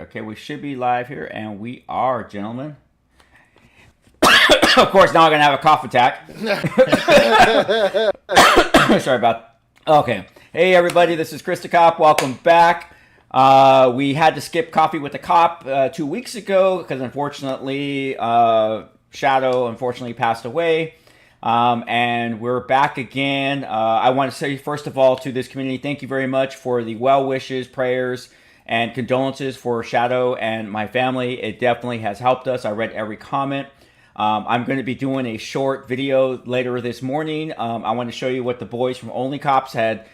Okay, we should be live here, and we are, gentlemen. Of course, now I'm going to have a cough attack. Sorry about that. Okay. Hey, everybody, this is Chris the Cop. Welcome back. We had to skip Coffee with the Cop 2 weeks ago because, unfortunately, Shadow, unfortunately, passed away. And we're back again. I want to say, first of all, to this community, thank you very much for the well wishes, prayers, and condolences for Shadow and my family. It definitely has helped us. I read every comment. I'm going to be doing a short video later this morning. I want to show you what the boys from Only Cops had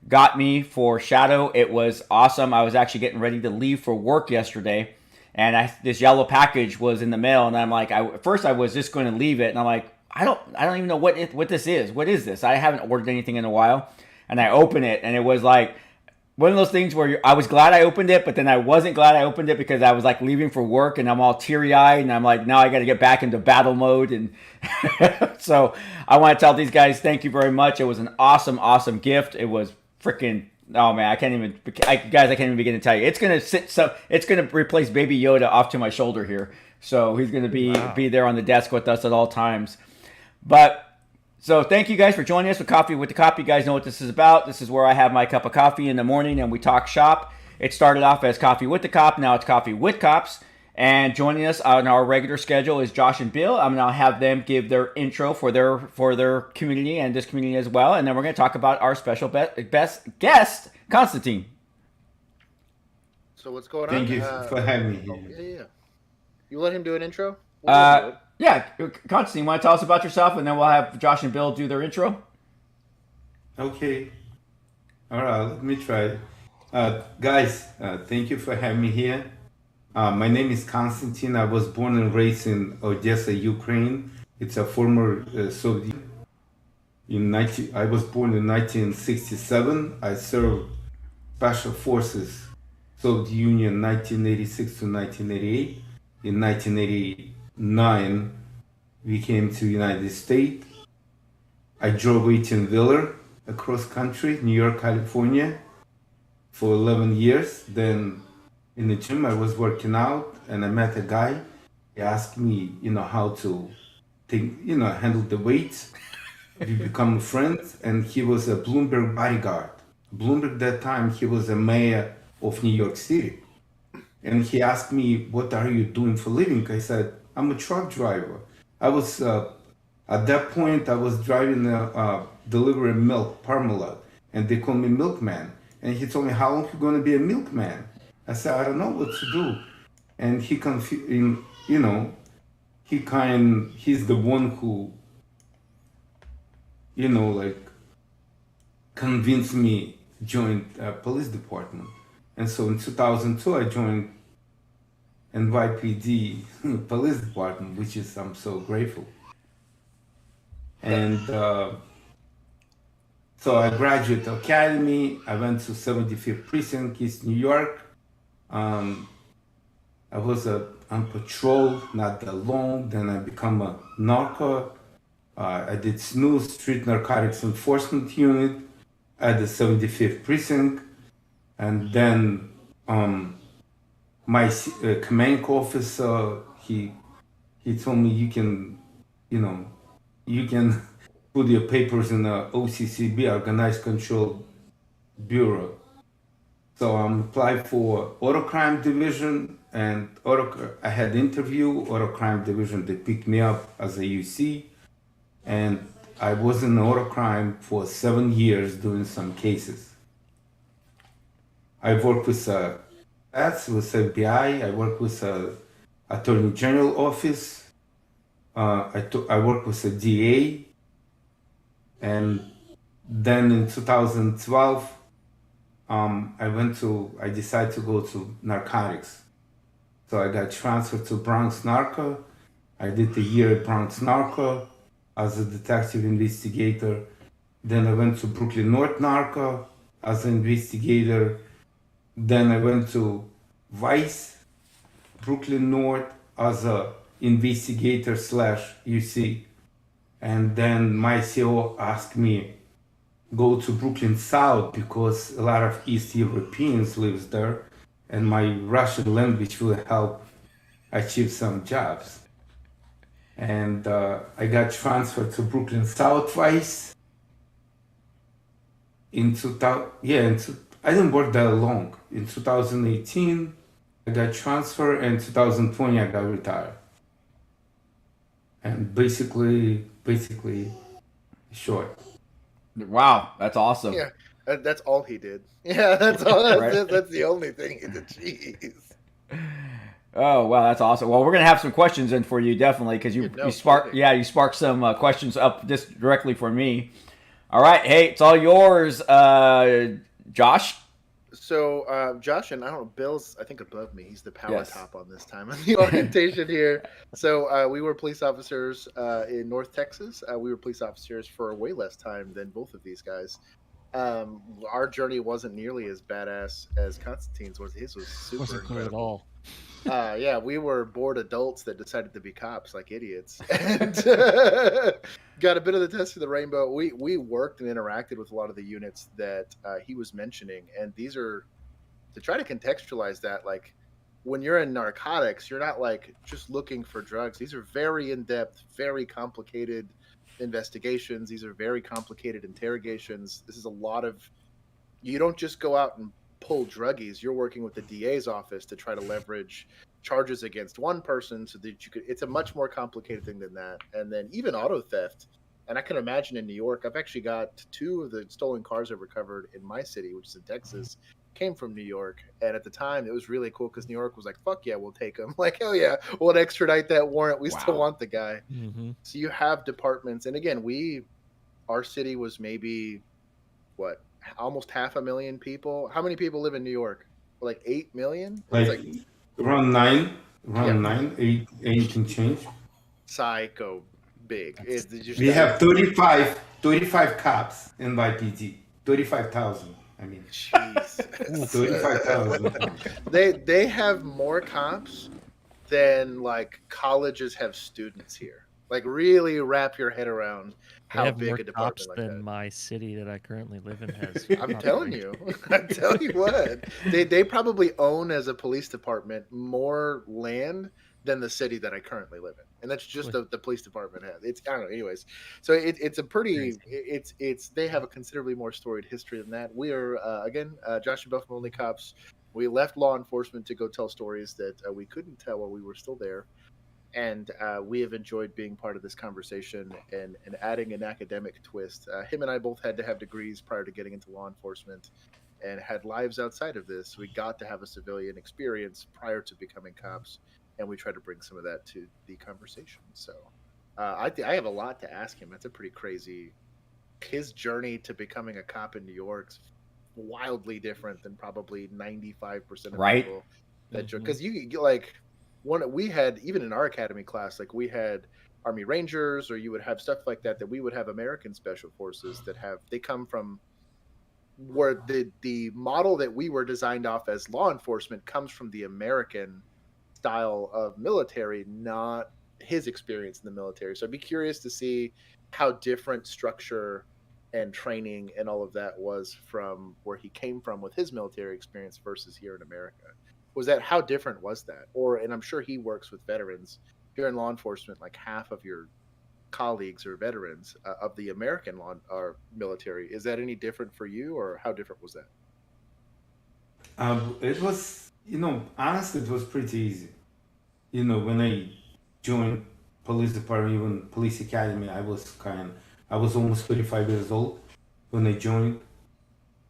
got me for Shadow. It was awesome. I was actually getting ready to leave for work yesterday, and this yellow package was in the mail, and I'm like, at first I was just going to leave it, and I'm like, I don't even know what this is. What is this? I haven't ordered anything in a while, and I open it, and it was like one of those things where I was glad I opened it, but then I wasn't glad I opened it because I was like leaving for work and I'm all teary-eyed and I'm like, now I got to get back into battle mode. And so I want to tell these guys, thank you very much. It was an awesome, awesome gift. It was freaking, oh man, I can't even begin to tell you. It's going to replace Baby Yoda off to my shoulder here. So he's going to be there on the desk with us at all times. So thank you guys for joining us with Coffee with the Cop. You guys know what this is about. This is where I have my cup of coffee in the morning and we talk shop. It started off as Coffee with the Cop. Now it's Coffee with Cops. And joining us on our regular schedule is Josh and Bill. I'm going to have them give their intro for their community and this community as well. And then we're going to talk about our special best guest, Constantine. So what's going on? Thank you for having me here. Yeah. You let him do an intro? Yeah, Constantine, you want to tell us about yourself, and then we'll have Josh and Bill do their intro? Okay. All right, let me try. Guys, thank you for having me here. My name is Konstantin. I was born and raised in Odessa, Ukraine. It's a former Soviet Union. I was born in 1967. I served Special Forces, Soviet Union, 1986 to 1988. In 1989, we came to United States. I drove 18-wheeler across country, New York, California, for 11 years. Then in the gym, I was working out, and I met a guy. He asked me, how to handle the weights. We become friends, and he was a Bloomberg bodyguard. Bloomberg that time, he was a mayor of New York City. And he asked me, what are you doing for a living? I said, I'm a truck driver. I was, at that point, I was driving delivering milk, Parmalat, and they called me milkman. And he told me, how long are you going to be a milkman? I said, I don't know what to do. And he he's the one who, convinced me join police department. And so in 2002, I joined NYPD police department, which is, I'm so grateful. And so I graduated academy. I went to 75th Precinct, East New York. I was on patrol, not that long. Then I become a narco. I did SNUS, Street Narcotics Enforcement Unit at the 75th Precinct. And then my commanding officer, he told me you can put your papers in the OCCB, Organized Control Bureau. So I'm applied for Auto Crime Division, and I had interview, Auto Crime Division, they picked me up as a UC, and I was in Auto Crime for 7 years doing some cases. I worked with FBI. I worked with Attorney General Office. I worked with a DA. And then in 2012, I decided to go to narcotics. So I got transferred to Bronx Narco. I did a year at Bronx Narco as a detective investigator. Then I went to Brooklyn North Narco as an investigator. Then I went to Vice, Brooklyn North as a investigator / UC. And then my CO asked me go to Brooklyn South because a lot of East Europeans lives there. and my Russian language will help achieve some jobs. And I got transferred to Brooklyn South twice. In 2000, I didn't work that long. In 2018, I got transferred, and 2020 I got retired. And basically short. Wow, that's awesome. Yeah, that's all he did. Yeah, that's all. Right. That's the only thing he did. Jeez. Oh wow, that's awesome. Well, we're gonna have some questions in for you definitely because you sparked some questions up just directly for me. All right, hey, it's all yours, Josh. So, Josh, and I don't know, Bill's, I think, above me. He's the power Yes. top on this time on the orientation here. So, we were police officers in North Texas. We were police officers for way less time than both of these guys. Our journey wasn't nearly as badass as Constantine's was. His was super Wasn't cool at incredible. all. Yeah, we were bored adults that decided to be cops like idiots, and got a bit of the test of the rainbow. We worked and interacted with a lot of the units that he was mentioning, and these are, to try to contextualize that, like when you're in narcotics, you're not like just looking for drugs. These are very in-depth, very complicated investigations. These are very complicated interrogations. This is a lot of, you don't just go out and pull druggies. You're working with the DA's office to try to leverage charges against one person so that you could, it's a much more complicated thing than that. And then even auto theft, and I can imagine in New York, I've actually got 2 of the stolen cars I've recovered in my city, which is in Texas, came from New York. And at the time it was really cool because New York was like, fuck yeah, we'll take him. Like, hell yeah, we'll extradite that warrant. We still want the guy. Mm-hmm. So you have departments, and again, our city was maybe what, almost 500,000 people. How many people live in New York? Like 8 million? Like around 8 and change. Psycho big. We have 35 cops in YPD. 35,000. I mean, jeez. 35,000. They have more cops than like colleges have students here. Like, really wrap your head around how big a department like that. Than my city that I currently live in has. I'm telling you what. They probably own, as a police department, more land than the city that I currently live in, and that's just the police department has. It's, I don't know. Anyways, so it's a pretty. It's they have a considerably more storied history than that. We are again, Josh and Bill from Only Cops. We left law enforcement to go tell stories that we couldn't tell while we were still there. And we have enjoyed being part of this conversation and adding an academic twist. Him and I both had to have degrees prior to getting into law enforcement and had lives outside of this. We got to have a civilian experience prior to becoming cops, and we try to bring some of that to the conversation. So I have a lot to ask him. That's a pretty crazy... His journey to becoming a cop in New York's wildly different than probably 95% of people. Because you like... we had, even in our academy class, like we had Army Rangers, or you would have stuff like that we would have American Special Forces they come from where the model that we were designed off as law enforcement comes from the American style of military, not his experience in the military. So I'd be curious to see how different structure and training and all of that was from where he came from with his military experience versus here in America. How different was that? And I'm sure he works with veterans. If you're in law enforcement, like half of your colleagues are veterans of the American law or military. Is that any different for you, or how different was that? It was, honestly, it was pretty easy. When I joined police department, even police academy, I was almost 35 years old when I joined,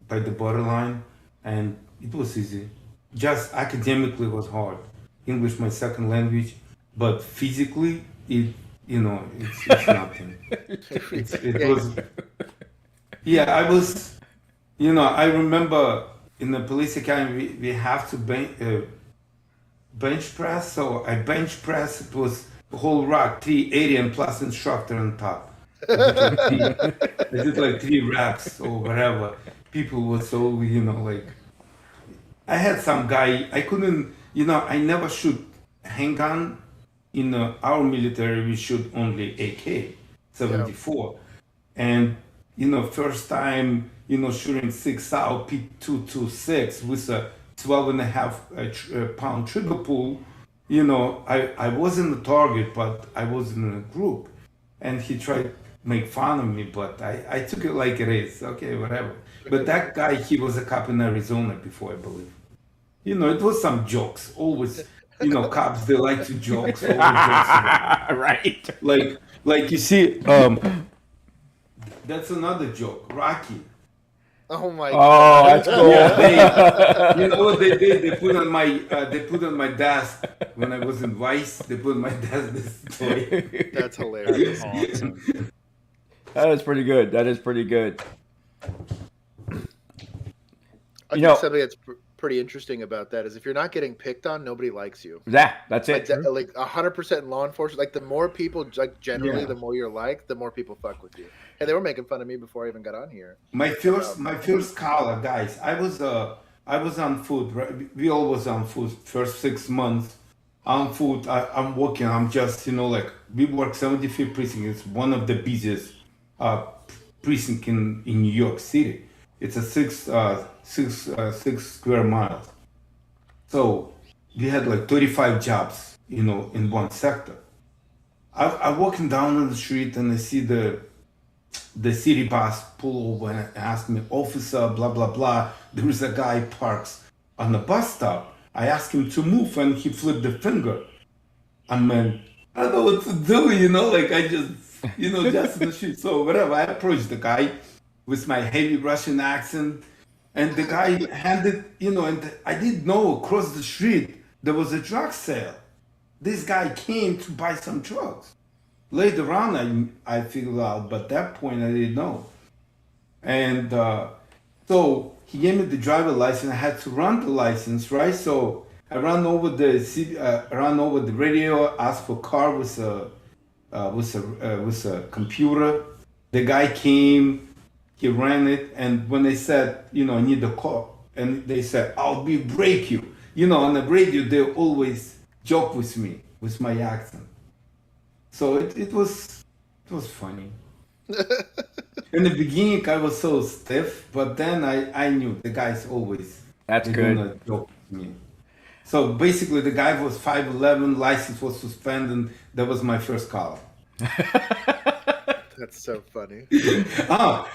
by the borderline, and it was easy. Just academically was hard. English my second language, but physically it's nothing. It was. Yeah, I was. I remember in the police academy we have to bench press. So I bench press. It was a whole rack, 380 and plus instructor on top. I did like 3 reps or whatever. People were so like. I had some guy, I couldn't, I never shoot handgun. In our military, we shoot only AK-74. And, first time, shooting 6 out P226 with a 12.5 pound trigger pull, you know, I wasn't the target, but I was in a group, and he tried to make fun of me, but I took it like it is. Okay, whatever. But that guy, he was a cop in Arizona before, I believe. You know, it was some jokes. Always, you know, cops, they like to jokes. Always jokes about. Right. Like you see, that's another joke. Rocky. Oh my Oh, god. that's cool. Yeah, you know what they did? They put on my desk when I was in Vice. They put on my desk this toy. That's hilarious. Awesome. That is pretty good. That is pretty good. I You think know- something that's pretty interesting about that is if you're not getting picked on, nobody likes you. Yeah, that's Like, it. like 100% in law enforcement. Like the more people, like generally, Yeah. the more you're liked, the more people fuck with you. Hey, they were making fun of me before I even got on here. My first collar, guys. I was on foot. Right? We all was on foot. First 6 months on foot. I'm working. I'm just, you know, like we work 75th precinct. It's one of the busiest precinct in New York City. It's a six square miles. So we had like 35 jobs, you know, in one sector. I'm walking down on the street and I see the city boss pull over and ask me, officer, blah, blah, blah. There is a guy parks on the bus stop. I asked him to move and he flipped the finger. I mean, I don't know what to do, you know, like I just, you know, just in the street. So whatever, I approached the guy with my heavy Russian accent. And the guy handed, you know, and I didn't know across the street there was a drug sale. This guy came to buy some drugs. Later on, I figured out, but at that point I didn't know. And so he gave me the driver license. I had to run the license, right? So I ran over the radio, asked for a car with a computer. The guy came. He ran it, and when they said, you know, I need a car, and they said, I'll break you. You know, on the radio, they always joke with me, with my accent. So it was funny. In the beginning, I was so stiff, but then I knew the guys always. That's they good. gonna joke with me. So basically, the guy was 5'11", license was suspended. That was my first collar. That's so funny.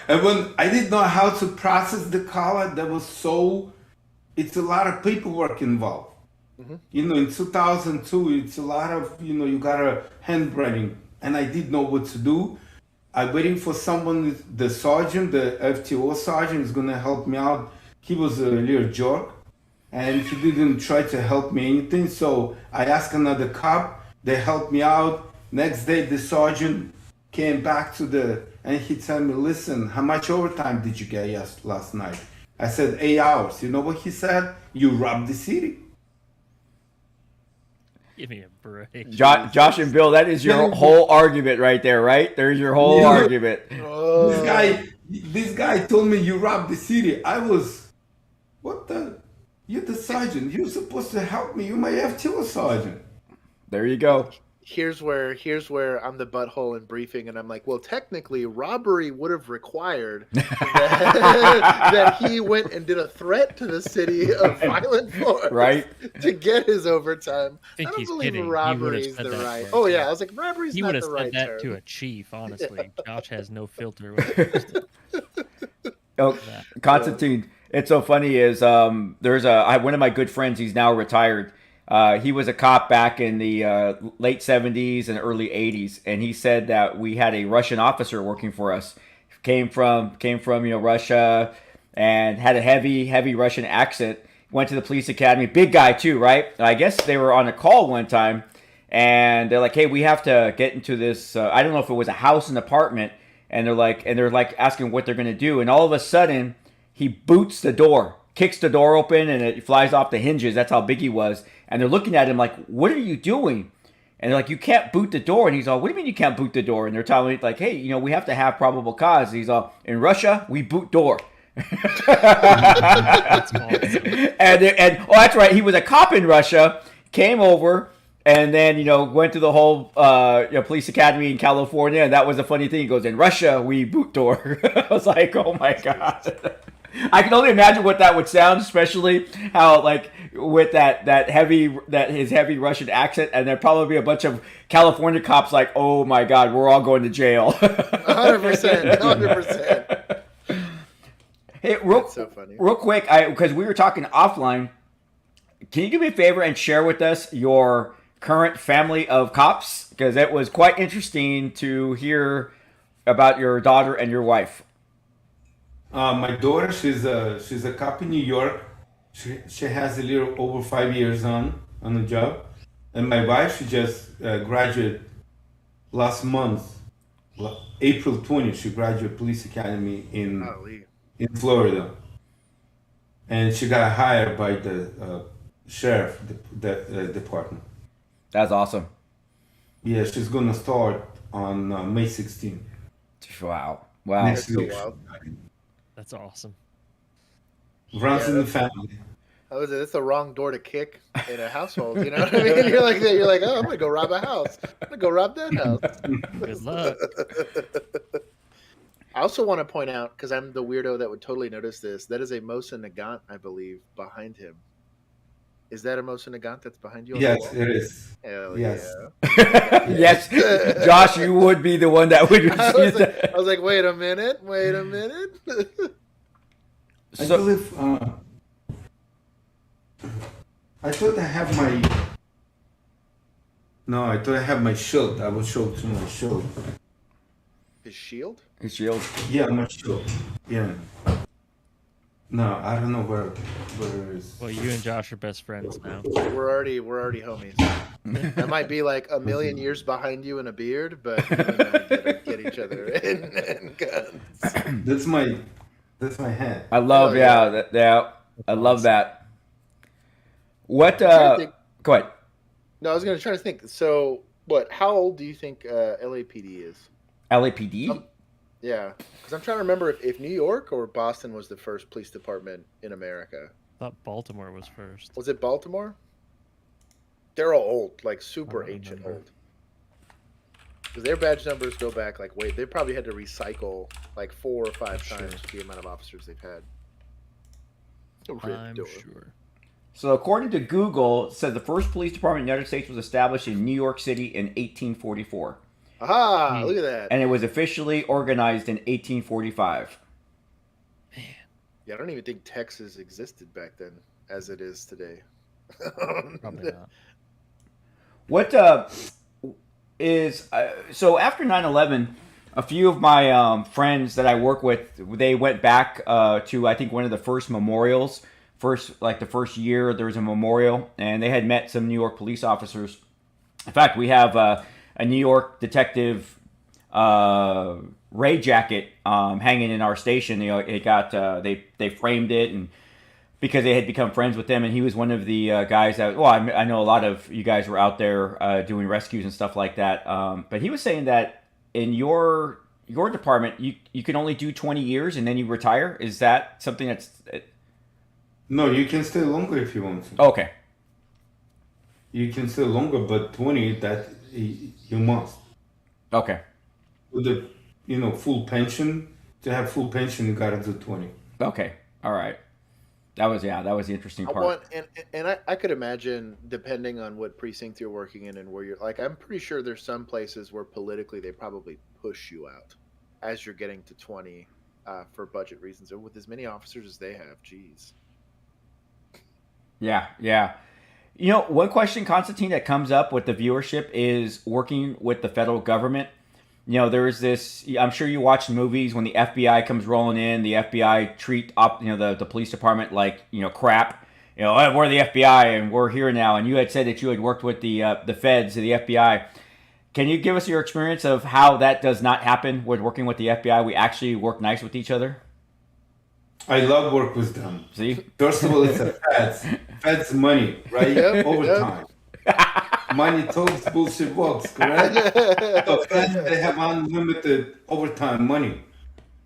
And when I didn't know how to process the collar, it's a lot of paperwork involved. Mm-hmm. You know, in 2002, it's a lot of, you know, you got a handwriting, and I didn't know what to do. I'm waiting for someone, the sergeant, the FTO sergeant is going to help me out. He was a little jerk, and he didn't try to help me anything. So I asked another cop, they helped me out. Next day, the sergeant came back and he told me, listen, how much overtime did you get last night? I said, 8 hours. You know what he said? You robbed the city. Give me a break. Josh and Bill, that is your whole argument right there, right? There's your whole argument. Oh. This guy told me you robbed the city. I was, what the? You're the sergeant. You're supposed to help me. You're my FTO sergeant. There you go. Here's where I'm the butthole in briefing, and I'm like, well, technically, robbery would have required that he went and did a threat to the city of violent force, Right? to get his overtime. I don't believe kidding. robbery is the right. Oh yeah, I was like, robbery's He not would have the said right that term. to a chief, honestly. Josh has no filter. When it comes to Oh, that. Constantine, it's so funny is there's one of my good friends, he's now retired. He was a cop back in the late 70s and early 80s, and he said that we had a Russian officer working for us. Came from Russia, and had a heavy Russian accent. Went to the police academy, big guy too, right? And I guess they were on a call one time, and they're like, "Hey, we have to get into this." I don't know if it was a house, an apartment, and they're like asking what they're gonna do, and all of a sudden he boots the door. Kicks the door open and it flies off the hinges. That's how big he was. And they're looking at him like, what are you doing? And they're like, you can't boot the door. And he's all, what do you mean you can't boot the door? And they're telling me like, hey, you know, we have to have probable cause. And he's all, in Russia, we boot door. That's awesome. And oh, that's right. He was a cop in Russia, came over, and then, you know, went to the whole police academy in California. And that was a funny thing. He goes, in Russia, we boot door. I was like, oh my God. I can only imagine what that would sound, especially how like with his heavy Russian accent, and there'd probably be a bunch of California cops like, "Oh my God, we're all going to jail." 100%, 100%. Hey, That's so funny. real quick, because we were talking offline. Can you do me a favor and share with us your current family of cops? Because it was quite interesting to hear about your daughter and your wife. My daughter, she's a cop in New York. She has a little over 5 years on the job, and my wife, she just graduated last month, April 20th. She graduated police academy in Florida, and she got hired by the sheriff department. That's awesome. Yeah, she's gonna start on May 16th. Wow. Next That's so week. wild. That's awesome. Runs in the family. That's the wrong door to kick in a household. You know what I mean? You're like, oh, I'm gonna go rob a house. I'm gonna go rob that house. Good luck. I also want to point out, because I'm the weirdo that would totally notice this, that is a Mosin Nagant, I believe, behind him. Is that a Mosin Nagant that's behind you? Yes, it is. Hell Yes. yeah. Yes, Josh, you would be the one that would I receive was, that. I was like, wait a minute. I believe. I thought I have my. No, I thought I have my shield. I will show to my shield. His shield? His shield. Yeah, my shield. Yeah. No, I don't know where it is. Well, you and Josh are best friends now. We're already homies. That might be like a million years behind you in a beard, but we know how to get each other in guns. That's my hat. I love, Oh, yeah. I love that. What? trying to think- Go ahead. No, I was going to try to think. So, how old do you think LAPD is? LAPD. Yeah, because I'm trying to remember if New York or Boston was the first police department in America. I thought Baltimore was first. Was it Baltimore? They're all old, like super I don't ancient remember. old. Because their badge numbers go back like they probably had to recycle like 4 or 5 Sure. times the amount of officers they've had. I'm sure. So according to Google, it says the first police department in the United States was established in New York City in 1844. Aha! Look at that. And it was officially organized in 1845. Yeah, I don't even think Texas existed back then as it is today. Probably not. What is so after 9/11, a few of my friends that I work with, they went back to I think one of the first memorials. The first year there was a memorial, and they had met some New York police officers. In fact, we have a New York detective Ray jacket hanging in our station. You know, it got they framed it, and because they had become friends with them, and he was one of the guys that. Well, I know a lot of you guys were out there doing rescues and stuff like that. But he was saying that in your department, you can only do 20 years and then you retire. Is that something that's? No, you can stay longer if you want to. Okay. You can stay longer, but 20 that you must. Okay. With the full pension, to have full pension, you gotta do 20. Okay. All right. That was the interesting part. I could imagine, depending on what precinct you're working in and where you're like, I'm pretty sure there's some places where politically they probably push you out as you're getting to 20 for budget reasons, or with as many officers as they have. Jeez. Yeah. You know, one question, Constantine, that comes up with the viewership is working with the federal government. You know, there is this, I'm sure you watch movies when the FBI comes rolling in, the FBI treat the police department like, crap. You know, we're the FBI and we're here now. And you had said that you had worked with the feds, the FBI. Can you give us your experience of how that does not happen with working with the FBI? We actually work nice with each other. I love work with them. See? First of all, it's a feds money, right? Yep, Overtime. Money talks, bullshit walks, correct? So feds, they have unlimited overtime money.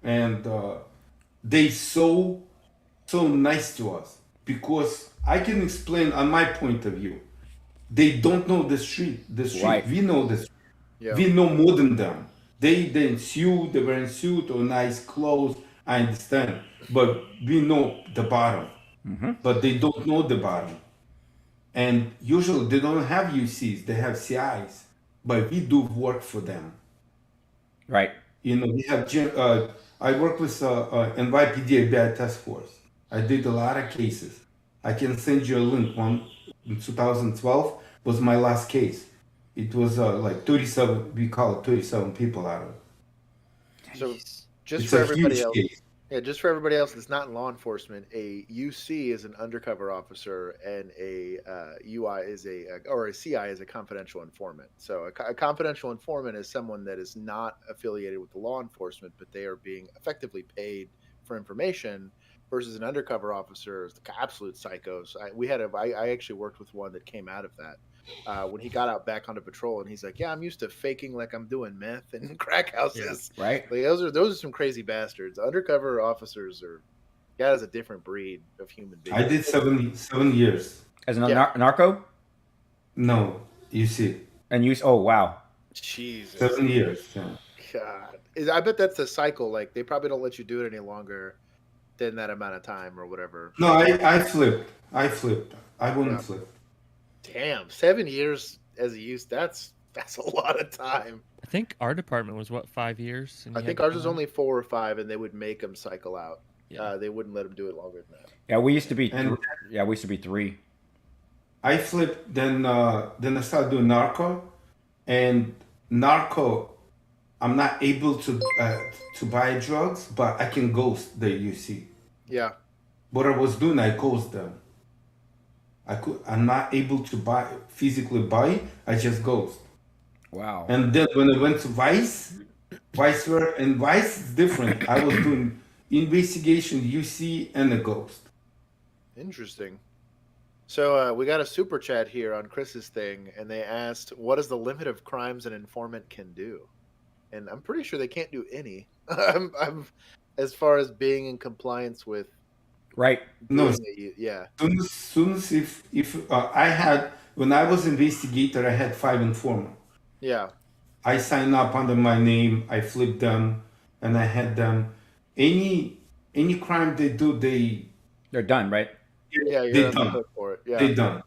And they so nice to us. Because I can explain on my point of view. They don't know the street. Right. We know the street. Yeah. We know more than them. They were in suit or nice clothes. I understand, but we know the bottom, but they don't know the bottom. And usually they don't have UCs, they have CIs, but we do work for them. Right. You know, we have, I work with NYPD bad task force. I did a lot of cases. I can send you a link. One in 2012 was my last case. It was like 37, we call it 37 people out of it. So just It's for a everybody huge else, case. yeah, just for everybody else that's not in law enforcement, a UC is an undercover officer, and a UI is or a CI is a confidential informant. So a confidential informant is someone that is not affiliated with the law enforcement, but they are being effectively paid for information. Versus an undercover officer is the absolute psychos. I actually worked with one that came out of that. When he got out back onto patrol, and he's like, "Yeah, I'm used to faking like I'm doing meth in crack houses." Yeah, right. Like those are some crazy bastards. Undercover officers that is a different breed of human being. I did 7 years. As a narco? No, you see, And you, oh, wow. Jesus, 7 years. Yeah. God, I bet that's the cycle. Like they probably don't let you do it any longer than that amount of time or whatever. No, I flipped. I wouldn't flip. Damn, 7 years as a youth, that's a lot of time. I think our department was what, 5 years? And I you think had ours was time? only 4 or 5, and they would make them cycle out. Yeah. They wouldn't let them do it longer than that. Yeah, we used to be. And- we used to be 3. I flipped. Then I started doing narco, and narco. I'm not able to buy drugs, but I can ghost the UC. Yeah. What I was doing, I ghost them. I'm not able to physically buy. I just ghost. Wow. And then when I went to Vice is different. I was doing investigation, UC, and a ghost. Interesting. So we got a super chat here on Chris's thing, and they asked, "What is the limit of crimes an informant can do?" And I'm pretty sure they can't do any. I'm as far as being in compliance with. Right. No, Yeah. soon as if I had, when I was investigator, I had 5 informants. Yeah. I signed up under my name. I flipped them, and I had them. Any crime they do, They're done, right? Yeah, they you're on the done. hook for it. Yeah. They done.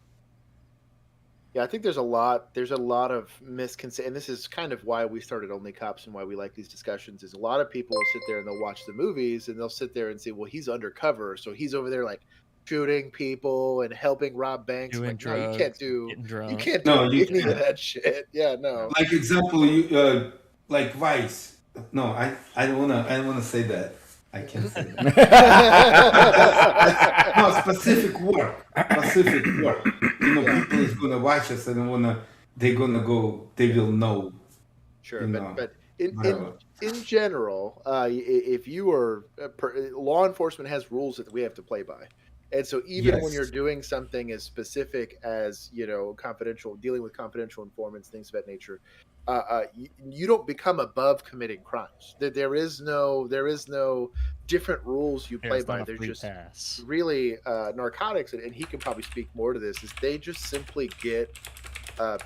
Yeah, I think there's a lot of misconception, and this is kind of why we started Only Cops and why we like these discussions. Is a lot of people will sit there and they'll watch the movies and they'll sit there and say, "Well, he's undercover, so he's over there like shooting people and helping rob banks." Doing Like, drugs, no, you can't do getting drunk. you can't do No, you any can't. of that shit. Yeah, no. Like example, you like Vice. No, I don't wanna say that. I can't say that. No, specific work. You know, people is gonna watch us and they're gonna go. They will know. Sure, You know, but in whatever. in general, if you are law enforcement has rules that we have to play by, and so even when Yes. you're doing something as specific as confidential, dealing with confidential informants, things of that nature, you don't become above committing crimes. There is no different rules you Yeah, play it's by. not a They're free just pass. really narcotics, and he can probably speak more to this. Is they just simply get.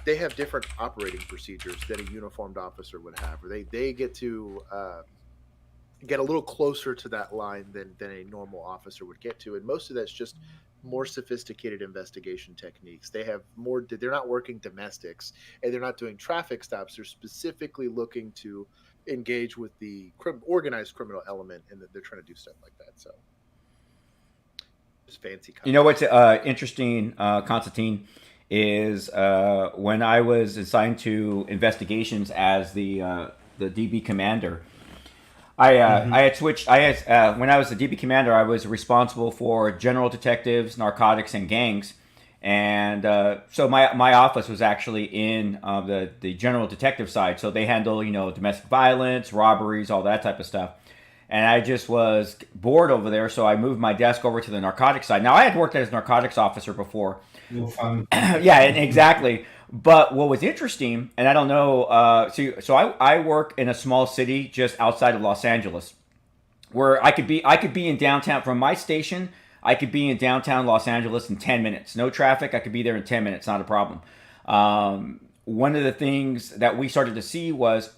They have different operating procedures that a uniformed officer would have, or they get to get a little closer to that line than a normal officer would get to, and most of that's just more sophisticated investigation techniques. They have more. They're not working domestics, and they're not doing traffic stops. They're specifically looking to engage with the organized criminal element, and they're trying to do stuff like that. So, just fancy. You know what's interesting, Constantine, is when I was assigned to investigations as the DB commander, I had switched. When I was the DB commander, I was responsible for general detectives, narcotics, and gangs, and so my office was actually in the general detective side. So they handle domestic violence, robberies, all that type of stuff. And I just was bored over there, so I moved my desk over to the narcotics side. Now I had worked as a narcotics officer before. No fun. Yeah, exactly. But what was interesting, and I don't know, so I work in a small city just outside of Los Angeles, where I could be in downtown from my station. I could be in downtown Los Angeles in 10 minutes. No traffic. I could be there in 10 minutes. Not a problem. One of the things that we started to see was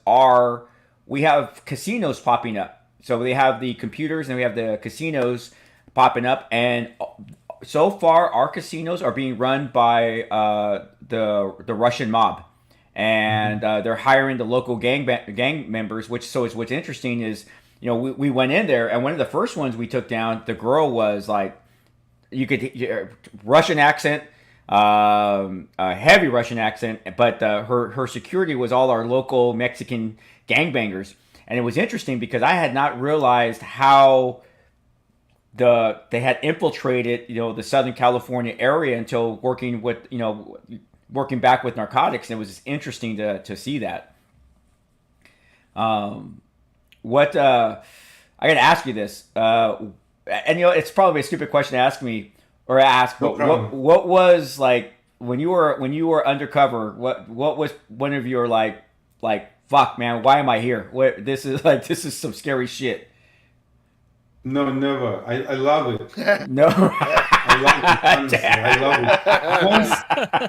we have casinos popping up. so they have the computers and we have the casinos popping up, and so far our casinos are being run by the Russian mob, and they're hiring the local gang members. What's interesting is, you know, we went in there, and one of the first ones we took down, the girl was like, you could Russian accent, a heavy Russian accent, but her security was all our local Mexican gangbangers, and it was interesting because I had not realized how they had infiltrated, you know, the Southern California area until working back with narcotics, and it was just interesting to see that. What I got to ask you this, and you know, it's probably a stupid question to ask me or ask, but what was like when you were undercover? What was one of your like fuck, man, why am I here? This is some scary shit. No, never. I love it. No, I love it. Honestly, I love it. Once,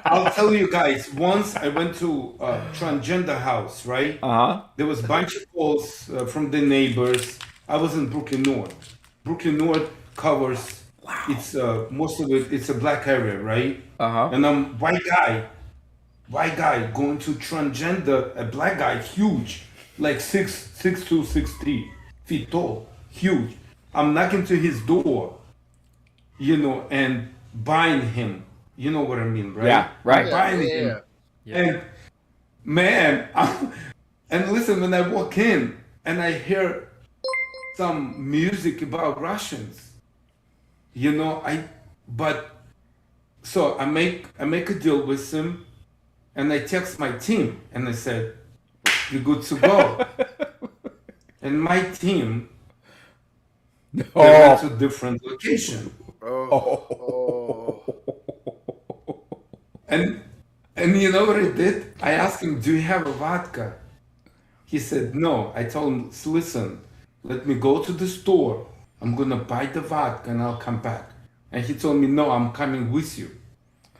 I'll tell you guys. Once I went to a transgender house, right? There was a bunch of calls from the neighbors. I was in Brooklyn North. Brooklyn North covers. Wow. It's most of it. It's a black area, right? And I'm white guy going to transgender, a black guy, huge, like 6'2", 6'3" feet tall, huge. I'm knocking to his door, you know, and buying him. You know what I mean, right? Yeah, right. Buying him. Yeah. And man, and listen, when I walk in and I hear some music about Russians, you know, so I make a deal with him, and I text my team and I said, "You're good to go." And my team, they went to a different location. And you know what I did? I asked him, "Do you have a vodka?" He said, "No." I told him, "Listen, let me go to the store. I'm gonna buy the vodka and I'll come back." And he told me, "No, I'm coming with you."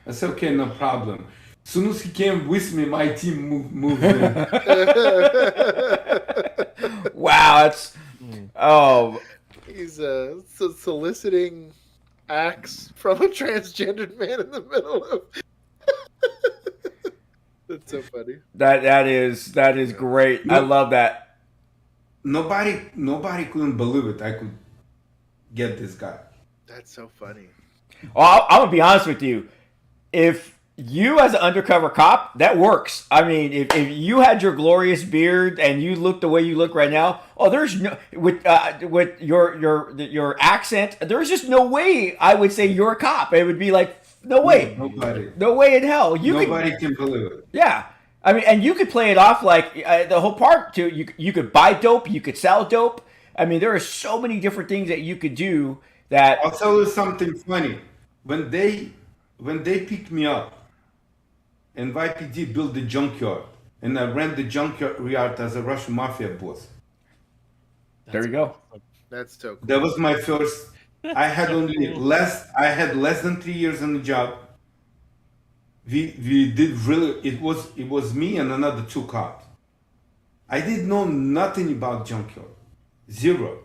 I said, "Okay, no problem." As soon as he came with me, my team moved in. Wow, that's he's soliciting acts from a transgendered man in the middle of. That's so funny. That is great. I love that. Nobody couldn't believe it. I could get this guy. That's so funny. Well, I'm gonna be honest with you. If you as an undercover cop, that works. I mean, if you had your glorious beard and you look the way you look right now, there's no with your accent, there's just no way I would say you're a cop. It would be like, no way, no way in hell. Nobody can believe it. Yeah, I mean, and you could play it off like the whole part too. You could buy dope, you could sell dope. I mean, there are so many different things that you could do. That I'll tell you something funny. When they picked me up, and YPD built the junkyard, and I ran the junkyard as a Russian mafia boss. There you go. That's so cool. That was my first. I had less than 3 years on the job. We did really. It was me and another 2 cops. I didn't know nothing about junkyard, zero.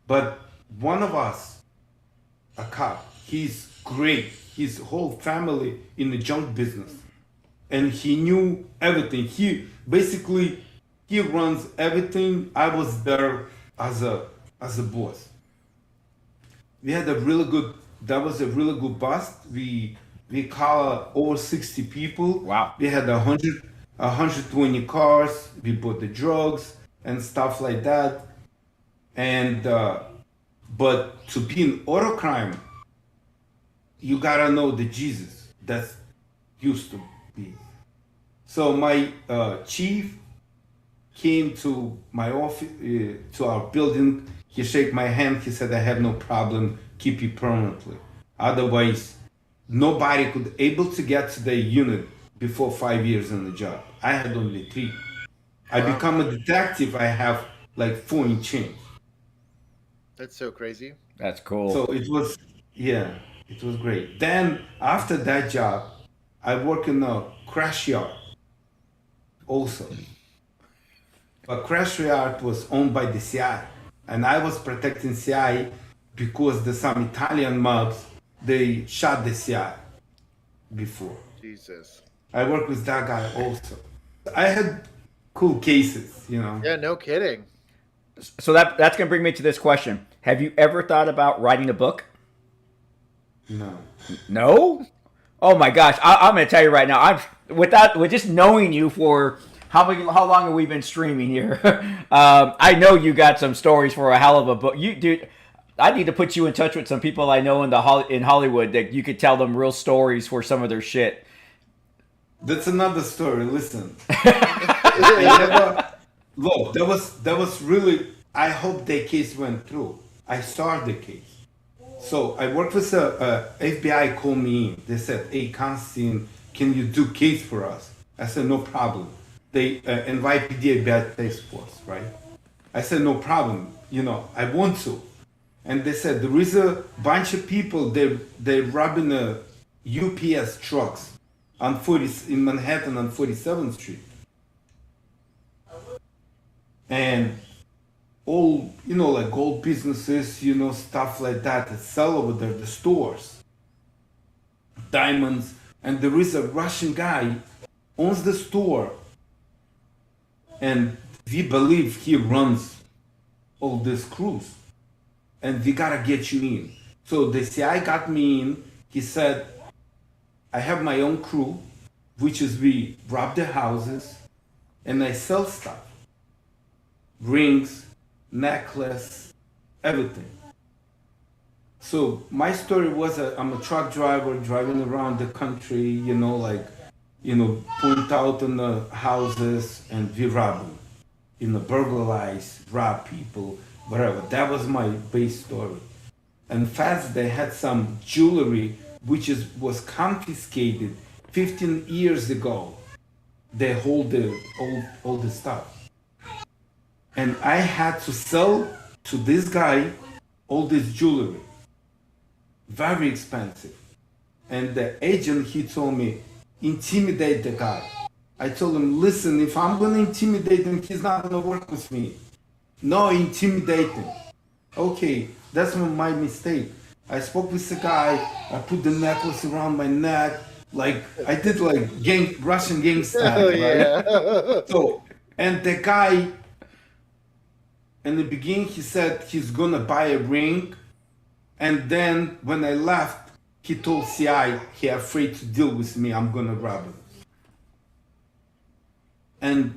But one of us, a cop, he's great. His whole family in the junk business, and he knew everything. He runs everything. I was there as a boss. We had that was a really good bust. We caught over 60 people. Wow. We had 120 cars. We bought the drugs and stuff like that. And but to be in auto crime, you gotta know the Jesus that used to be. So my chief came to my office, to our building. He shook my hand. He said, "I have no problem. Keep you permanently. Otherwise, nobody could able to get to the unit before 5 years on the job. I had only 3. I become a detective. I have like 4 in change." That's so crazy. That's cool. So it was, it was great. Then after that job, I work in a crash yard also. but Crash Reart was owned by the CI, and I was protecting CI because some Italian mobs, they shot the CI before. Jesus. I worked with that guy also. I had cool cases, you know. Yeah, no kidding. So that's going to bring me to this question. Have you ever thought about writing a book? No. No? Oh my gosh. I'm going to tell you right now. With just knowing you for how long have we been streaming here? I know you got some stories for a hell of a book. Dude, I need to put you in touch with some people I know in Hollywood that you could tell them real stories for some of their shit. That's another story. Listen. Look, that was really. I hope the case went through. I started the case. So I worked with FBI. Called me in. They said, "Hey, Constantine, can you do case for us?" I said, "No problem." They invite PDA task force, right? I said, "No problem. You know, I want to." And they said there is a bunch of people. They're robbing UPS trucks in Manhattan on 47th Street. And all, you know, like gold businesses, you know, stuff like that sell over there, the stores, diamonds. And there is a Russian guy owns the store. And we believe he runs all these crews. And we gotta get you in. So the CI got me in. He said, I have my own crew, which is we rob the houses and I sell stuff. Rings, necklace, everything. So my story was I'm a truck driver driving around the country, you know, like, you know, point out on the houses and we rob them. You know, burglarize, rob people, whatever. That was my base story. And fast they had some jewelry which was confiscated 15 years ago. They hold all the stuff. And I had to sell to this guy all this jewelry. Very expensive. And the agent, he told me, intimidate the guy. I told him, listen, if I'm going to intimidate him, he's not going to work with me. No, intimidate him. Okay, that's my mistake. I spoke with the guy, I put the necklace around my neck, like I did like Russian gangster, right? Yeah. So, and the guy, in the beginning, he said he's gonna buy a ring, and then when I left, he told CI he afraid to deal with me. I'm gonna rob him. And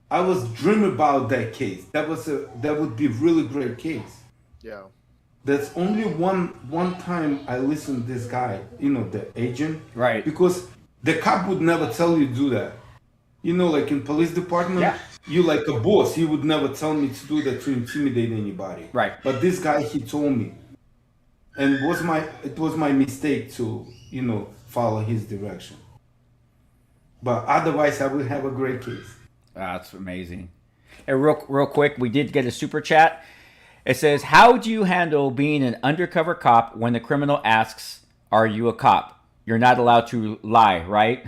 I was dreaming about that case. That would be a really great case. Yeah. That's only one time I listened to this guy, you know, the agent. Right. Because the cop would never tell you to do that. You know, like in police department, yeah. You like a boss, he would never tell me to do that to intimidate anybody. Right. But this guy, he told me. And it was my mistake to, you know, follow his direction. But otherwise, I would have a great case. That's amazing. And real quick, we did get a super chat. It says, how do you handle being an undercover cop when the criminal asks, are you a cop? You're not allowed to lie, right?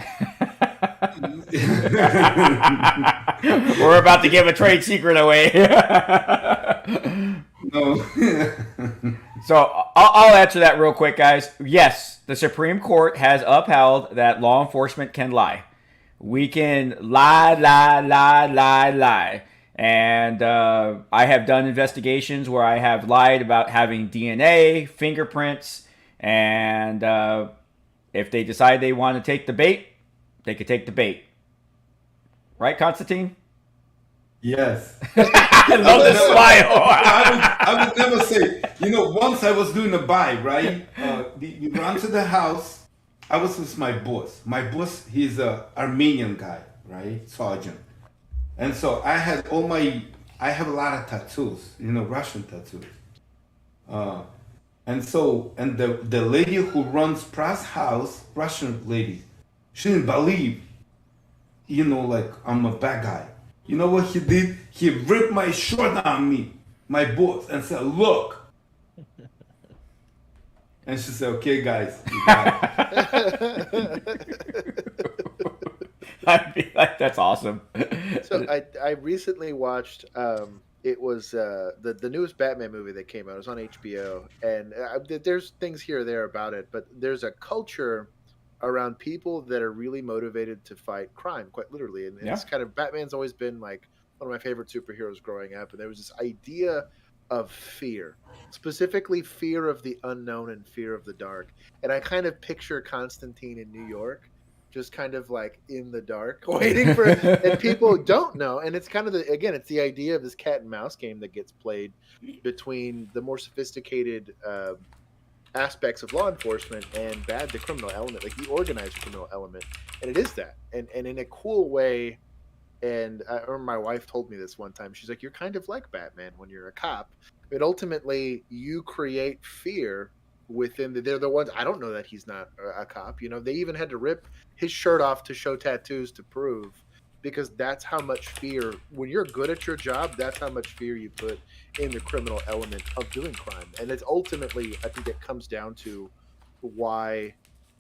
We're about to give a trade secret away. No. So I'll answer that real quick, guys. Yes, the Supreme Court has upheld that law enforcement can lie. We can lie. And I have done investigations where I have lied about having DNA, fingerprints, and if they decide they want to take the bait, they could take the bait. Right, Constantine? Yes. I love the smile. I would never say, you know, once I was doing a buy, right? We run to the house. I was with my boss. My boss, he's a Armenian guy, right? Sergeant. And so I have a lot of tattoos, you know, Russian tattoos. And the lady who runs Pra's house, Russian lady, she didn't believe, you know, like I'm a bad guy. You know what he did? He ripped my shirt on me, my boss, and said, look. And she said, okay, guys, you got it. I'd be like, That's awesome. So I recently watched it was the newest Batman movie that came out. It was on HBO, and there's things here or there about it, but there's a culture around people that are really motivated to fight crime, quite literally. And Yeah. it's kind of Batman's always been like one of my favorite superheroes growing up, and there was this idea of fear, specifically fear of the unknown and fear of the dark. And I kind of picture Constantine in New York, just kind of like in the dark, waiting for and people don't know. And it's kind of it's the idea of this cat and mouse game that gets played between the more sophisticated aspects of law enforcement and the criminal element, like the organized criminal element. And it is that. And in a cool way. And I remember my wife told me this one time. She's like, "You're kind of like Batman when you're a cop, but ultimately you create fear within they're the ones. I don't know that he's not a cop. You know, they even had to rip his shirt off to show tattoos to prove, because that's how much fear. When you're good at your job, that's how much fear you put in the criminal element of doing crime. And it's ultimately, I think, it comes down to why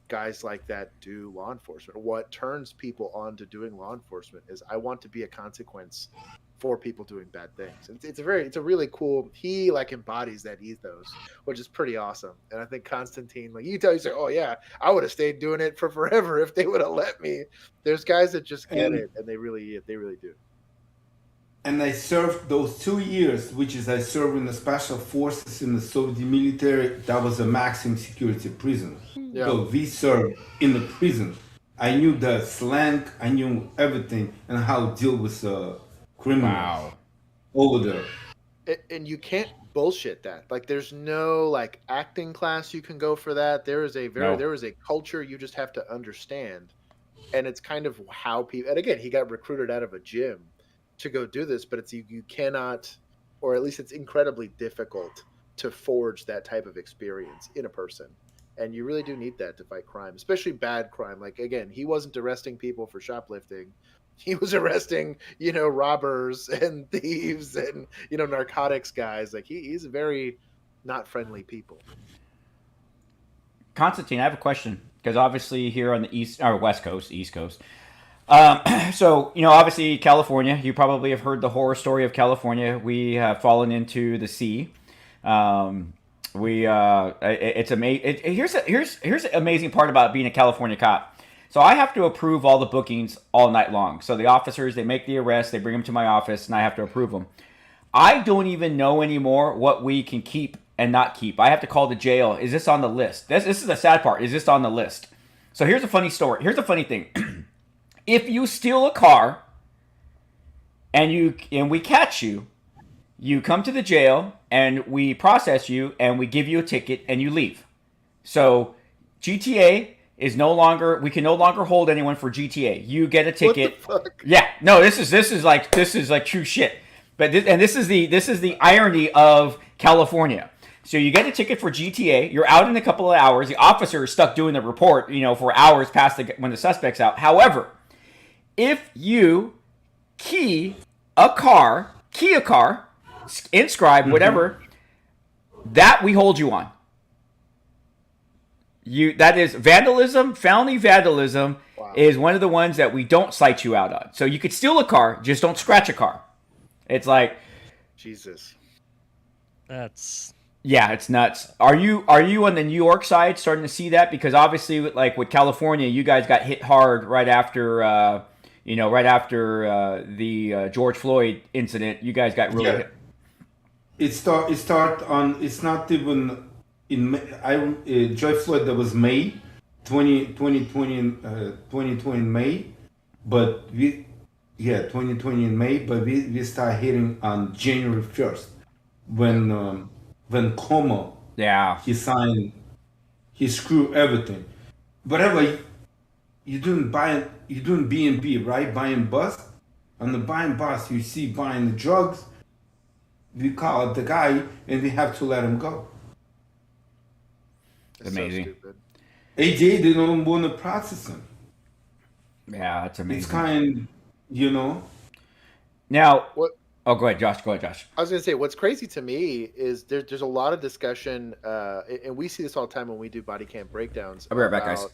guys like that do law enforcement. What turns people on to doing law enforcement is I want to be a consequence for people doing bad things. It's a really cool. He like embodies that ethos, which is pretty awesome. And I think Constantine, like you say, oh yeah, I would have stayed doing it for forever if they would have let me. There's guys that just get it, and they really do. And I served those 2 years, which is I served in the special forces in the Soviet military. That was a maximum security prison. Yeah. So we served in the prison. I knew the slang, I knew everything, and how to deal with criminals over there. And you can't bullshit that. Like, there's no like acting class you can go for that. There is a culture you just have to understand, and it's kind of how people. And again, he got recruited out of a gym to go do this, but you cannot, or at least it's incredibly difficult to forge that type of experience in a person. And you really do need that to fight crime, especially bad crime. Like, again, he wasn't arresting people for shoplifting. He was arresting, robbers and thieves and, narcotics guys. Like, he's very not friendly people. Constantine, I have a question, because obviously here on the East Coast. So, obviously California, you probably have heard the horror story of California. We have fallen into the sea. It's amazing. Here's the amazing part about being a California cop. So I have to approve all the bookings all night long. So the officers, they make the arrest, they bring them to my office, and I have to approve them. I don't even know anymore what we can keep and not keep. I have to call the jail. Is this on the list? This is the sad part. Is this on the list? So here's a funny story. Here's a funny thing. If you steal a car and we catch you, you come to the jail and we process you and we give you a ticket and you leave. So GTA is we can no longer hold anyone for GTA. You get a ticket. What the fuck? Yeah, no, this is like true shit. But this is the irony of California. So you get a ticket for GTA. You're out in a couple of hours. The officer is stuck doing the report, for hours past when the suspect's out. However, if you key a car, inscribe, whatever, that we hold you on. That is vandalism. Felony vandalism is one of the ones that we don't cite you out on. So you could steal a car, just don't scratch a car. It's like, Jesus. That's... Yeah, it's nuts. Are you on the New York side starting to see that? Because obviously, like with California, you guys got hit hard right after the George Floyd incident. You guys got really hit. It's not even in George Floyd. That was May 2020 in May, but 2020 in May, but we start hitting on January 1st when Chroma he signed, he screwed everything. Whatever you doing B&B, right? Buying bus. On the buying bus, you see buying the drugs. We call the guy and we have to let him go. It's amazing. So stupid. AJ, they don't want to process him. Yeah, it's amazing. It's kind, Now, What? Oh, go ahead, Josh. I was going to say, what's crazy to me is there's a lot of discussion, and we see this all the time when we do body cam breakdowns. I'll be right back, guys.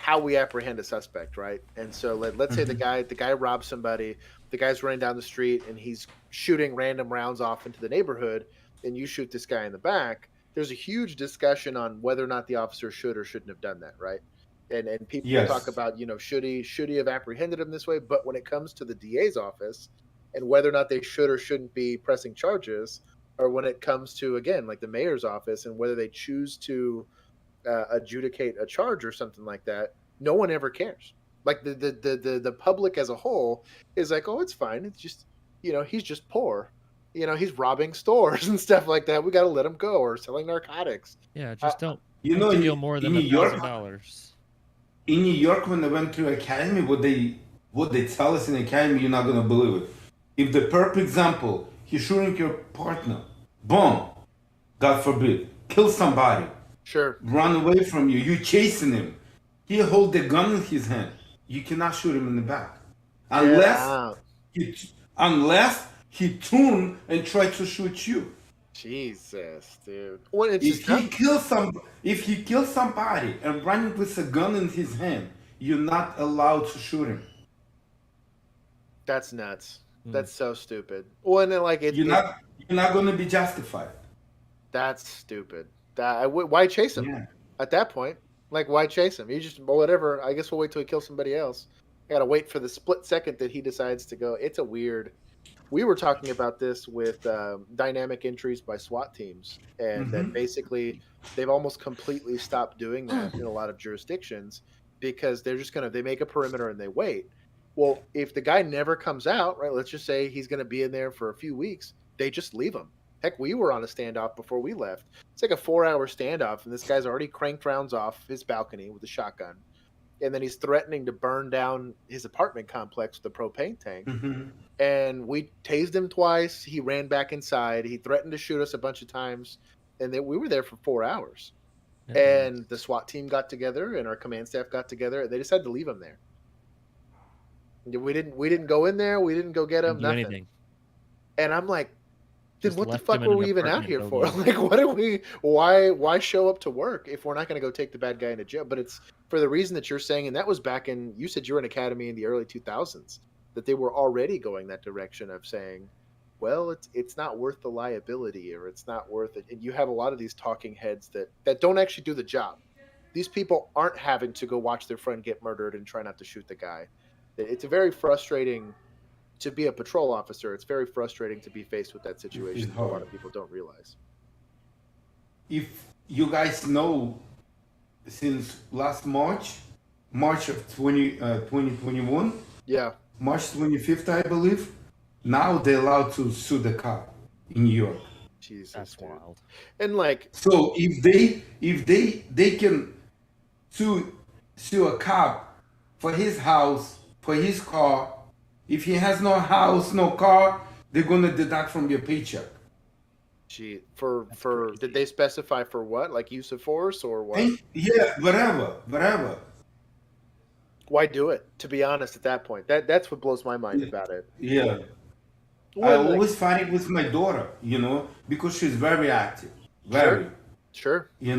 how we apprehend a suspect, right? And so let's say the guy robs somebody, the guy's running down the street and he's shooting random rounds off into the neighborhood, and you shoot this guy in the back. There's a huge discussion on whether or not the officer should or shouldn't have done that, right? And people talk Yes. about, should he have apprehended him this way? But when it comes to the DA's office and whether or not they should or shouldn't be pressing charges, or when it comes to, again, like the mayor's office and whether they choose to adjudicate a charge or something like that, no one ever cares. Like the public as a whole is like, oh, it's fine. It's just, he's just poor. He's robbing stores and stuff like that. We got to let him go, or selling narcotics. Yeah, just don't in steal more than New York, $1,000. in New York, when I went to academy, what they tell us in academy, you're not gonna believe it. If the perfect example, he's shooting your partner, boom, God forbid, kill somebody, Sure, run away from you, you chasing him, he hold the gun in his hand, you cannot shoot him in the back, unless he turn and try to shoot you. Jesus, dude. Well, If he kills somebody and running with a gun in his hand, you're not allowed to shoot him. That's nuts. That's so stupid. Well, and then You're not going to be justified. That's stupid. Why chase him at that point? Like, why chase him? You just, whatever. I guess we'll wait till he kills somebody else. I gotta wait for the split second that he decides to go. It's a weird. We were talking about this with dynamic entries by SWAT teams, and that basically they've almost completely stopped doing that in a lot of jurisdictions because they're just they make a perimeter and they wait. Well, if the guy never comes out, right? Let's just say he's going to be in there for a few weeks. They just leave him. Heck, we were on a standoff before we left. It's like a 4-hour standoff, and this guy's already cranked rounds off his balcony with a shotgun. And then he's threatening to burn down his apartment complex with a propane tank. And we tased him twice. He ran back inside. He threatened to shoot us a bunch of times. And then we were there for 4 hours. And the SWAT team got together and our command staff got together. And they decided to leave him there. We didn't go in there. We didn't go get him. Nothing. Anything. And I'm like, then what the fuck were we even out here for? Like, why show up to work if we're not going to go take the bad guy into jail? But it's for the reason that you're saying, and that was back in, you said you were in academy in the early 2000s, that they were already going that direction of saying, well, it's not worth the liability, or it's not worth it. And you have a lot of these talking heads that don't actually do the job. These people aren't having to go watch their friend get murdered and try not to shoot the guy. It's a very frustrating to be a patrol officer. It's very frustrating to be faced with that situation. A lot of people don't realize. If you guys know, since last March of 2021, March 25th, I believe, now they're allowed to sue the cop in New York. Jesus, that's wild. And like, so if they can sue a cop for his house, for his car. If he has no house, no car, they're gonna deduct from your paycheck. Gee, did they specify for what? Like use of force or what? Yeah, whatever. Why do it? To be honest, at that point, that's what blows my mind about it. Yeah, I always fight it with my daughter, because she's very active. Very. Sure. I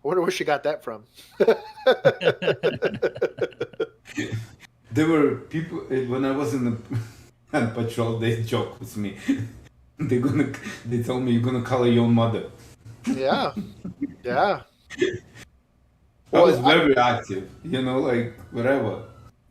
wonder where she got that from. There were people when I was in the patrol. They joke with me. They told me you're gonna call your own mother. Yeah. I was very active, like whatever.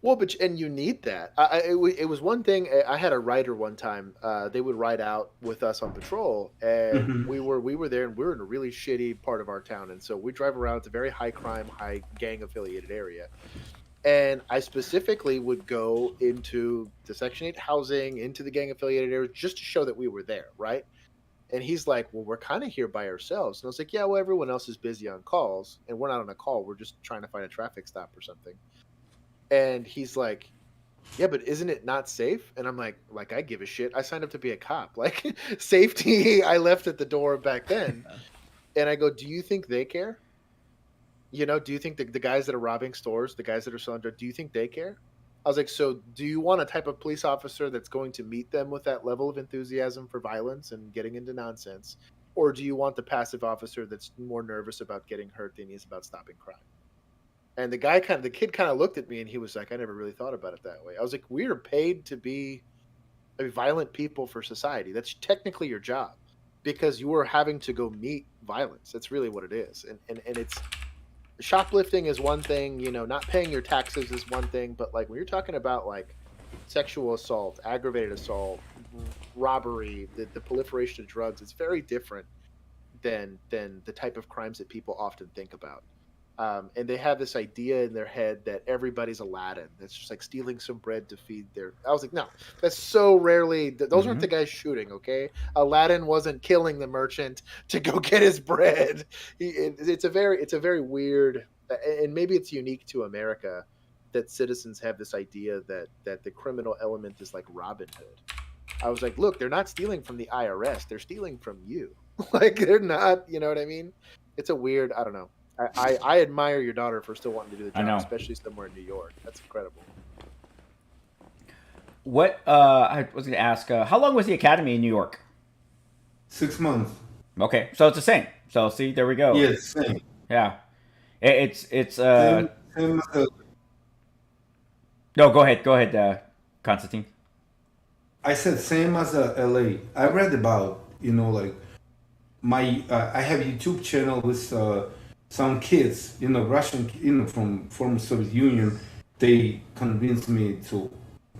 Well, and you need that. It was one thing. I had a writer one time. They would ride out with us on patrol, and we were there, and we were in a really shitty part of our town, and so we drive around. It's a very high crime, high gang affiliated area. And I specifically would go into the Section 8 housing, into the gang-affiliated areas, just to show that we were there, right? And he's like, well, we're kind of here by ourselves. And I was like, yeah, well, everyone else is busy on calls, and we're not on a call. We're just trying to find a traffic stop or something. And he's like, yeah, but isn't it not safe? And I'm like, I give a shit. I signed up to be a cop. Like, safety, I left at the door back then. And I go, do you think they care? Do you think the guys that are robbing stores, the guys that are selling drugs, do you think they care? I was like, so do you want a type of police officer that's going to meet them with that level of enthusiasm for violence and getting into nonsense? Or do you want the passive officer that's more nervous about getting hurt than he is about stopping crime? And the kid kind of looked at me and he was like, I never really thought about it that way. I was like, we are paid to be violent people for society. That's technically your job because you are having to go meet violence. That's really what it is. And it's shoplifting is one thing, you know, not paying your taxes is one thing. But like when you're talking about like sexual assault, aggravated assault, robbery, the proliferation of drugs, it's very different than the type of crimes that people often think about. And they have this idea in their head that everybody's Aladdin. That's just like stealing some bread to feed their. I was like, no, that's so rarely. Those aren't the guys shooting. Okay, Aladdin wasn't killing the merchant to go get his bread. It's a very weird, and maybe it's unique to America that citizens have this idea that the criminal element is like Robin Hood. I was like, look, they're not stealing from the IRS. They're stealing from you. Like they're not. You know what I mean? It's a weird. I don't know. I admire your daughter for still wanting to do the job, especially somewhere in New York. That's incredible. What I was going to ask, how long was the academy in New York? 6 months. Okay, so it's the same. So see, there we go. Yeah, it's the same. Yeah, it's Same No, go ahead, Constantine. I said same as LA. I read about, you know, like my I have a YouTube channel with some kids, you know, Russian, you know, from former Soviet Union. They convinced me to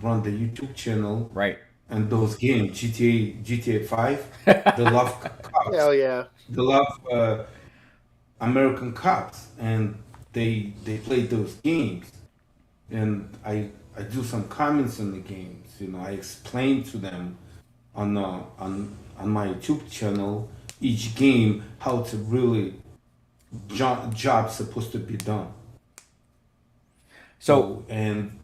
run the YouTube channel. Right. And those games, GTA 5, they love cops. Hell yeah. They love American cops, and they play those games. And I do some comments on the games. You know, I explain to them on my YouTube channel each game how to really job supposed to be done. So and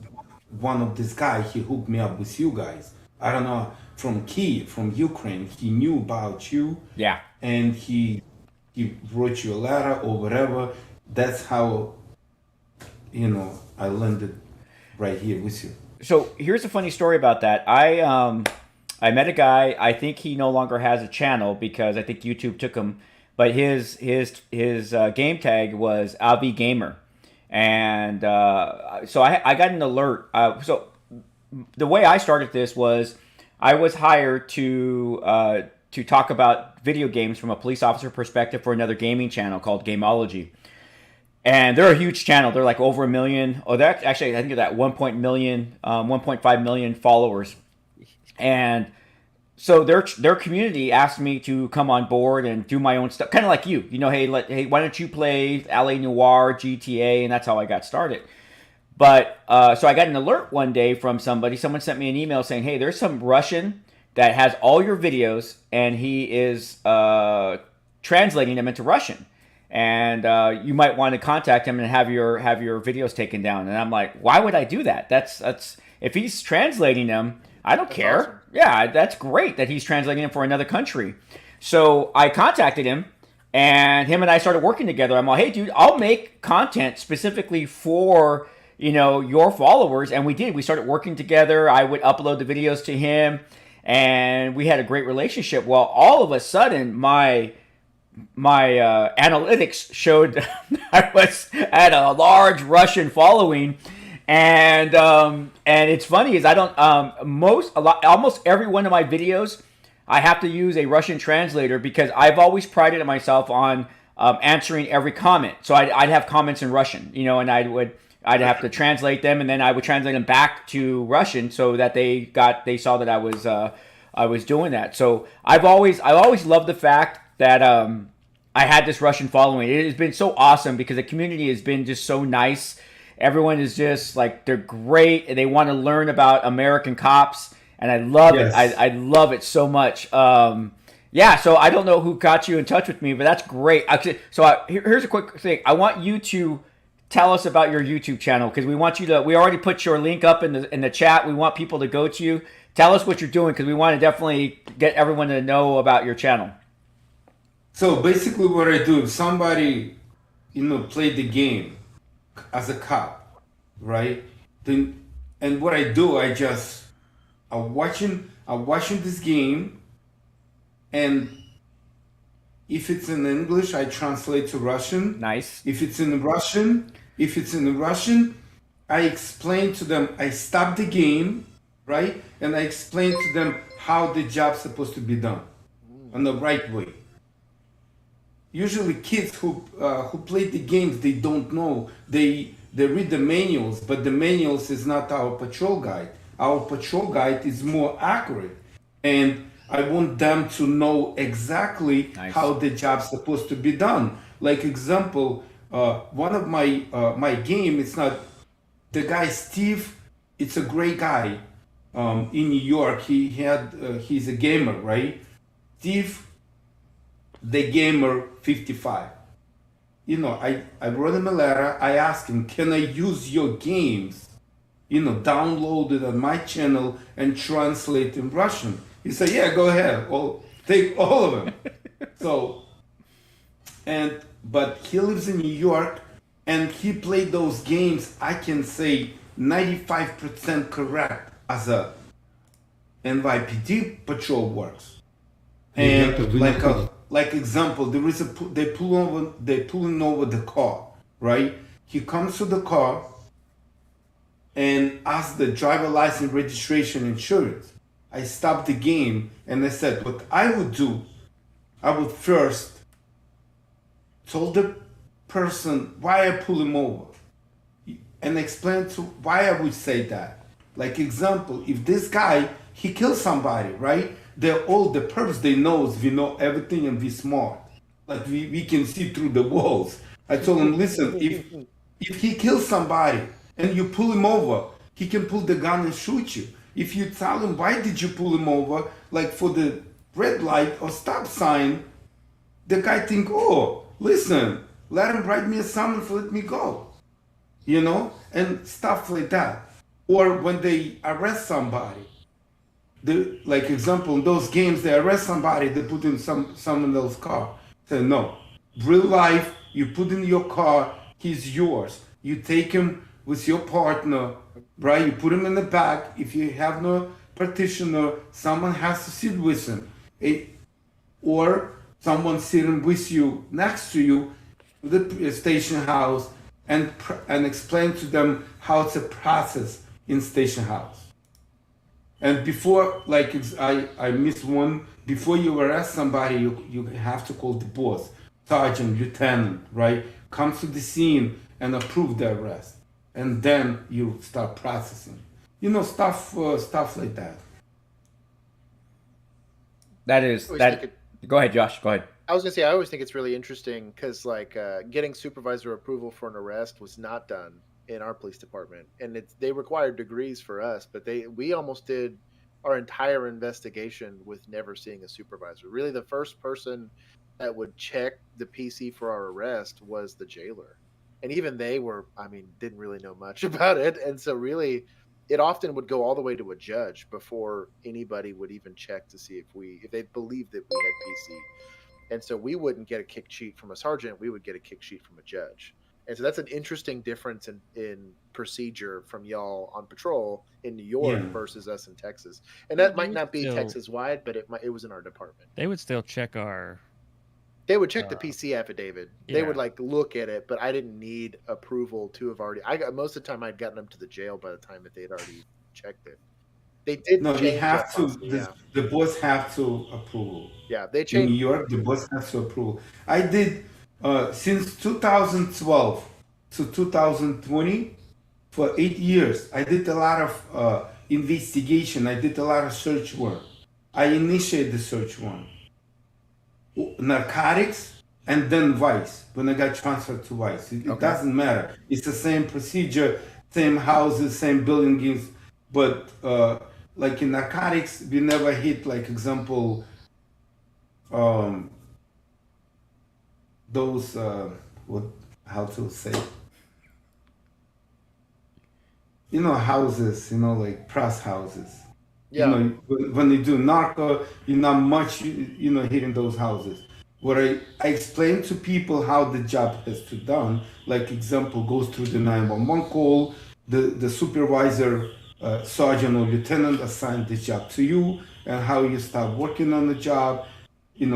one of this guy, he hooked me up with you guys. I don't know, from Kiev, from Ukraine. He knew about you. Yeah. And he wrote you a letter or whatever. That's how, you know, I landed right here with you. So here's a funny story about that. I met a guy. I think he no longer has a channel because I think YouTube took him. But his game tag was Avi Gamer, and so I got an alert. So the way I started this was I was hired to talk about video games from a police officer perspective for another gaming channel called Gameology. And they're a huge channel. They're like over 1 million. Oh, they're actually, I think they're at 1.5 million followers. And so their community asked me to come on board and do my own stuff, kind of like you. You know, hey, why don't you play LA Noire, GTA, and that's how I got started. But so I got an alert one day from somebody. Someone sent me an email saying, hey, there's some Russian that has all your videos, and he is translating them into Russian. And you might want to contact him and have your videos taken down. And I'm like, why would I do that? That's if he's translating them, I don't care. Awesome. Yeah, that's great that he's translating them for another country. So I contacted him, and him and I started working together. I'm like, hey, dude, I'll make content specifically for, you know, your followers. And we did. We started working together. I would upload the videos to him, and we had a great relationship. Well, all of a sudden, my analytics showed I had a large Russian following, and it's funny is I don't almost every one of my videos I have to use a Russian translator because I've always prided myself on answering every comment. So I'd have comments in Russian, you know, and I'd have to translate them, and then I would translate them back to Russian so that they saw that I was doing that. So I've always loved the fact that I had this Russian following. It has been so awesome because the community has been just so nice. Everyone is just like, they're great, and they want to learn about American cops, and I love it. I love it so much. Yeah, so I don't know who got you in touch with me, but that's great. So here's a quick thing. I want you to tell us about your YouTube channel because we want you to. We already put your link up in the chat. We want people to go to you. Tell us what you're doing because we want to definitely get everyone to know about your channel. So basically what I do, if somebody, you know, played the game as a cop, right? Then, and what I do, I'm watching this game, and if it's in English, I translate to Russian. Nice. If it's in Russian, If it's in Russian, I explain to them, I stop the game, right? And I explain to them how the job's supposed to be done in the right way. Usually kids who play the games, they don't know. They read the manuals, but the manuals is not our patrol guide. Our patrol guide is more accurate. And I want them to know exactly how the job's supposed to be done. Like example, one of my game, it's not, the guy Steve, it's a great guy in New York. He's a gamer, right? Steve, the gamer 55. You know, I wrote him a letter. I asked him, can I use your games, you know, downloaded on my channel and translate in Russian? He said, yeah, go ahead. Take all of them. But he lives in New York and he played those games, I can say 95% correct as a NYPD patrol works. And like example, there is they pulling over the car, right? He comes to the car and asks the driver license, registration, insurance. I stopped the game and I said, what I would do, I would first tell the person why I pull him over and explain to why I would say that. Like example, if this guy, he kills somebody, right? They're all the perps, they knows we know everything and we smart. Like we can see through the walls. I told him, listen, if he kills somebody and you pull him over, he can pull the gun and shoot you. If you tell him, why did you pull him over? Like for the red light or stop sign, the guy think, oh, listen, let him write me a summons, let me go. You know, and stuff like that. Or when they arrest somebody, like example, in those games, they arrest somebody, they put in someone else's car. Say, no, real life, you put in your car, he's yours. You take him with your partner, right? You put him in the back. If you have no partitioner, someone has to sit with him. Or someone sitting with you, next to you, the station house, and explain to them how it's a process in station house. And before, like I missed one, before you arrest somebody, you have to call the boss, sergeant, lieutenant, right? Comes to the scene and approve the arrest. And then you start processing. You know, stuff like that. Go ahead, Josh, go ahead. I was gonna say, I always think it's really interesting because like getting supervisor approval for an arrest was not done in our police department, and they required degrees for us, but we almost did our entire investigation with never seeing a supervisor. Really, the first person that would check the PC for our arrest was the jailer, and even they didn't really know much about it, and so really, it often would go all the way to a judge before anybody would even check to see if they believed that we had PC. And so we wouldn't get a kick sheet from a sergeant, we would get a kick sheet from a judge. And so that's an interesting difference in procedure from y'all on patrol in New York versus us in Texas. And that might not be Texas wide, but it was in our department. They would still check They would check the PC affidavit. Yeah. They would like look at it, but I didn't need approval to have already. Most of the time I'd gotten them to the jail by the time that they'd already checked it. They did. No, they have to. The boss have to approve. Yeah, they changed. In New York, the boss has to approve. I did since 2012 to 2020 for 8 years. I did a lot of investigation. I did a lot of search work. I initiated the search warrant. Narcotics and then Vice. When I got transferred to Vice, it doesn't matter. It's the same procedure, same houses, same buildings, but. Like in narcotics, we never hit, like example, those how to say, houses, like press houses. Yeah. When they do narco, you're not much, hitting those houses. What I explain to people how the job has to done, like example, goes through the 911 call, the supervisor. Sergeant or lieutenant assigned this job to you, and how you start working on the job,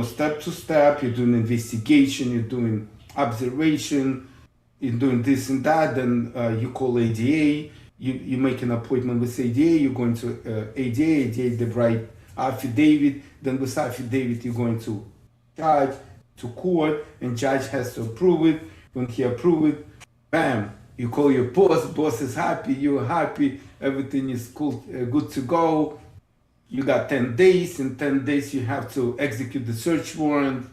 step to step. You're doing investigation, you're doing observation, in doing this and that, then you call ADA, you make an appointment with ADA, you're going to ADA, they write affidavit, then with affidavit you're going to judge, to court, and judge has to approve it. When he approve it, bam, you call your boss is happy, you're happy, everything is cool, good to go. You got 10 days, in 10 days you have to execute the search warrant.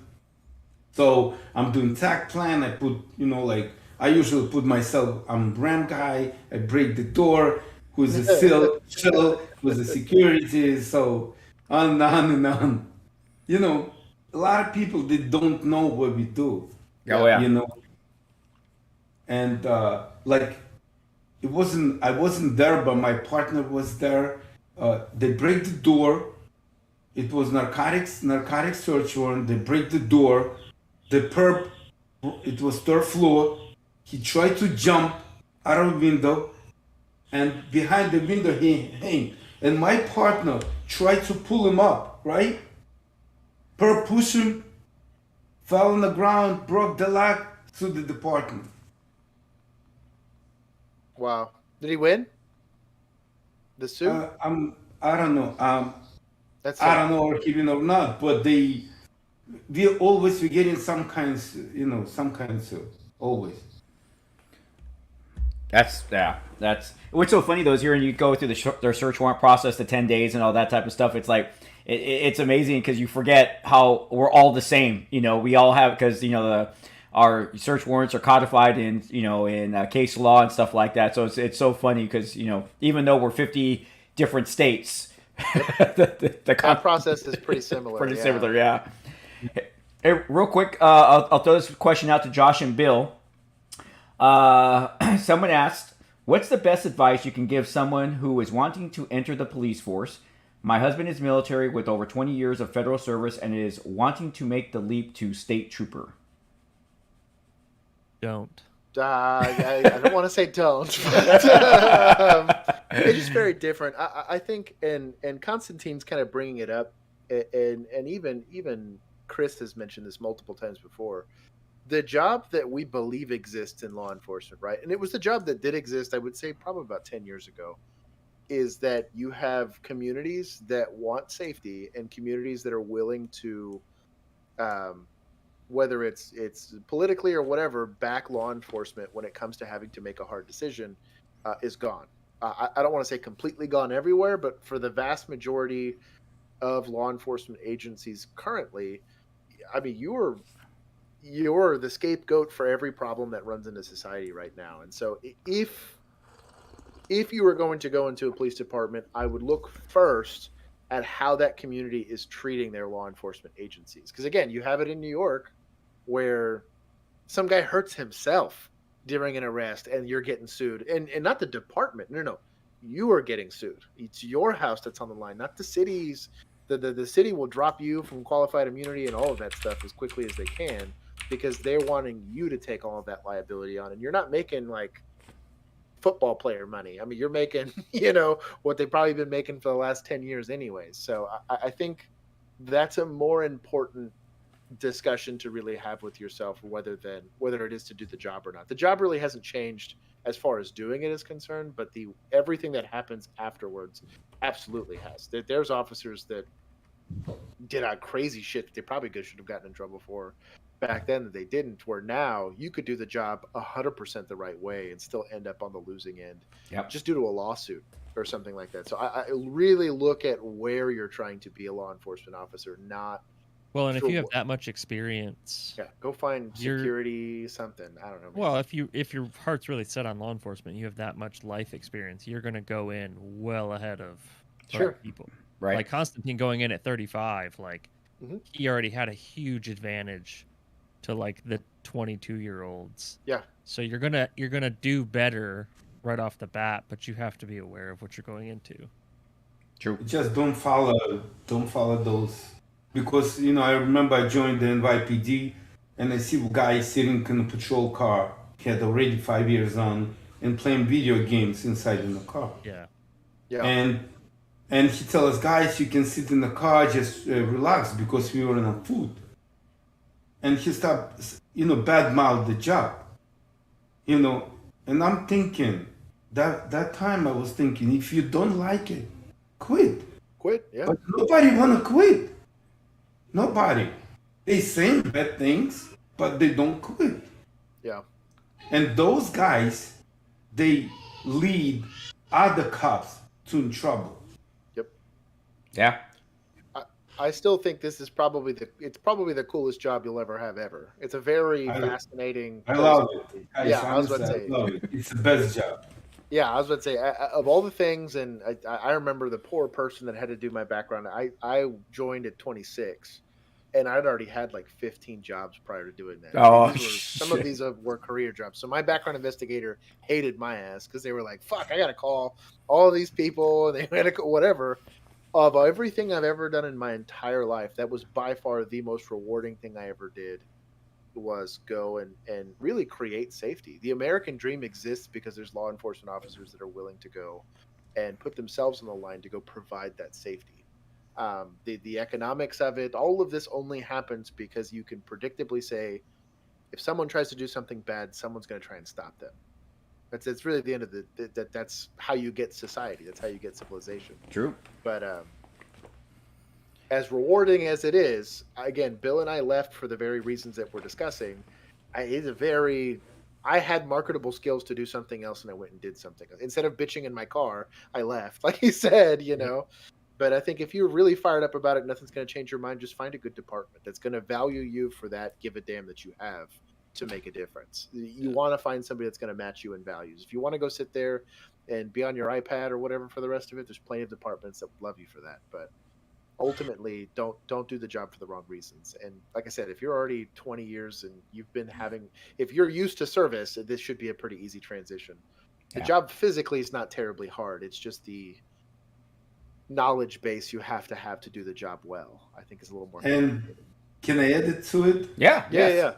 So I'm doing tag plan, I put, like, I usually put myself, I'm RAM guy, I break the door, who's a shell, who's a security, so on and on. A lot of people, they don't know what we do. Oh, yeah. And like, I wasn't there, but my partner was there. They break the door. It was narcotic search warrant. They break the door. The perp, it was third floor. He tried to jump out of the window, and behind the window he hung. And my partner tried to pull him up, right? Perp pushed him, fell on the ground, broke the leg, to the department. Wow. Did he win the suit? I don't know. That's I don't know if he win or not, but we always we getting some kinds, always. That's what's so funny though is hearing you go through their search warrant process, the 10 days and all that type of stuff. It's like it's amazing because you forget how we're all the same. We all have, because our search warrants are codified in case law and stuff like that. So it's so funny because even though we're 50 different states, the process is pretty similar. Pretty similar, yeah. Hey, real quick, I'll throw this question out to Josh and Bill. Someone asked, what's the best advice you can give someone who is wanting to enter the police force? My husband is military with over 20 years of federal service and is wanting to make the leap to state trooper. Don't. I don't want to say don't, but it's just very different. I think, and Constantine's kind of bringing it up, and even Chris has mentioned this multiple times before. The job that we believe exists in law enforcement, right? And it was the job that did exist, I would say, probably about 10 years ago, is that you have communities that want safety and communities that are willing to, whether it's politically or whatever, back law enforcement when it comes to having to make a hard decision, is gone. I don't want to say completely gone everywhere, but for the vast majority of law enforcement agencies currently, I mean, you're the scapegoat for every problem that runs into society right now. And so if you were going to go into a police department, I would look first at how that community is treating their law enforcement agencies. Because again, you have it in New York where some guy hurts himself during an arrest and you're getting sued. And not the department. No. You are getting sued. It's your house that's on the line, not the city's. The city will drop you from qualified immunity and all of that stuff as quickly as they can because they're wanting you to take all of that liability on. And you're not making like football player money. I mean, you're making, what they've probably been making for the last 10 years anyways. So I think that's a more important discussion to really have with yourself, whether it is to do the job or not. The job really hasn't changed as far as doing it is concerned, but everything that happens afterwards absolutely has. There's officers that did out crazy shit that they probably should have gotten in trouble for back then that they didn't, where now you could do the job 100% the right way and still end up on the losing end, just due to a lawsuit or something like that. So I really look at where you're trying to be a law enforcement officer, not well, and if you have that much experience, go find security, something. I don't know. Well, if your heart's really set on law enforcement, you have that much life experience, you're going to go in well ahead of people. Right. Like Constantine going in at 35, he already had a huge advantage to like the 22-year-olds. Yeah. So you're gonna do better right off the bat, but you have to be aware of what you're going into. True. Just don't follow those. Because, I remember I joined the NYPD and I see a guy sitting in a patrol car. He had already 5 years on and playing video games inside in the car. Yeah. And he tells us, guys, you can sit in the car, just relax because we were on food. And he stopped, bad-mouth the job. you know, and I'm thinking that time I was thinking, if you don't like it, quit. Quit. Yeah. But nobody wanna quit. Nobody. They say bad things, but they don't quit. Yeah. And those guys, they lead other cops to in trouble. Yep. Yeah. I still think this is probably the coolest job you'll ever have ever. It's a very fascinating. I love it. Guys, Yeah, I was honestly, about to say. I love it. It's the best job. Yeah, I was about to say, of all the things, and I remember the poor person that had to do my background. I joined at 26, and I'd already had like 15 jobs prior to doing that. Oh, some of these were career jobs. So my background investigator hated my ass because they were like, "Fuck, I got to call all these people," and they had to whatever. Of everything I've ever done in my entire life, that was by far the most rewarding thing I ever did. Was go and really create safety. The American dream exists because there's law enforcement officers that are willing to go and put themselves on the line to go provide that safety. The economics of it, all of this only happens because you can predictably say, if someone tries to do something bad, someone's going to try and stop them. That's really the end of that's how you get society. That's how you get civilization. True. But as rewarding as it is, again, Bill and I left for the very reasons that we're discussing. I had marketable skills to do something else, and I went and did something. Instead of bitching in my car, I left, like he said, you know. But I think if you're really fired up about it, nothing's going to change your mind. Just find a good department that's going to value you for that give a damn that you have to make a difference. You want to find somebody that's going to match you in values. If you want to go sit there and be on your iPad or whatever for the rest of it, there's plenty of departments that love you for that. But ultimately, don't do the job for the wrong reasons. And like I said, if you're already 20 years and you've been if you're used to service, this should be a pretty easy transition. The job physically is not terribly hard. It's just the knowledge base you have to do the job well, I think, is a little more. And can I add it to it? Yeah. Yeah.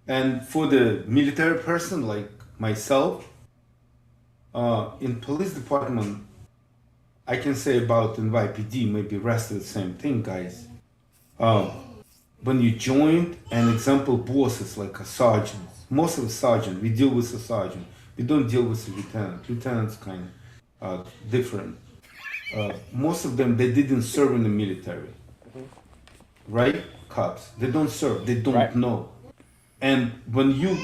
And for the military person like myself, in police department, I can say about NYPD, maybe rest of the same thing, guys. When you joined, an example, bosses like a sergeant, most of the sergeant, we deal with a sergeant. We don't deal with a lieutenant. Lieutenant's kind of different. Most of them, they didn't serve in the military, right? Cops, they don't serve, they don't know. And when you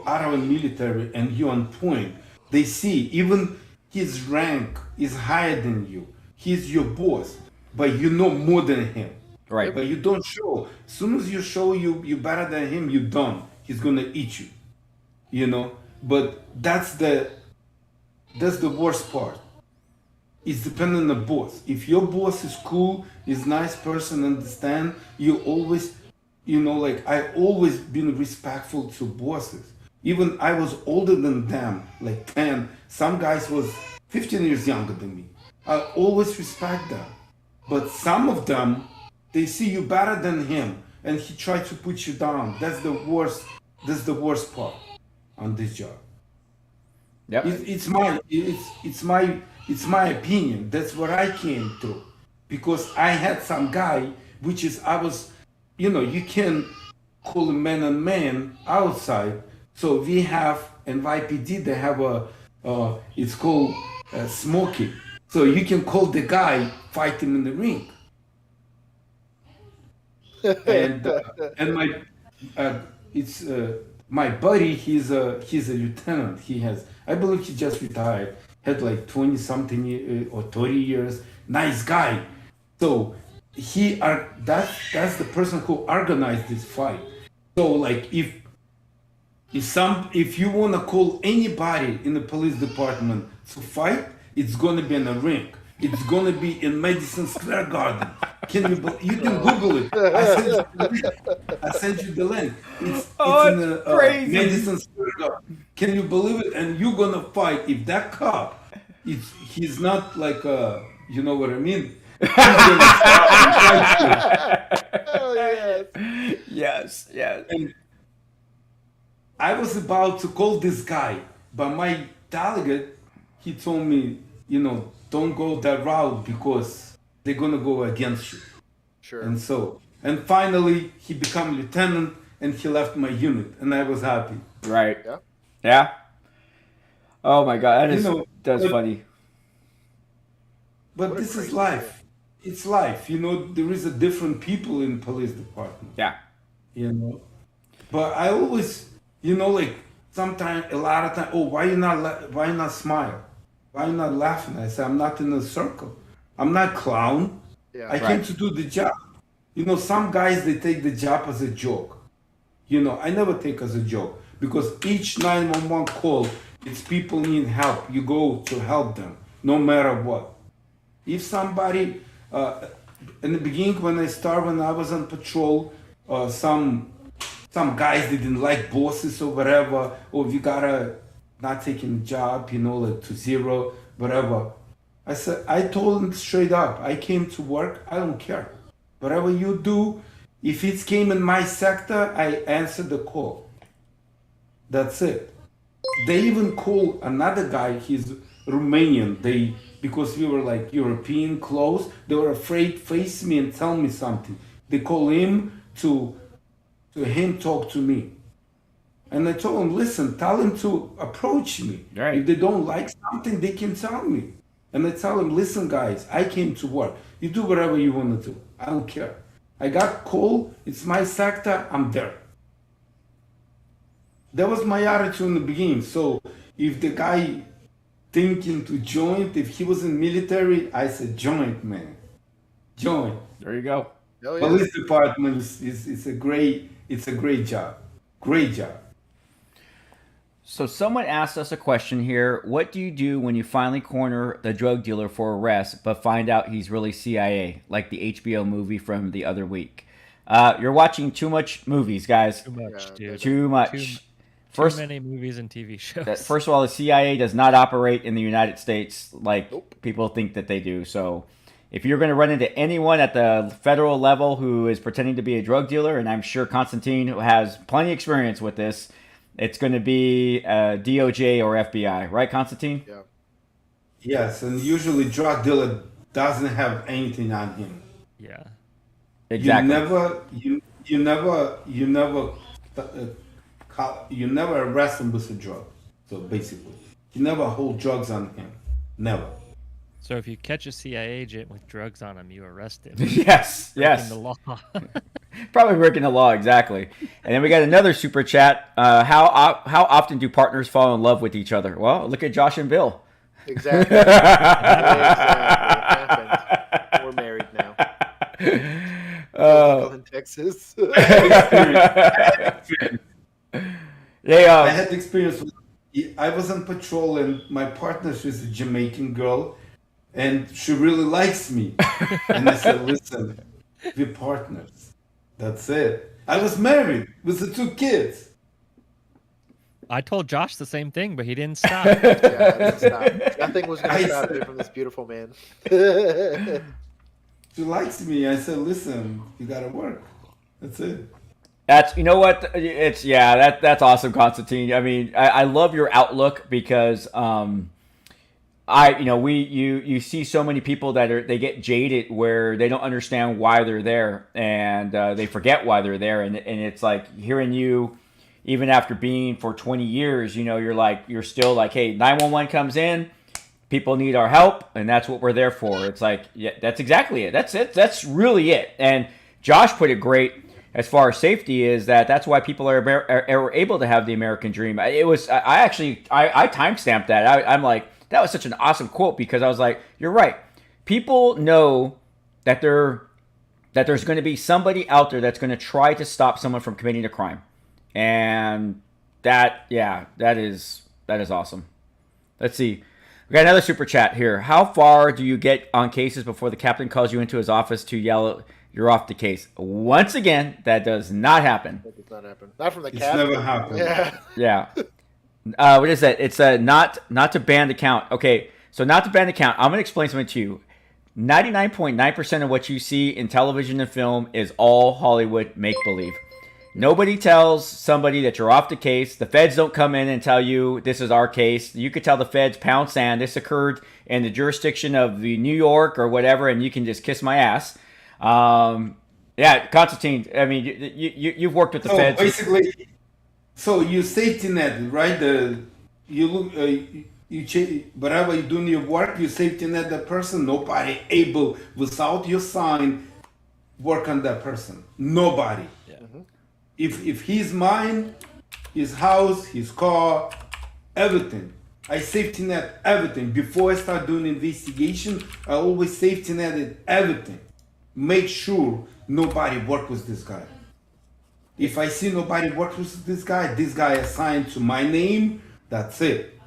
are in military and you're on point, they see even his rank is higher than you. He's your boss, but you know more than him. Right. But you don't show. As soon as you show you better than him, you're done. He's gonna eat you. You know? But that's the worst part. It's dependent on the boss. If your boss is cool, is nice person, understand, you always, you know, like I always been respectful to bosses. Even I was older than them, like 10. Some guys was 15 years younger than me. I always respect them. But some of them, they see you better than him, and he tried to put you down. That's the worst. That's the worst part on this job. Yep. It's my opinion. That's what I came through, because I had some guy, which is I was, you know, you can call a man on man outside. So we have NYPD. They have it's called smoking. So you can call the guy, fight him in the ring. And my buddy. He's a lieutenant. He has, I believe, he just retired. Had like 20 something or 30 years. Nice guy. So that's the person who organized this fight. So like if you wanna call anybody in the police department to fight, it's gonna be in a ring. It's gonna be in Madison Square Garden. You can Google it. I sent you the link. It's in crazy. Madison Square Garden. Can you believe it? And you're gonna fight if that cop, he's not like you know what I mean? Oh yes. And I was about to call this guy, but my delegate, he told me, you know, don't go that route because they're gonna go against you. Sure. And finally he became lieutenant and he left my unit, and I was happy. Right. Yeah. Yeah. Oh my God, that's but, funny. But What a this is crazy life. It's life. There is a different people in police department. Yeah. But I always, like sometimes, a lot of time, oh, why you not smile? Why you not laughing? I say, I'm not in a circle. I'm not clown. Yeah. I came to do the job. Some guys, they take the job as a joke. I never take as a joke because each 911 call, it's people need help. You go to help them, no matter what. If somebody, in the beginning when I was on patrol, some guys didn't like bosses or whatever, or you gotta not taking the job, like to zero, whatever. I told them straight up, I came to work, I don't care. Whatever you do, if it came in my sector, I answer the call. That's it. They even call another guy, he's Romanian. Because we were like European close, they were afraid face me and tell me something. They call him to him talk to me. And I told him, listen, tell him to approach me. Right. If they don't like something, they can tell me. And I tell him, listen, guys, I came to work. You do whatever you want to do. I don't care. I got call. It's my sector. I'm there. That was my attitude in the beginning. So if the guy thinking to join, if he was in military, I said, join, man. Join. There you go. Oh, yeah. Police department is a great job. Great job. So someone asked us a question here. What do you do when you finally corner the drug dealer for arrest, but find out he's really CIA, like the HBO movie from the other week? You're watching too much movies, guys. Too much, dude. Too much. Too many movies and TV shows. First of all, the CIA does not operate in the United States like people think that they do. So if you're going to run into anyone at the federal level who is pretending to be a drug dealer, and I'm sure Constantine has plenty of experience with this, it's going to be DOJ or FBI. Right, Constantine? Yeah. Yes, and usually drug dealer doesn't have anything on him. Yeah. Exactly. You never arrest him with a drug. So basically, you never hold drugs on him. Never. So if you catch a CIA agent with drugs on him, you arrest him. Yes. Breaking the law. Probably breaking the law, exactly. And then we got another super chat. How often do partners fall in love with each other? Well, look at Josh and Bill. Exactly. Exactly. It happened. We're married now. In Texas. I had experience with, I was on patrol and my partner, she's a Jamaican girl and she really likes me. And I said, listen, we're partners. That's it. I was married with the 2 kids. I told Josh the same thing, but he didn't stop. Yeah, it didn't stop. Nothing was going to stop me from this beautiful man. She likes me. I said, listen, you got to work. That's it. That's, you know what, it's, yeah, that's awesome, Constantine. I mean, I love your outlook because you see so many people that they get jaded where they don't understand why they're there and they forget why they're there, and it's like hearing you even after being for 20 years, you're still like, hey, 911 comes in, people need our help, and that's what we're there for. It's like, yeah, that's exactly it. That's it. That's really it. And Josh put it great. As far as safety is, that's why people are able to have the American dream. I timestamped that. I'm like, that was such an awesome quote because I was like, you're right. People know that there's going to be somebody out there that's going to try to stop someone from committing a crime, and that is awesome. Let's see. We got another super chat here. How far do you get on cases before the captain calls you into his office to yell, "You're off the case"? Once again, that does not happen. That does not happen. Not from the It's captain. never happened. Yeah. Yeah. What is that? It's not to ban the count. Okay, so not to ban the count. I'm going to explain something to you. 99.9% of what you see in television and film is all Hollywood make-believe. Nobody tells somebody that you're off the case. The feds don't come in and tell you this is our case. You could tell the feds, pound sand, this occurred in the jurisdiction of the New York or whatever, and you can just kiss my ass. Yeah, Constantine, I mean, you've worked with the feds. So you safety net, right? You look, whatever you do in your work, you safety net that person. Nobody able without your sign work on that person. Nobody. Yeah. If he's mine, his house, his car, everything. I safety net everything. Before I start doing investigation, I always safety netted everything. Make sure nobody work with this guy. If I see nobody work with this guy assigned to my name, that's it.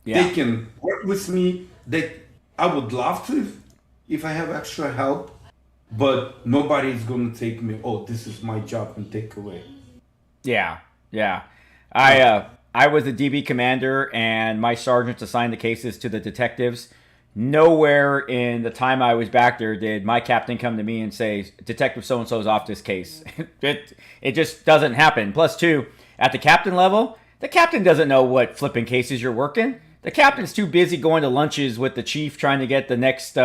Yeah. They can work with me. I would love to if I have extra help, but nobody is going to take me, oh, this is my job, and take away. Yeah. I was the DB commander, and my sergeants assigned the cases to the detectives. Nowhere in the time I was back there did my captain come to me and say, Detective so-and-so is off this case. It just doesn't happen. Plus, two, at the captain level, the captain doesn't know what flipping cases you're working. The captain's too busy going to lunches with the chief trying to get the next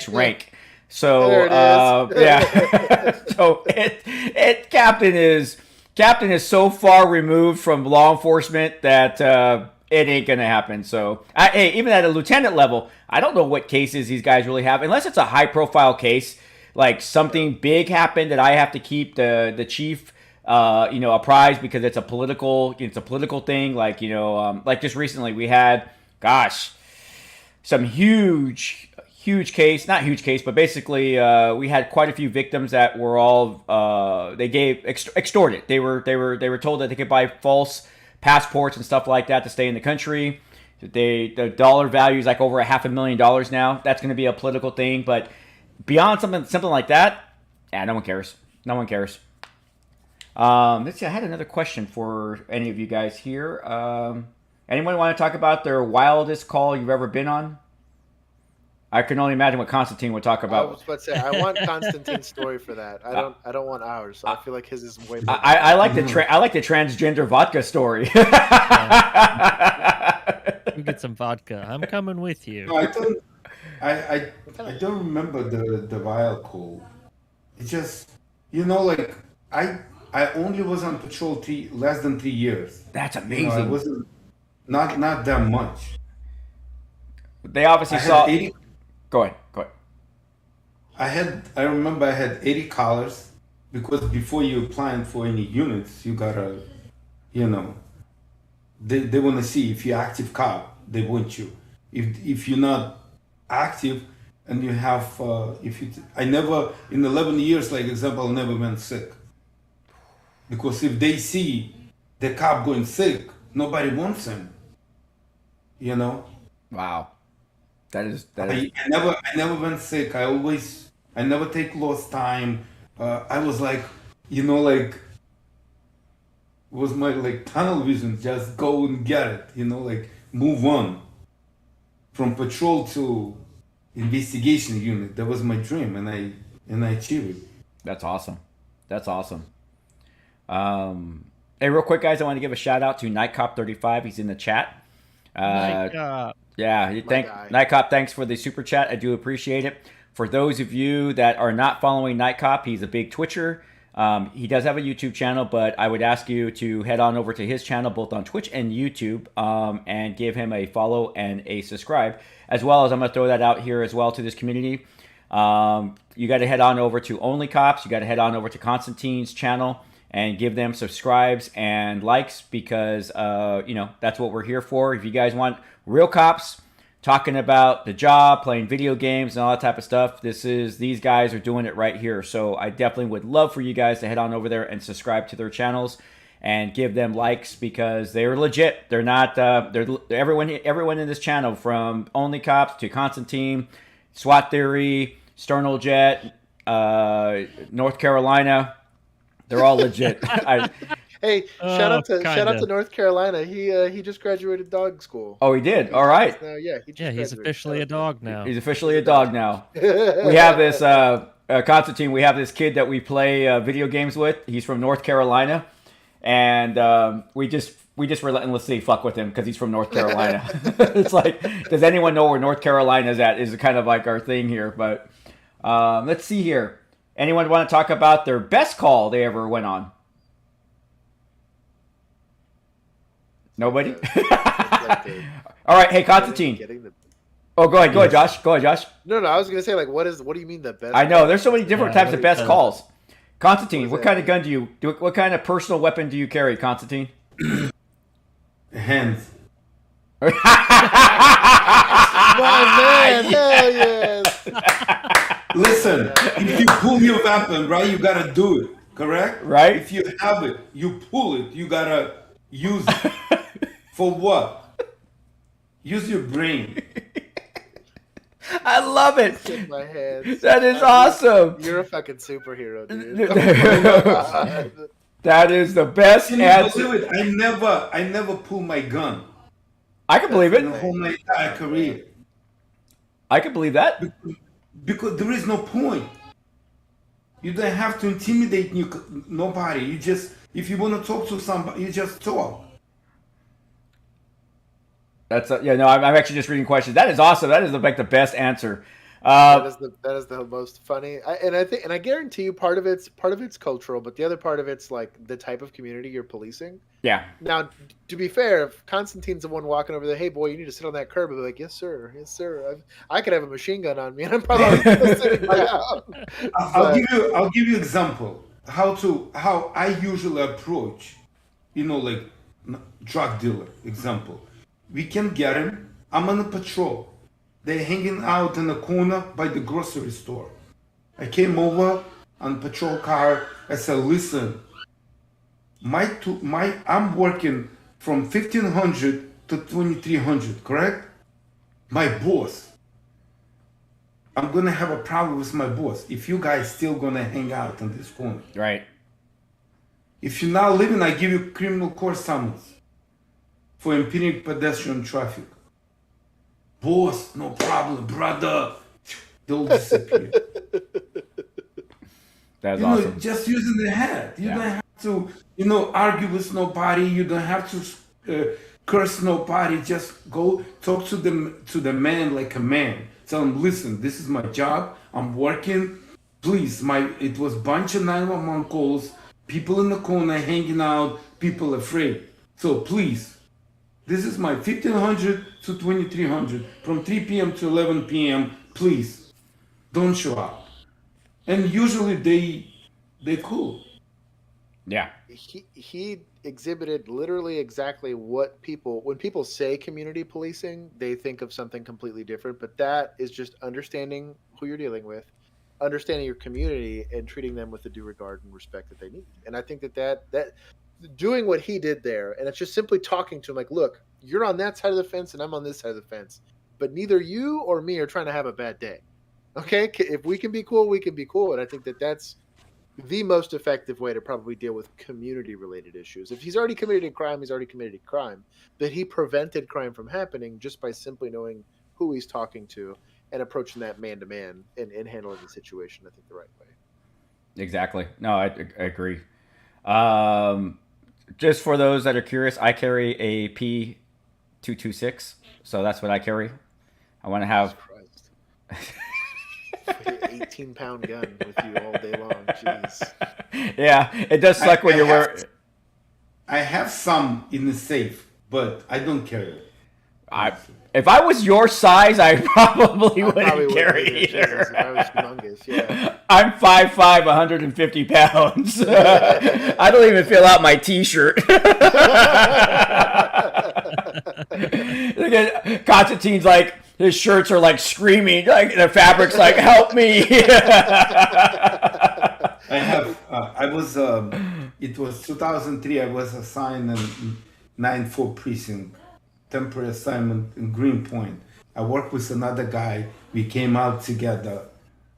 rank. So yeah, so captain is so far removed from law enforcement that it ain't gonna happen. So hey, even at a lieutenant level, I don't know what cases these guys really have, unless it's a high profile case, like something big happened that I have to keep the chief apprised because it's a political thing. Like like just recently we had, some huge case, not huge case, but basically we had quite a few victims that were all they gave extorted. They were told that they could buy false passports and stuff like that to stay in the country. The dollar value is like over $500,000 now. That's going to be a political thing, but beyond something like that, no one cares. No one cares. Let's see. I had another question for any of you guys here. Anyone want to talk about their wildest call you've ever been on? I can only imagine what Constantine would talk about. I was about to say, I want Constantine's story for that. I don't want ours. So I feel like his is way better. I like the transgender vodka story. Get some vodka. I'm coming with you. No, I don't remember the vial call. It's just like I only was on patrol less than 3 years. That's amazing. I wasn't not that much. They obviously saw. 80, Go ahead. I remember I had 80 collars because before you applying for any units, you gotta, they want to see if you're active cop. They want you. If you're not active and you have, I never in 11 years, like example, I never went sick. Because if they see the cop going sick, nobody wants him. Wow. That is. I never went sick. I never take lost time. I was like, was my tunnel vision, just go and get it, move on from patrol to investigation unit. That was my dream, and I achieved it. That's awesome. Hey, real quick, guys, I want to give a shout out to NightCop35. He's in the chat. Yeah, Nightcop, thanks for the super chat. I do appreciate it. For those of you that are not following Nightcop, he's a big Twitcher. He does have a YouTube channel, but I would ask you to head on over to his channel, both on Twitch and YouTube, and give him a follow and a subscribe. As well as, I'm going to throw that out here as well to this community. You got to head on over to Only Cops. You got to head on over to Constantine's channel and give them subscribes and likes because, that's what we're here for. If you guys want real cops talking about the job, playing video games, and all that type of stuff, these guys are doing it right here. So I definitely would love for you guys to head on over there and subscribe to their channels and give them likes because they're legit. They're not, everyone in this channel, from Only Cops to Constantine, SWAT Theory, Sternal Jet, North Carolina, they're all legit. Hey, shout out to North Carolina. He just graduated dog school. Oh, he did. All right. He's officially a dog now. He's officially a dog now. We have this Constantine. We have this kid that we play video games with. He's from North Carolina, and we just relentlessly fuck with him because he's from North Carolina. It's like, does anyone know where North Carolina is at? Is kind of like our thing here. But let's see here. Anyone want to talk about their best call they ever went on? Nobody? Like the All right. Hey, Constantine. getting the. Oh, go ahead, Josh. Go ahead, Josh. No, I was gonna say like, what do you mean the best? I know there's so many different types of best what- calls. Constantine, what what is kind of gun do you do? What kind of personal weapon do you carry, Constantine? Hands. My man, hell yes. Listen, if you pull your weapon, right, you gotta do it, correct? Right. If you have it, you pull it, you gotta use it. For what? Use your brain. I love it. Shake my hands. That is awesome. You're a fucking superhero, dude. That is the best Can you answer. believe it? I never pull my gun I can believe in it. the whole my entire career. I can believe that. Because there is no point. You don't have to intimidate nobody. You just, if you want to talk to somebody, you just talk. That's yeah. No, I'm actually just reading questions. That is awesome. That is like the best answer. that is the most funny. I guarantee you part of it's cultural, but the other part of it's like the type of community you're policing. Yeah. Now, to be fair, if Constantine's the one walking over there, hey boy, you need to sit on that curb, I'll be like, yes sir. I could have a machine gun on me, and I'm probably still sitting down. I'll give you example how I usually approach, like drug dealer example. We can get him. I'm on a patrol. They're hanging out in the corner by the grocery store. I came over on patrol car. I said, listen, I'm working from 1500 to 2300, correct? My boss. I'm gonna have a problem with my boss if you guys still gonna hang out in this corner. Right. If you're not leaving, I give you criminal court summons for impeding pedestrian traffic. Boss, no problem, brother. They'll disappear. That's awesome. Just using the head. You don't have to, argue with nobody. You don't have to curse nobody. Just go talk to the man like a man. Tell him, listen, this is my job. I'm working. Please, it was bunch of 911 calls. People in the corner hanging out. People afraid. So please. This is my 1500 to 2300 from 3 p.m. to 11 p.m. Please don't show up. And usually they're cool. Yeah. He exhibited literally exactly what when people say community policing, they think of something completely different. But that is just understanding who you're dealing with, understanding your community, and treating them with the due regard and respect that they need. And I think that doing what he did there, and it's just simply talking to him like, look, you're on that side of the fence and I'm on this side of the fence, but neither you or me are trying to have a bad day. Okay? If we can be cool, we can be cool. And I think that's the most effective way to probably deal with community related issues. If he's already committed a crime, he's already committed a crime, but he prevented crime from happening just by simply knowing who he's talking to and approaching that man to man and handling the situation, I think, the right way. Exactly. No, I agree. Just for those that are curious, I carry a P226, so that's what I carry. I want to have 18-pound gun with you all day long. Jeez. Yeah, it does suck when you're wearing. I have some in the safe, but I don't carry it. If I was your size, I probably wouldn't carry it either. If I was humongous, yeah. I'm 5'5", 150 pounds. I don't even fill out my T-shirt. Constantine's like, his shirts are like screaming, like the fabric's like, help me. It was 2003, I was assigned in 9-4 precinct, temporary assignment in Greenpoint. I worked with another guy. We came out together,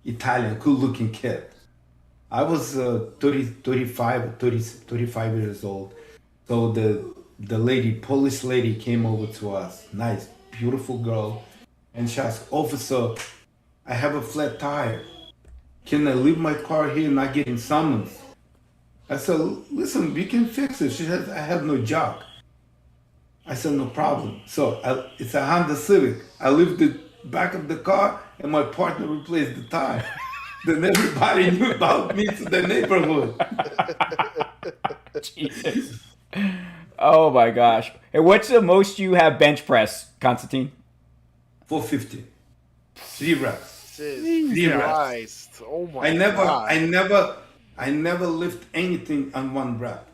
Italian, good-looking kid. I was 35 years old. So the lady, Polish lady, came over to us. Nice, beautiful girl. And she asked, officer, I have a flat tire. Can I leave my car here not getting summons? I said, listen, we can fix it. She said, I have no job. I said, no problem. So it's a Honda Civic. I leave the back of the car and my partner replaced the tire. Then everybody knew about me to the neighborhood. Jesus. Oh my gosh! And what's the most you have bench press, Constantine? 450. 3 reps. Jesus 3 reps. Christ. Oh my I never lift anything on 1 rep,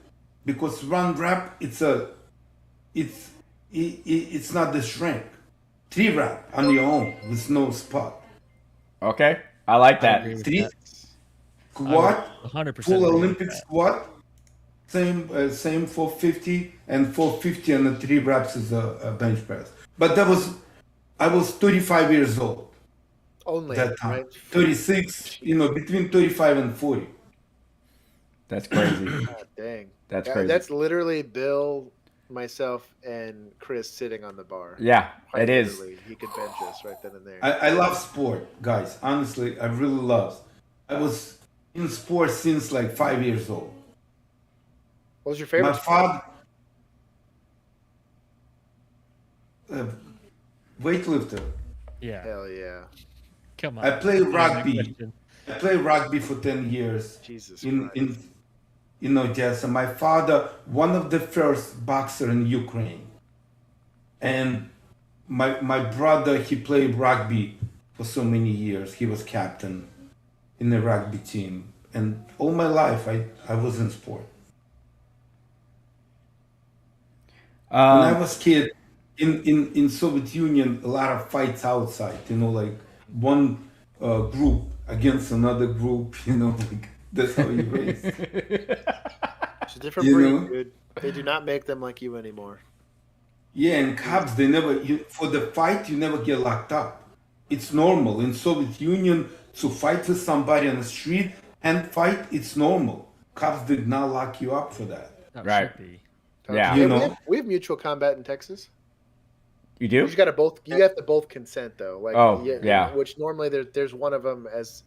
because 1 rep it's not the strength. 3 rep on your own with no spot. Okay, I like that. 3 squat, 100% full Olympic squat. Same 450 and 450 and the 3 reps is a bench press. But I was 35 years old. Only That time. right? 36, between 35 and 40. That's crazy. God dang. That's Yeah, crazy. That's literally Bill, myself, and Chris sitting on the bar. Yeah, Quite it is. literally. He could bench us right then and there. I love sport, guys. Honestly, I really love. I was in sports since like 5 years old. What was your favorite? My father, weightlifter. Yeah. Hell yeah. Come on. I played rugby. Question. I played rugby for 10 years Jesus in Christ. Odessa. My father, one of the first boxer in Ukraine, and my brother, he played rugby for so many years. He was captain in the rugby team, and all my life I was in sport. When I was kid, in Soviet Union, a lot of fights outside. Like one group against another group. Like that's how you raise. It's a different You breed, know? dude. They do not make them like you anymore. Yeah, and cops, they never for the fight you never get locked up. It's normal in Soviet Union to fight with somebody on the street and fight. It's normal. Cops did not lock you up for that. That Right. should be. Yeah. You we know. have mutual combat in Texas. You You do? just gotta both. You have to both consent though. Like, Oh, yeah. Which normally there's one of them as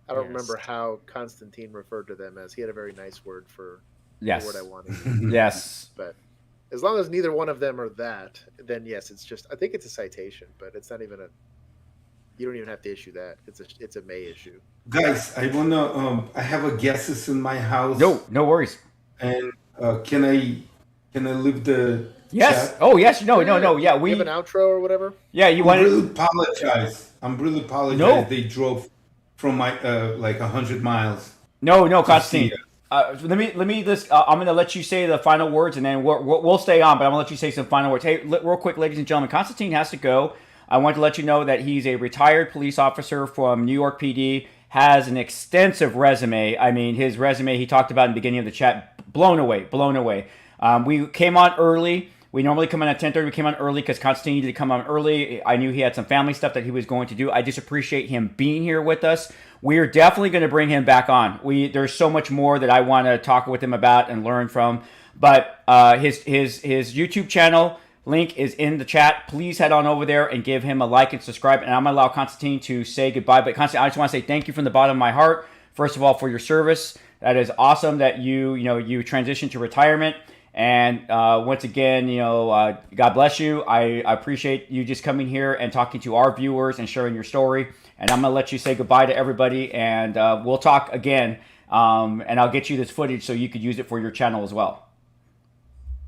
I don't Yes. remember how Constantine referred to them as. He had a very nice word for the Yes. word I wanted. Yes. But as long as neither one of them are that, then yes, it's just. I think it's a citation, but it's not even a. You don't even have to issue that. It's a May issue. Guys, I wanna. I have a guests in my house. No worries. And can I leave the Yes. chat? Oh, yes. No. Yeah, You we. have an outro or whatever. Yeah, you I'm wanted. really apologize. I'm really apologize. No. They drove from my like 100 miles. No, see Constantine. you. Let me just. I'm going to let you say the final words, and then we'll stay on. But I'm going to let you say some final words. Hey, real quick, ladies and gentlemen, Constantine has to go. I want to let you know that he's a retired police officer from New York PD. Has an extensive resume. I mean, his resume he talked about in the beginning of the chat. Blown away. We came on early. We normally come on at 10:30. We came on early because Constantine needed to come on early. I knew he had some family stuff that he was going to do. I just appreciate him being here with us. We are definitely going to bring him back on. There's so much more that I want to talk with him about and learn from. But his YouTube channel link is in the chat. Please head on over there and give him a like and subscribe. And I'm going to allow Constantine to say goodbye. But Constantine, I just want to say thank you from the bottom of my heart. First of all, for your service. That is awesome that you transitioned to retirement. And once again, God bless you. I appreciate you just coming here and talking to our viewers and sharing your story. And I'm going to let you say goodbye to everybody. And we'll talk again. And I'll get you this footage so you could use it for your channel as well.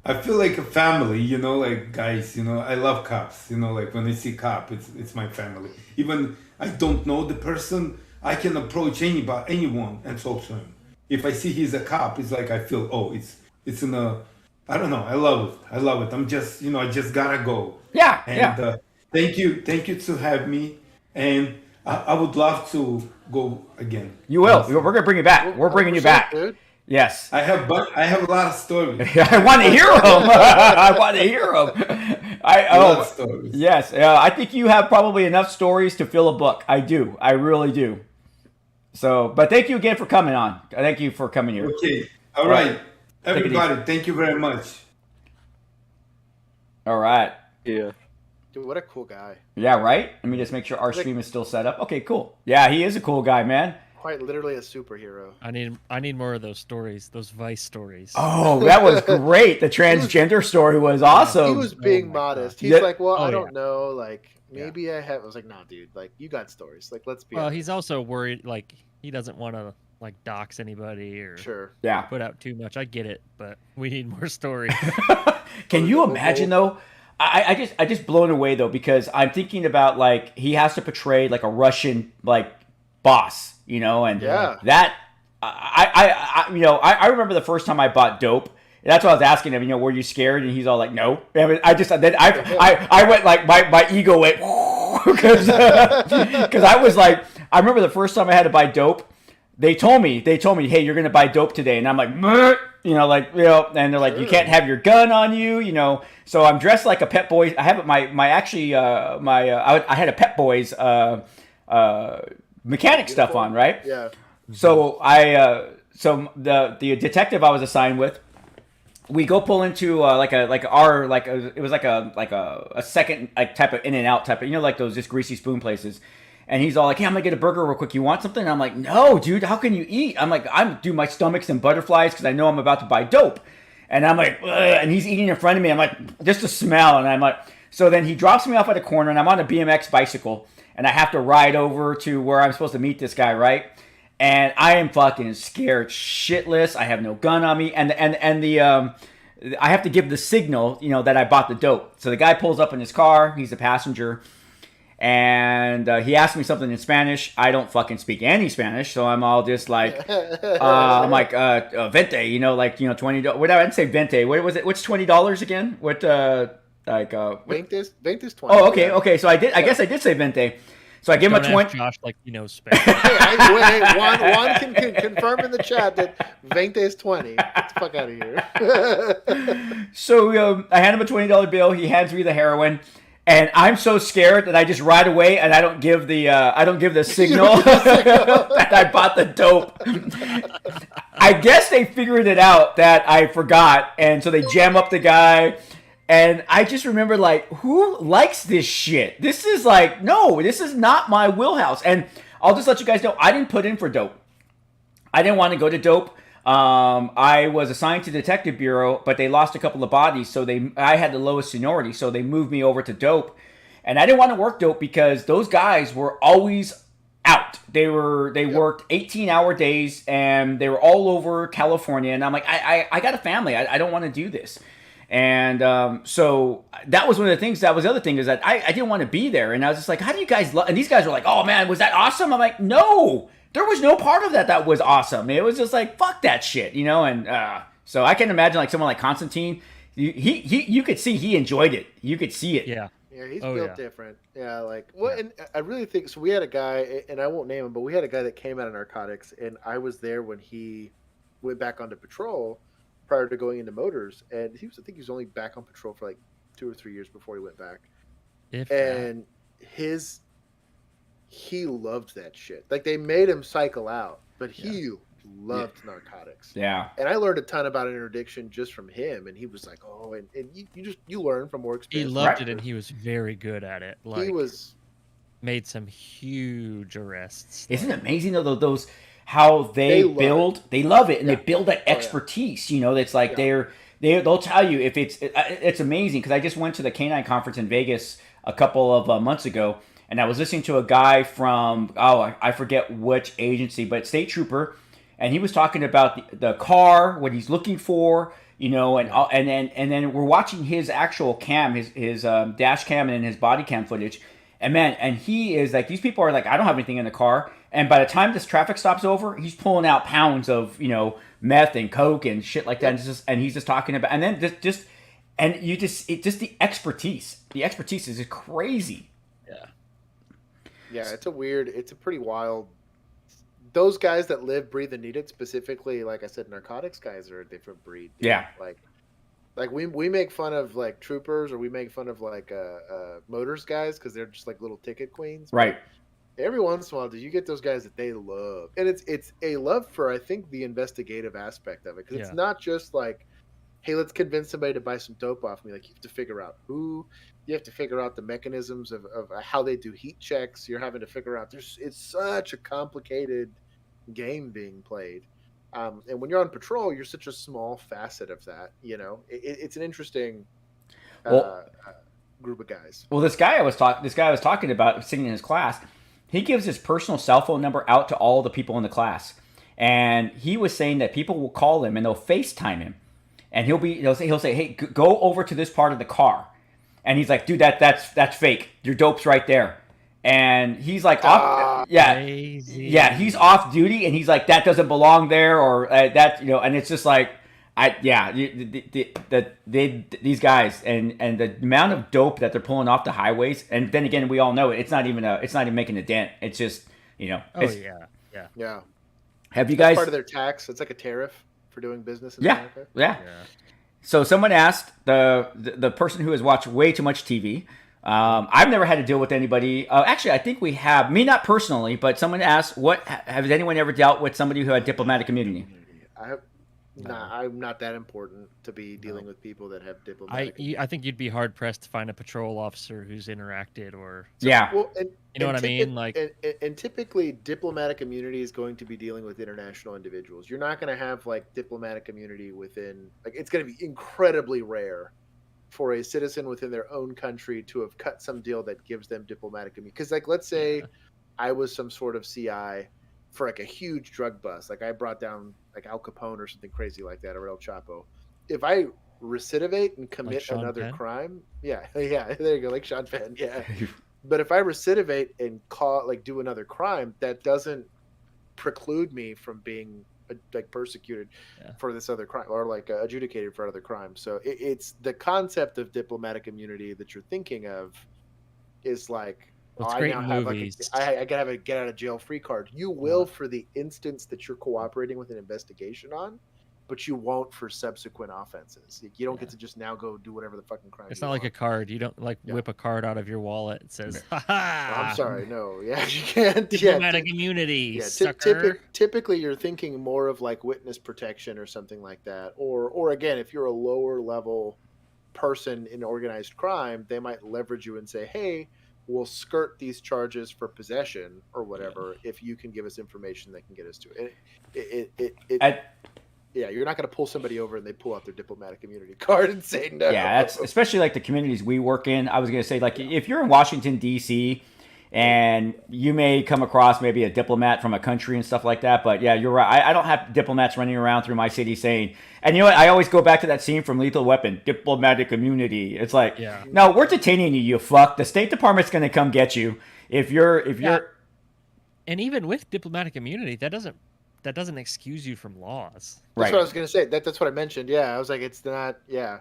I feel like a family, like guys, I love cops, like when I see cop, it's my family. Even I don't know the person, I can approach anyone and talk to him. If I see he's a cop, it's like I feel, it's in a, I don't know, I love it. I'm just, I just gotta go. Yeah, and thank you to have me, and I would love to go again. You will. We're gonna bring you back. We're bringing you back. Dude. Yes. I have a lot of stories. I want to hear them. I want to hear them. A lot of stories. Yes. I think you have probably enough stories to fill a book. I do. I really do. So, but thank you again for coming on. Thank you for coming here. Okay. All right. Everybody, thank you very much. All right. Yeah. Dude, what a cool guy. Yeah, right? Let me just make sure our stream is still set up. Okay, cool. Yeah, he is a cool guy, man. Quite literally a superhero. I need more of those stories, those Vice stories. Oh, that was great. The transgender story was awesome. He was being my modest. God. He's Yeah. like, well, I Oh, don't know. Like, maybe I have. I was like, nah, dude. Like, you got stories. Like, let's be Well, honest. he's also worried, like, he doesn't want to, like dox anybody or Yeah. put out too much. I get it, but we need more stories. Can you imagine though? I just blown away though, because I'm thinking about like he has to portray like a Russian like boss, you know, and that I remember the first time I bought dope. That's what I was asking him. You know, were you scared? And he's all like, "No." I mean, I went like my ego went because I was like, I remember the first time I had to buy dope. They told me, hey, you're gonna buy dope today, and I'm like, "Meh," you know, like, you know, and they're like, you can't have your gun on you, you know. So I'm dressed like a Pep Boys. I have I had a Pep Boys mechanic stuff on, right? Yeah. So so the detective I was assigned with, we go pull into it was like a second like type of in and out type of, you know, like those just greasy spoon places. And he's all like, "Hey, I'm gonna get a burger real quick. You want something?" And I'm like, "No, dude. How can you eat?" I'm like, my stomach's in butterflies because I know I'm about to buy dope. And I'm like, ugh, and he's eating in front of me. I'm like, just a smell. And I'm like, so then he drops me off at a corner, and I'm on a BMX bicycle, and I have to ride over to where I'm supposed to meet this guy, right? And I am fucking scared shitless. I have no gun on me, and I have to give the signal, you know, that I bought the dope. So the guy pulls up in his car. He's a passenger. And he asked me something in Spanish. I don't fucking speak any Spanish, so I'm all just like, I'm like, vente, you know, like, you know, $20. What I didn't say vente. What was it? What's $20 again? What Vente's 20. Oh, okay, okay. So I guess I did say vente. So I give him a 20. Josh, like, you know, Spanish. Hey, Juan can confirm in the chat that Vente is 20. Get the fuck out of here. So I hand him a $20 bill. He hands me the heroin. And I'm so scared that I just ride away and I don't give the signal that I bought the dope. I guess they figured it out that I forgot, and so they jam up the guy. And I just remember, like, who likes this shit? This is like, no, this is not my wheelhouse. And I'll just let you guys know, I didn't put in for dope. I didn't want to go to dope. I was assigned to Detective Bureau, but they lost a couple of bodies, so I had the lowest seniority, so they moved me over to dope. And I didn't want to work dope because those guys were always out. They worked 18-hour days, and they were all over California. And I'm like, I got a family. I don't want to do this. And so that was one of the things. That was the other thing, is that I didn't want to be there. And I was just like, how do you guys and these guys were like, "Oh man, was that awesome?" I'm like, no. There was no part of that was awesome. It was just like, fuck that shit, you know? And so I can imagine like someone like Constantine, you could see he enjoyed it. You could see it. Yeah. Yeah, he's built different. Yeah, like, well, and I really think, so we had a guy, and I won't name him, but we had a guy that came out of narcotics, and I was there when he went back onto patrol prior to going into motors, and I think he was only back on patrol for like 2 or 3 years before he went back. He loved that shit. Like, they made him cycle out, but he loved narcotics. Yeah. And I learned a ton about interdiction just from him, and he was like, oh, and you learn from more experience. He loved it, and he was very good at it. Like, he made some huge arrests. Isn't it amazing though, those how they love it, and they build that expertise, you know? That's like they'll tell you if it's amazing, because I just went to the Canine conference in Vegas a couple of months ago. And I was listening to a guy from, I forget which agency, but state trooper, and he was talking about the car, what he's looking for, you know, and then we're watching his actual cam, his dash cam and his body cam footage, and man, and he is like, these people are like, I don't have anything in the car, and by the time this traffic stop's over, he's pulling out pounds of, you know, meth and coke and shit like that, and he's just talking about, and then just the expertise is just crazy. Yeah, it's a pretty wild. Those guys that live, breathe, and need it, specifically, like I said, narcotics guys are a different breed. Dude. Yeah. Like we make fun of like troopers, or we make fun of like motors guys because they're just like little ticket queens. Right. Every once in a while, do you get those guys that they love, and it's a love for, I think, the investigative aspect of it, because it's not just like, hey, let's convince somebody to buy some dope off me. Like, you have to figure out who. You have to figure out the mechanisms of how they do heat checks. You're having to figure out. It's such a complicated game being played. And when you're on patrol, you're such a small facet of that. You know, it's an interesting group of guys. Well, this guy I was talking about sitting in his class, he gives his personal cell phone number out to all the people in the class. And he was saying that people will call him and they'll FaceTime him, and he'll say, hey, go over to this part of the car, and he's like, dude, that's fake. Your dope's right there. And he's like, crazy. He's off duty, and he's like, that doesn't belong there, or that, and it's just like, these guys and the amount of dope that they're pulling off the highways, and then again, we all know it's not even making a dent. It's just, Yeah. Have you guys part of their tax? It's like a tariff for doing business in Yeah. America. Yeah. So someone asked the person who has watched way too much TV. I've never had to deal with anybody. Actually, I think we have. Me, not personally, but someone asked, has anyone ever dealt with somebody who had diplomatic immunity? I'm not that important to be dealing with people that have diplomatic. I think you'd be hard pressed to find a patrol officer who's interacted or. Well, you know what I mean? Like, and typically, diplomatic immunity is going to be dealing with international individuals. You're not going to have like diplomatic immunity within. Like, it's going to be incredibly rare for a citizen within their own country to have cut some deal that gives them diplomatic immunity. Because, like, let's say I was some sort of CI for like a huge drug bust, like I brought down like Al Capone or something crazy like that, or El Chapo. If I recidivate and commit like another Penn? crime, there you go, like Sean Penn, But if I recidivate and do another crime, that doesn't preclude me from being like persecuted for this other crime, or like adjudicated for other crimes. So it's the concept of diplomatic immunity that you're thinking of is like, I now have I gotta have a get out of jail free card. You will for the instance that you're cooperating with an investigation on, but you won't for subsequent offenses. You don't get to just now go do whatever the fucking crime. It's not like a card. You don't whip a card out of your wallet. It says, "Ha ha." I'm sorry, no, you can't. Diplomatic immunity. Typically, you're thinking more of like witness protection or something like that, or again, if you're a lower level person in organized crime, they might leverage you and say, "Hey, we'll skirt these charges for possession or whatever if you can give us information that can get us to it." You're not going to pull somebody over and they pull out their diplomatic immunity card and say no. Yeah, that's especially like the communities we work in. I was going to say, like, if you're in Washington, D.C., and you may come across maybe a diplomat from a country and stuff like that. But yeah, you're right. I don't have diplomats running around through my city saying, and you know what? I always go back to that scene from Lethal Weapon, diplomatic immunity. It's like, no, we're detaining you, you fuck. The State Department's going to come get you if you're. And even with diplomatic immunity, that doesn't excuse you from laws. That's what I was going to say. That's what I mentioned. Yeah, I was like, it's not. Yeah.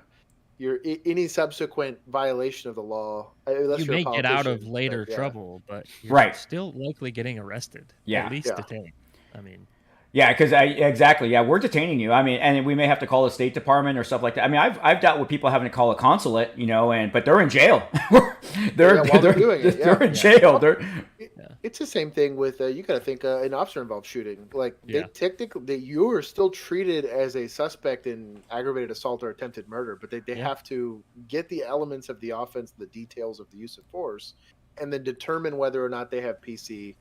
Any subsequent violation of the law, you may get out of later trouble, but you're still likely getting arrested. At least detained. I mean, because we're detaining you. I mean, and we may have to call the State Department or stuff like that. I mean, I've dealt with people having to call a consulate, but they're in jail. they're in jail. It's the same thing with you got to think an officer-involved shooting. Like they technically, you are still treated as a suspect in aggravated assault or attempted murder, but they have to get the elements of the offense, the details of the use of force, and then determine whether or not they have PC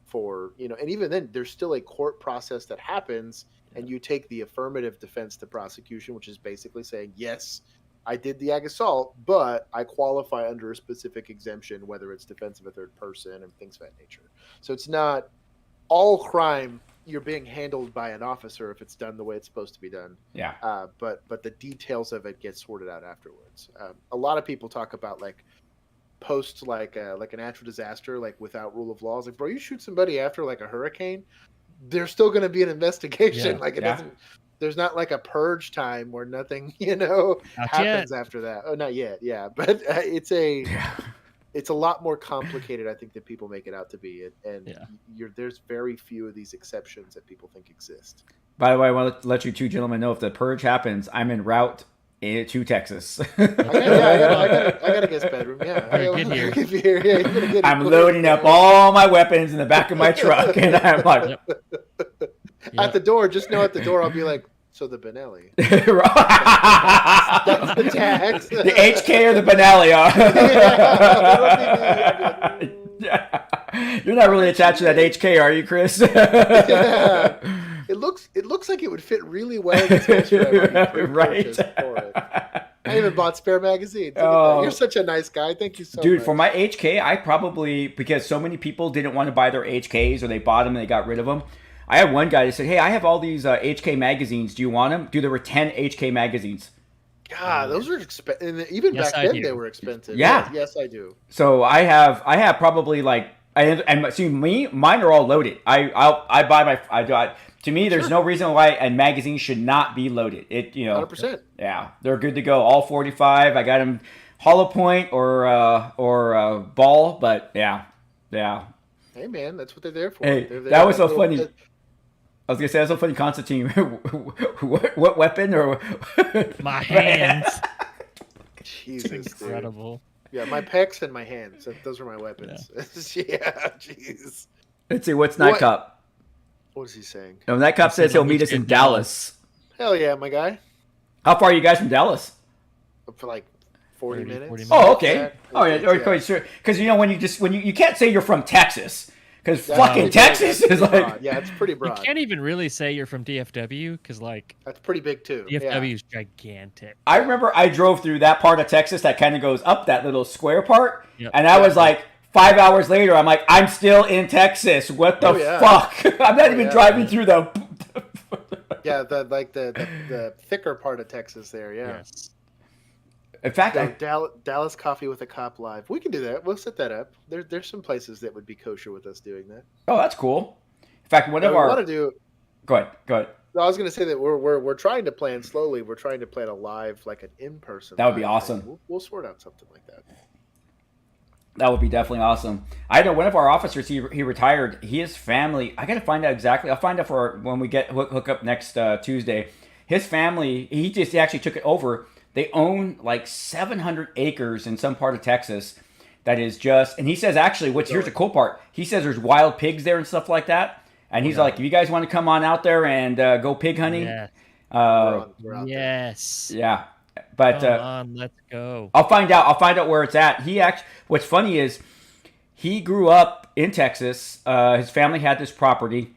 for And even then, there's still a court process that happens, and you take the affirmative defense to prosecution, which is basically saying, yes, I did the ag assault, but I qualify under a specific exemption, whether it's defense of a third person and things of that nature. So it's not all crime you're being handled by an officer if it's done the way it's supposed to be done. But the details of it get sorted out afterwards. A lot of people talk about like post like a natural disaster, like without rule of law. It's like, bro, you shoot somebody after like a hurricane, there's still going to be an investigation. Like it doesn't. There's not like a purge time where nothing, happens after that. Oh, not yet. Yeah. But it's a lot more complicated, I think, than people make it out to be. And there's very few of these exceptions that people think exist. By the way, I want to let you two gentlemen know if the purge happens, I'm en route to Texas. I got a guest bedroom. I'm loading up all my weapons in the back of my truck. And I'm like, at the door, just know at the door, I'll be like, so the Benelli. That's the tax. The HK or the Benelli are. You're not really attached to that HK, are you, Chris? It looks like it would fit really well in the right. For it. I even bought spare magazines. You're such a nice guy. Thank you so much. Dude, for my HK, I probably, because so many people didn't want to buy their HKs or they bought them and they got rid of them, I had one guy that said, "Hey, I have all these HK magazines. Do you want them?" Dude, there were 10 HK magazines. God, those are expensive. Even Yes, back I then, do. they were expensive. Yeah. Yes, I do. So I have probably like and see mine are all loaded. I buy to me there's no reason why a magazine should not be loaded. It 100%. Yeah, they're good to go. All 45. I got them hollow point or ball, but yeah. Hey man, that's what they're there for. Hey, They're there that was for so funny. I was gonna say that's so funny, Constantine. what weapon or My hands. Jesus, dude. Incredible. Yeah, my pecs and my hands. Those are my weapons. Yeah, jeez. Let's see, what's Night Cop? What is he saying? No, Night Cop says he'll meet us in Dallas. Hell yeah, my guy. How far are you guys from Dallas? For like 40 30, minutes. 40 Oh, okay. Oh, Yeah, sure. Because when you can't say you're from Texas, because That's fucking pretty Texas big. is That's like broad. Yeah, it's pretty You broad. can't even really say you're from DFW because like That's pretty big too. DFW is gigantic. I remember I drove through that part of Texas that kind of goes up that little square part, Yep. and I was like 5 hours later, I'm like, I'm still in Texas. What the fuck? I'm not even driving through the. Yeah, the thicker part of Texas there. Yeah. Yes. In fact, Dallas Coffee with a Cop live. We can do that. We'll set that up. There's some places that would be kosher with us doing that. oh, that's cool. In fact, one of we our. want to do. Go ahead. I was going to say that we're trying to plan slowly. We're trying to plan a live, like an in-person. That would be live awesome. thing. We'll sort out something like that. That would be definitely awesome. I know one of our officers, he retired. His family, I got to find out exactly. I'll find out for when we get hook up next Tuesday. His family, he actually took it over. They own like 700 acres in some part of Texas. That is just, and he says actually, here's the cool part. He says there's wild pigs there and stuff like that. And he's like, if you guys want to come on out there and go pig hunting, Yeah. We're out there. Yes. yeah. But Come on, let's go. I'll find out where it's at. What's funny is he grew up in Texas. His family had this property,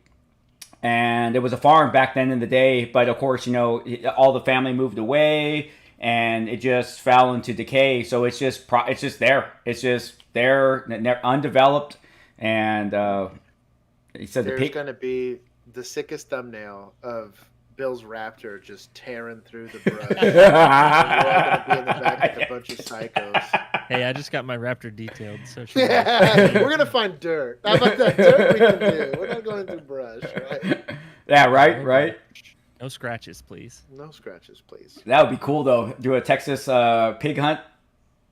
and it was a farm back then in the day. But of course, all the family moved away, and it just fell into decay. So it's just there. It's just there, undeveloped. And he said There's going to be the sickest thumbnail of Bill's Raptor just tearing through the brush. We're all going to be in the back with a bunch of psychos. Hey, I just got my Raptor detailed. So Yeah, we're going to find dirt. How about that dirt we can do? We're not going through brush, right? Yeah, right. No scratches, please. No scratches, please. That would be cool though. Do a Texas pig hunt.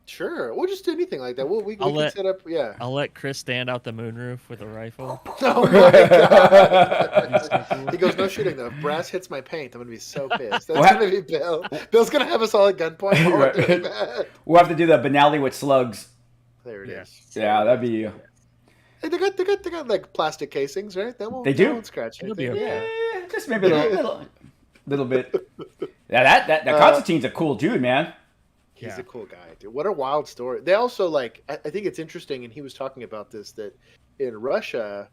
Sure, we'll just do anything like that. We can set up. Yeah. I'll let Chris stand out the moonroof with a rifle. Oh my god! He goes, no shooting though. If brass hits my paint, I'm gonna be so pissed. That's gonna be Bill. Bill's gonna have us all at gunpoint. while we're doing that. We'll have to do the Benally with slugs. There it is. Yeah, that'd be. Hey, they got like plastic casings, right? That won't scratch It'll be anything. okay. Yeah. Just maybe a little bit. Yeah, that Constantine's a cool dude, man. He's a cool guy, dude. What a wild story. They also I think it's interesting, and he was talking about this, that in Russia,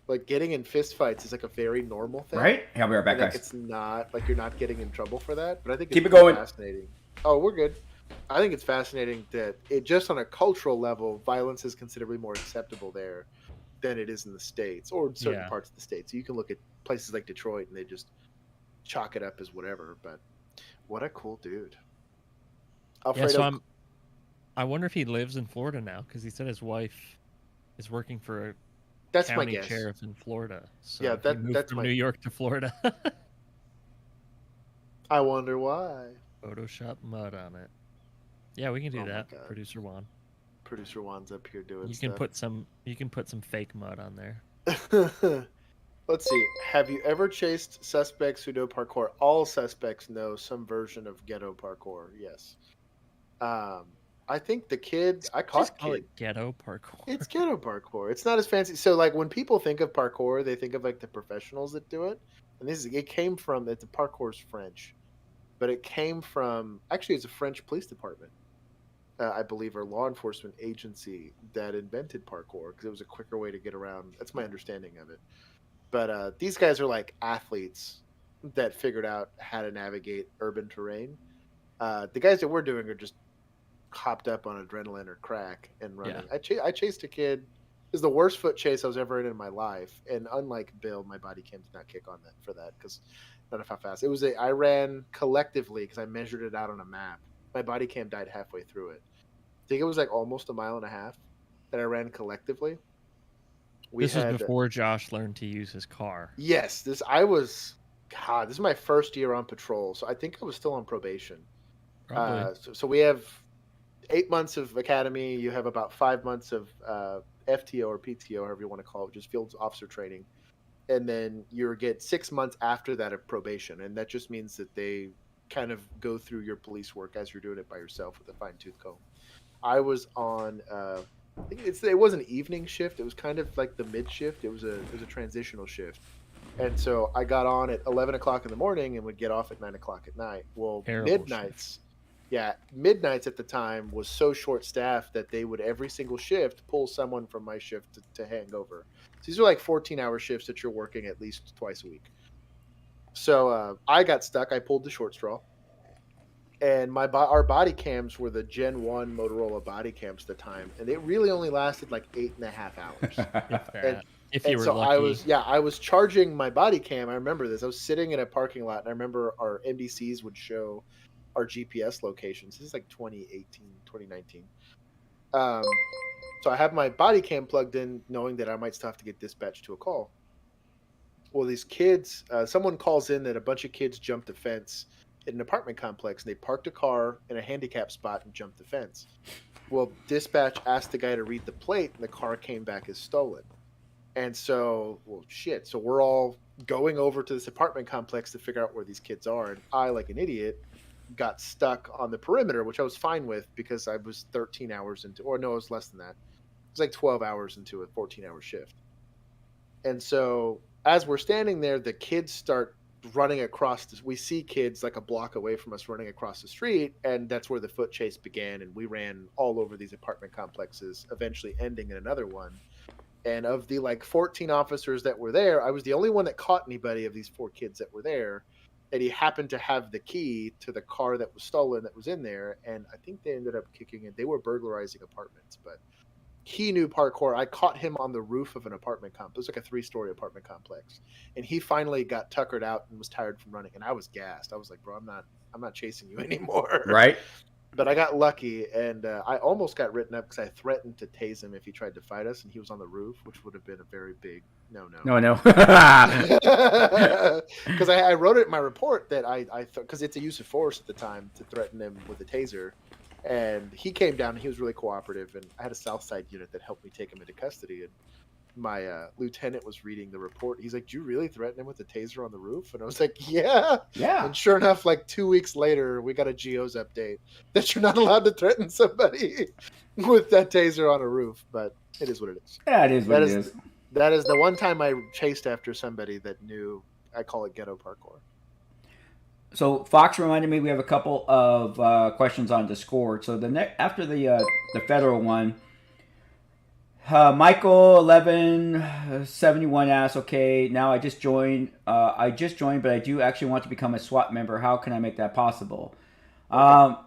like getting in fist fights is like a very normal thing. Right? I'll be right back, And, guys. it's not like you're not getting in trouble for that, but I think it's Keep it going. fascinating. Oh, we're good. I think it's fascinating that it just on a cultural level, violence is considerably more acceptable there than it is in the States or in certain parts of the States. So you can look at places like Detroit and they just chalk it up as whatever. But what a cool dude. Yeah, so I wonder if he lives in Florida now because he said his wife is working for a county sheriff in Florida. So yeah, that's from New York to Florida. I wonder why. Photoshop mud on it. Yeah, we can do that. Producer Juan. Producer Juan's up here doing. You can put some fake mud on there. Let's see. Have you ever chased suspects who know parkour? All suspects know some version of ghetto parkour. Yes. I think the kid I caught. Just call it ghetto parkour. It's ghetto parkour. It's not as fancy. So like when people think of parkour, they think of like the professionals that do it. And it came from the parkour's French, but it came from actually it's a French police department, I believe, or law enforcement agency that invented parkour because it was a quicker way to get around. That's my understanding of it. But these guys are like athletes that figured out how to navigate urban terrain. The guys that we're doing are just hopped up on adrenaline or crack and running. Yeah. I chased a kid was the worst foot chase I was ever in my life. And unlike Bill, my body cam did not kick on that for that because not of how fast it was. I ran collectively because I measured it out on a map. My body cam died halfway through it. I think it was like almost a mile and a half that I ran collectively. This was before Josh learned to use his car. Yes, this is my first year on patrol, so I think I was still on probation. So we have 8 months of academy. You have about 5 months of FTO or PTO, however you want to call it, just field officer training, and then you get 6 months after that of probation, and that just means that they kind of go through your police work as you're doing it by yourself with a fine-tooth comb. I was on. I think it was an evening shift. It was kind of like the mid shift. It was a transitional shift, and so I got on at 11 o'clock in the morning and would get off at 9 o'clock at night. Well, midnights at the time was so short staffed that they would every single shift pull someone from my shift to hang over. So these are like 14-hour shifts that you're working at least twice a week. So I got stuck. I pulled the short straw. And our body cams were the Gen 1 Motorola body cams at the time, and it really only lasted like 8.5 hours. If you were lucky. I was charging my body cam. I remember this. I was sitting in a parking lot, and I remember our NBCs would show our GPS locations. This is like 2018, 2019. So I have my body cam plugged in, knowing that I might still have to get dispatched to a call. Well, these kids, someone calls in that a bunch of kids jumped a fence in an apartment complex, and they parked a car in a handicap spot and jumped the fence. Well, dispatch asked the guy to read the plate, and the car came back as stolen. And so, so we're all going over to this apartment complex to figure out where these kids are. And I, like an idiot, got stuck on the perimeter, which I was fine with because I was 13 hours into, or no, it was less than that. It was like 12 hours into a 14-hour shift. And so as we're standing there, the kids start running across this. We see kids like a block away from us running across the street, and that's where the foot chase began. And we ran all over these apartment complexes, eventually ending in another one. And of the like 14 officers that were there, I was the only one that caught anybody of these 4 kids that were there. And he happened to have the key to the car that was stolen that was in there. And I think they ended up kicking it. They were burglarizing apartments, but he knew parkour. I caught him on the roof of an apartment complex. It was like a 3-story apartment complex. And he finally got tuckered out and was tired from running. And I was gassed. I was like, bro, I'm not chasing you anymore. Right. But I got lucky, and I almost got written up because I threatened to tase him if he tried to fight us, and he was on the roof, which would have been a very big no. Because I wrote it in my report that I because it's a use of force at the time to threaten him with a taser. And he came down, and he was really cooperative, and I had a Southside unit that helped me take him into custody. And my lieutenant was reading the report. He's like, "Did you really threaten him with a taser on the roof?" And I was like, "Yeah." And sure enough, like 2 weeks later, we got a GEOS update that you're not allowed to threaten somebody with that taser on a roof. But it is what it is. Yeah, it is what it is. That is the one time I chased after somebody that knew. I call it ghetto parkour. So Fox reminded me we have a couple of questions on Discord. So after the federal one, Michael 1171 asks, okay, now I just joined, but I do actually want to become a SWAT member. How can I make that possible? I'll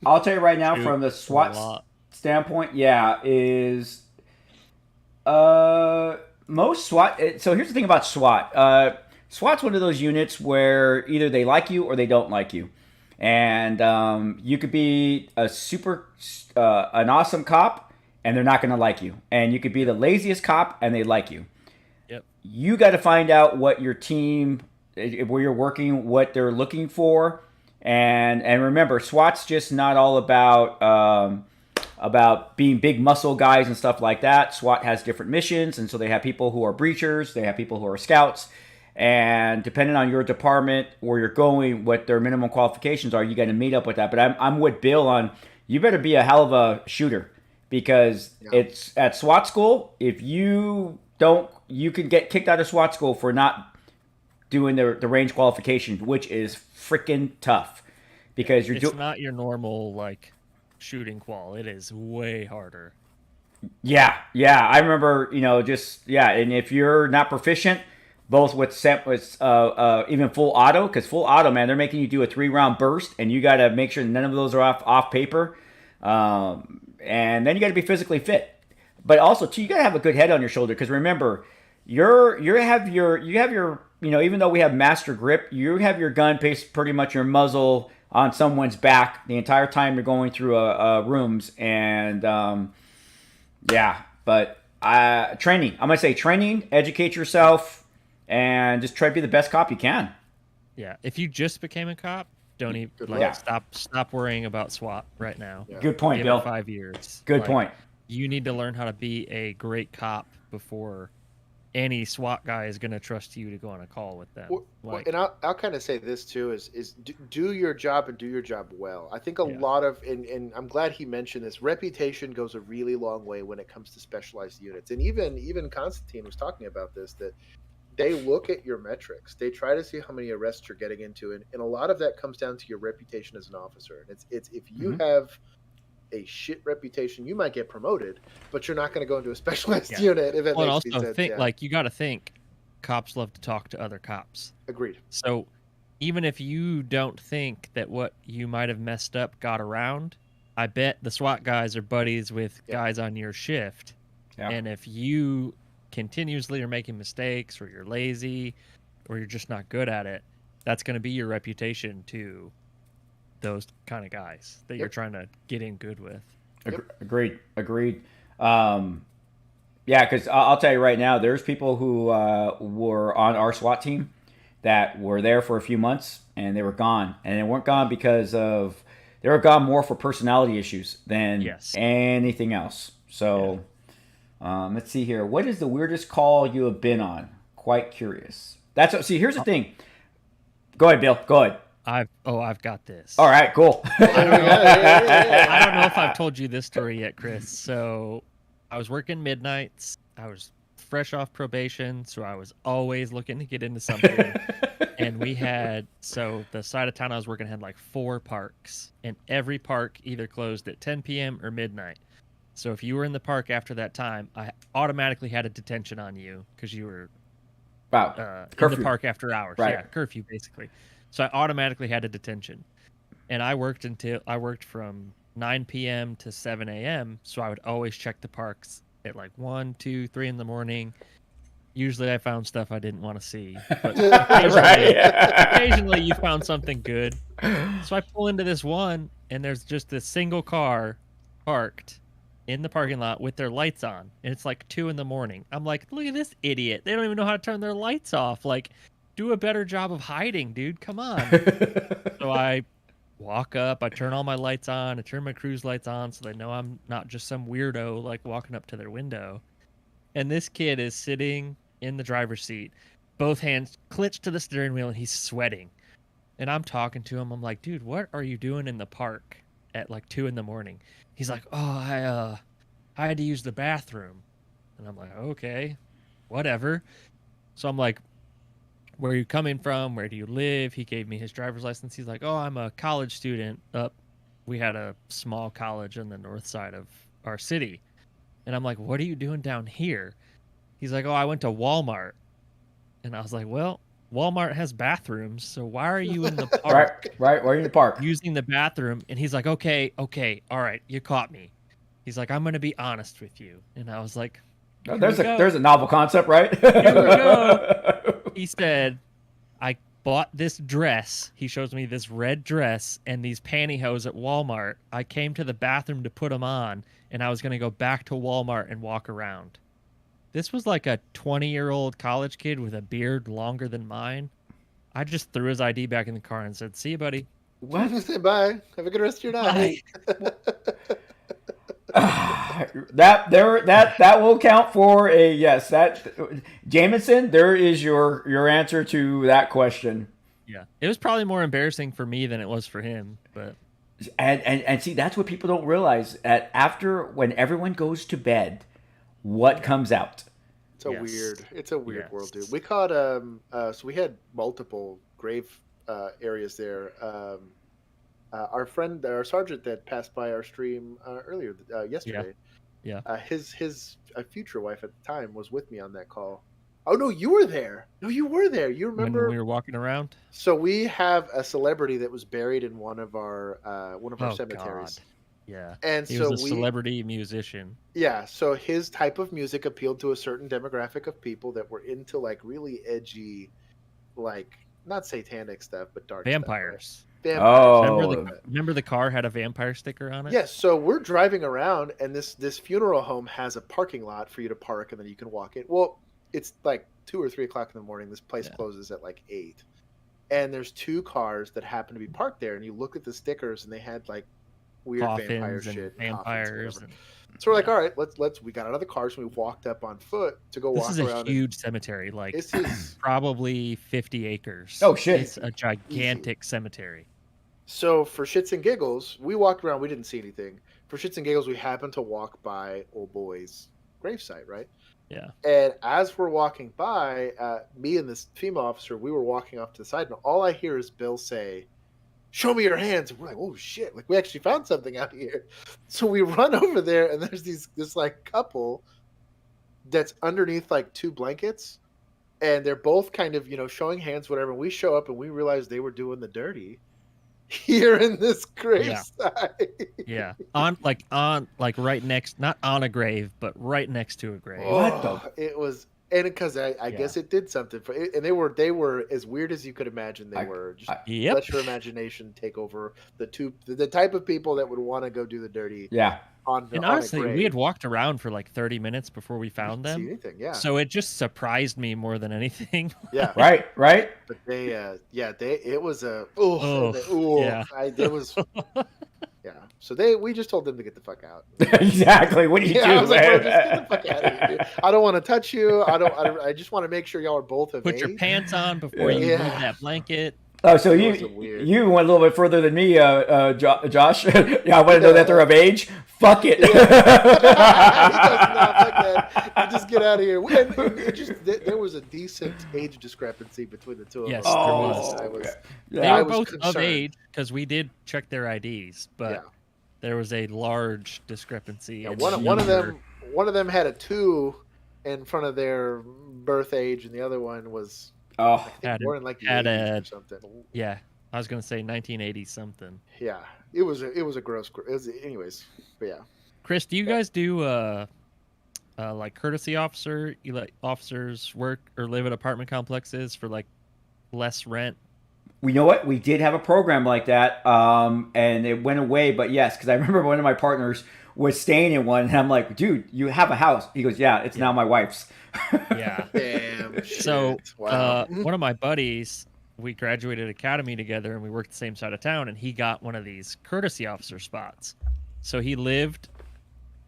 tell you right now, from the SWAT standpoint, is most SWAT. So here's the thing about SWAT. SWAT's one of those units where either they like you or they don't like you. And you could be an awesome cop, and they're not going to like you. And you could be the laziest cop, and they like you. Yep. You got to find out what your team, where you're working, what they're looking for. And remember, SWAT's just not all about being big muscle guys and stuff like that. SWAT has different missions, and so they have people who are breachers, they have people who are scouts. And depending on your department, where you're going, what their minimum qualifications are, you got to meet up with that. But I'm with Bill on, you better be a hell of a shooter, because it's at SWAT school. If you don't, you can get kicked out of SWAT school for not doing the range qualification, which is freaking tough, because it's not your normal like shooting qual. It is way harder. Yeah. I remember, and if you're not proficient, both with even full auto, because full auto, man, they're making you do a 3-round burst, and you got to make sure none of those are off paper. And then you got to be physically fit. but also too, you gotta have a good head on your shoulder, because remember, you have your even though we have master grip, you have your gun pretty much your muzzle on someone's back the entire time you're going through rooms, and but training. I'm gonna say training, educate yourself, and just try to be the best cop you can. Yeah, if you just became a cop, don't even stop worrying about SWAT right now. Yeah. Good point, Give Bill. it 5 years. Good point. You need to learn how to be a great cop before any SWAT guy is going to trust you to go on a call with them. And I'll kind of say this too: is do your job and do your job well. I think a lot of, and I'm glad he mentioned this. Reputation goes a really long way when it comes to specialized units, and even Constantine was talking about this, that they look at your metrics. They try to see how many arrests you're getting into, and a lot of that comes down to your reputation as an officer. And it's if you have a shit reputation, you might get promoted, but you're not going to go into a specialized unit. If it makes sense. You got to think, cops love to talk to other cops. Agreed. So even if you don't think that what you might have messed up got around, I bet the SWAT guys are buddies with guys on your shift. Yeah. And if you continuously are making mistakes, or you're lazy, or you're just not good at it, that's going to be your reputation to those kind of guys that you're trying to get in good with. Agreed. Because I'll tell you right now, there's people who were on our SWAT team that were there for a few months and they were gone, and they weren't gone because of they were gone more for personality issues than anything else. So let's see here. What is the weirdest call you have been on? Quite curious. Here's the thing. Go ahead, Bill. Go ahead. I've got this. All right, cool. I don't know if I've told you this story yet, Chris. So I was working midnights. I was fresh off probation, so I was always looking to get into something. And we had, the side of town I was working had like 4 parks, and every park either closed at 10 p.m. or midnight. So if you were in the park after that time, I automatically had a detention on you because you were in the park after hours. Right. Yeah, curfew basically. So I automatically had a detention, and I worked from 9 p.m. to 7 a.m. So I would always check the parks at like 1, 2, 3 in the morning. Usually I found stuff I didn't want to see, but occasionally you found something good. So I pull into this one, and there's just this single car parked in the parking lot with their lights on, and it's like 2 in the morning. I'm like, look at this idiot. They don't even know how to turn their lights off. Like, do a better job of hiding, dude. Come on. So I walk up, I turn all my lights on, I turn my cruise lights on so they know I'm not just some weirdo like walking up to their window. And this kid is sitting in the driver's seat, both hands clenched to the steering wheel, and he's sweating. And I'm talking to him. I'm like, dude, what are you doing in the park at like 2 in the morning? He's like, I had to use the bathroom. And I'm like, okay, whatever. So I'm like, where are you coming from? Where do you live? He gave me his driver's license. He's like, I'm a college student up. We had a small college on the north side of our city. And I'm like, what are you doing down here? He's like, I went to Walmart. And I was like, well, Walmart has bathrooms, so why are you in the park? Right. Why are you in the park? Using the bathroom. And he's like, okay, all right, you caught me. He's like, I'm going to be honest with you. And I was like, there's a novel concept, right? Here we go. He said, I bought this dress. He shows me this red dress and these pantyhose at Walmart. I came to the bathroom to put them on, and I was going to go back to Walmart and walk around. This was like a 20-year-old college kid with a beard longer than mine. I just threw his ID back in the car and said, see you, buddy. What? Say bye. Have a good rest of your night. That will count for a yes. That Jameson, there is your answer to that question. Yeah, it was probably more embarrassing for me than it was for him, but and see, that's what people don't realize. When everyone goes to bed, what comes out? It's a weird world, dude. We caught so we had multiple grave areas there. Our friend, our sergeant that passed by our stream earlier yesterday, his future wife at the time was with me on that call. Oh no, you were there. You remember when we were walking around? So we have a celebrity that was buried in one of our cemeteries. God. Yeah. And He so was a celebrity musician. Yeah, so his type of music appealed to a certain demographic of people that were into like really edgy, like not satanic stuff, but dark Vampires. stuff. Right? Vampires. Oh. Remember the car had a vampire sticker on it? Yes, so we're driving around, and this funeral home has a parking lot for you to park, and then you can walk in. Well, it's like 2 or 3 o'clock in the morning. This place closes at like 8, and there's 2 cars that happen to be parked there. And you look at the stickers, and they had like weird vampire shit, vampires. So we're like, all right, let's. We got out of the cars and we walked up on foot to go walk around. This is a huge cemetery, like this is probably 50 acres. Oh shit! It's a gigantic cemetery. So for shits and giggles, we walked around. We didn't see anything. For shits and giggles, we happened to walk by old boy's gravesite, right? Yeah. And as we're walking by, me and this female officer, we were walking off to the side, and all I hear is Bill say, "Show me your hands." And we're like, "Oh shit!" Like we actually found something out here. So we run over there, and there's this like couple that's underneath like 2 blankets, and they're both kind of showing hands, whatever. And we show up, and we realize they were doing the dirty here in this gravesite. Yeah. On right next, not on a grave, but right next to a grave. What the? It was, and because I guess it did something for it, and they were as weird as you could imagine. They were just let your imagination take over the type of people that would want to go do the dirty. Yeah. And honestly, we had walked around for like 30 minutes before we found them. See anything, yeah. So it just surprised me more than anything. Yeah. Right. But it was a it was. Yeah, so we just told them to get the fuck out. Exactly. What do you do, I was like, man? bro, just get the fuck out of here. I don't want to touch you. I just want to make sure y'all are both of Put age. your pants on before you move that blanket. Oh, so you went a little bit further than me, Josh. Yeah, I want to know that they're of age. Fuck it. He goes, nah, fuck that. You just get out of here. There was a decent age discrepancy between the two of Yes, us. there was. They were both of age because we did check their IDs, but there was a large discrepancy. Yeah, one of them had a 2 in front of their birth age, and the other one was born in like the 80s or something. Yeah, I was gonna say 1980 something. Yeah, it was a gross. Anyways, but yeah. Chris, do you guys do like courtesy officers work or live at apartment complexes for like less rent? You know what? We did have a program like that, and it went away. But yes, because I remember one of my partners was staying in one, and I'm like, "Dude, you have a house?" He goes, "Yeah, it's now my wife's." Yeah. Damn. So wow. One of my buddies, we graduated academy together, and we worked the same side of town, and he got one of these courtesy officer spots. So he lived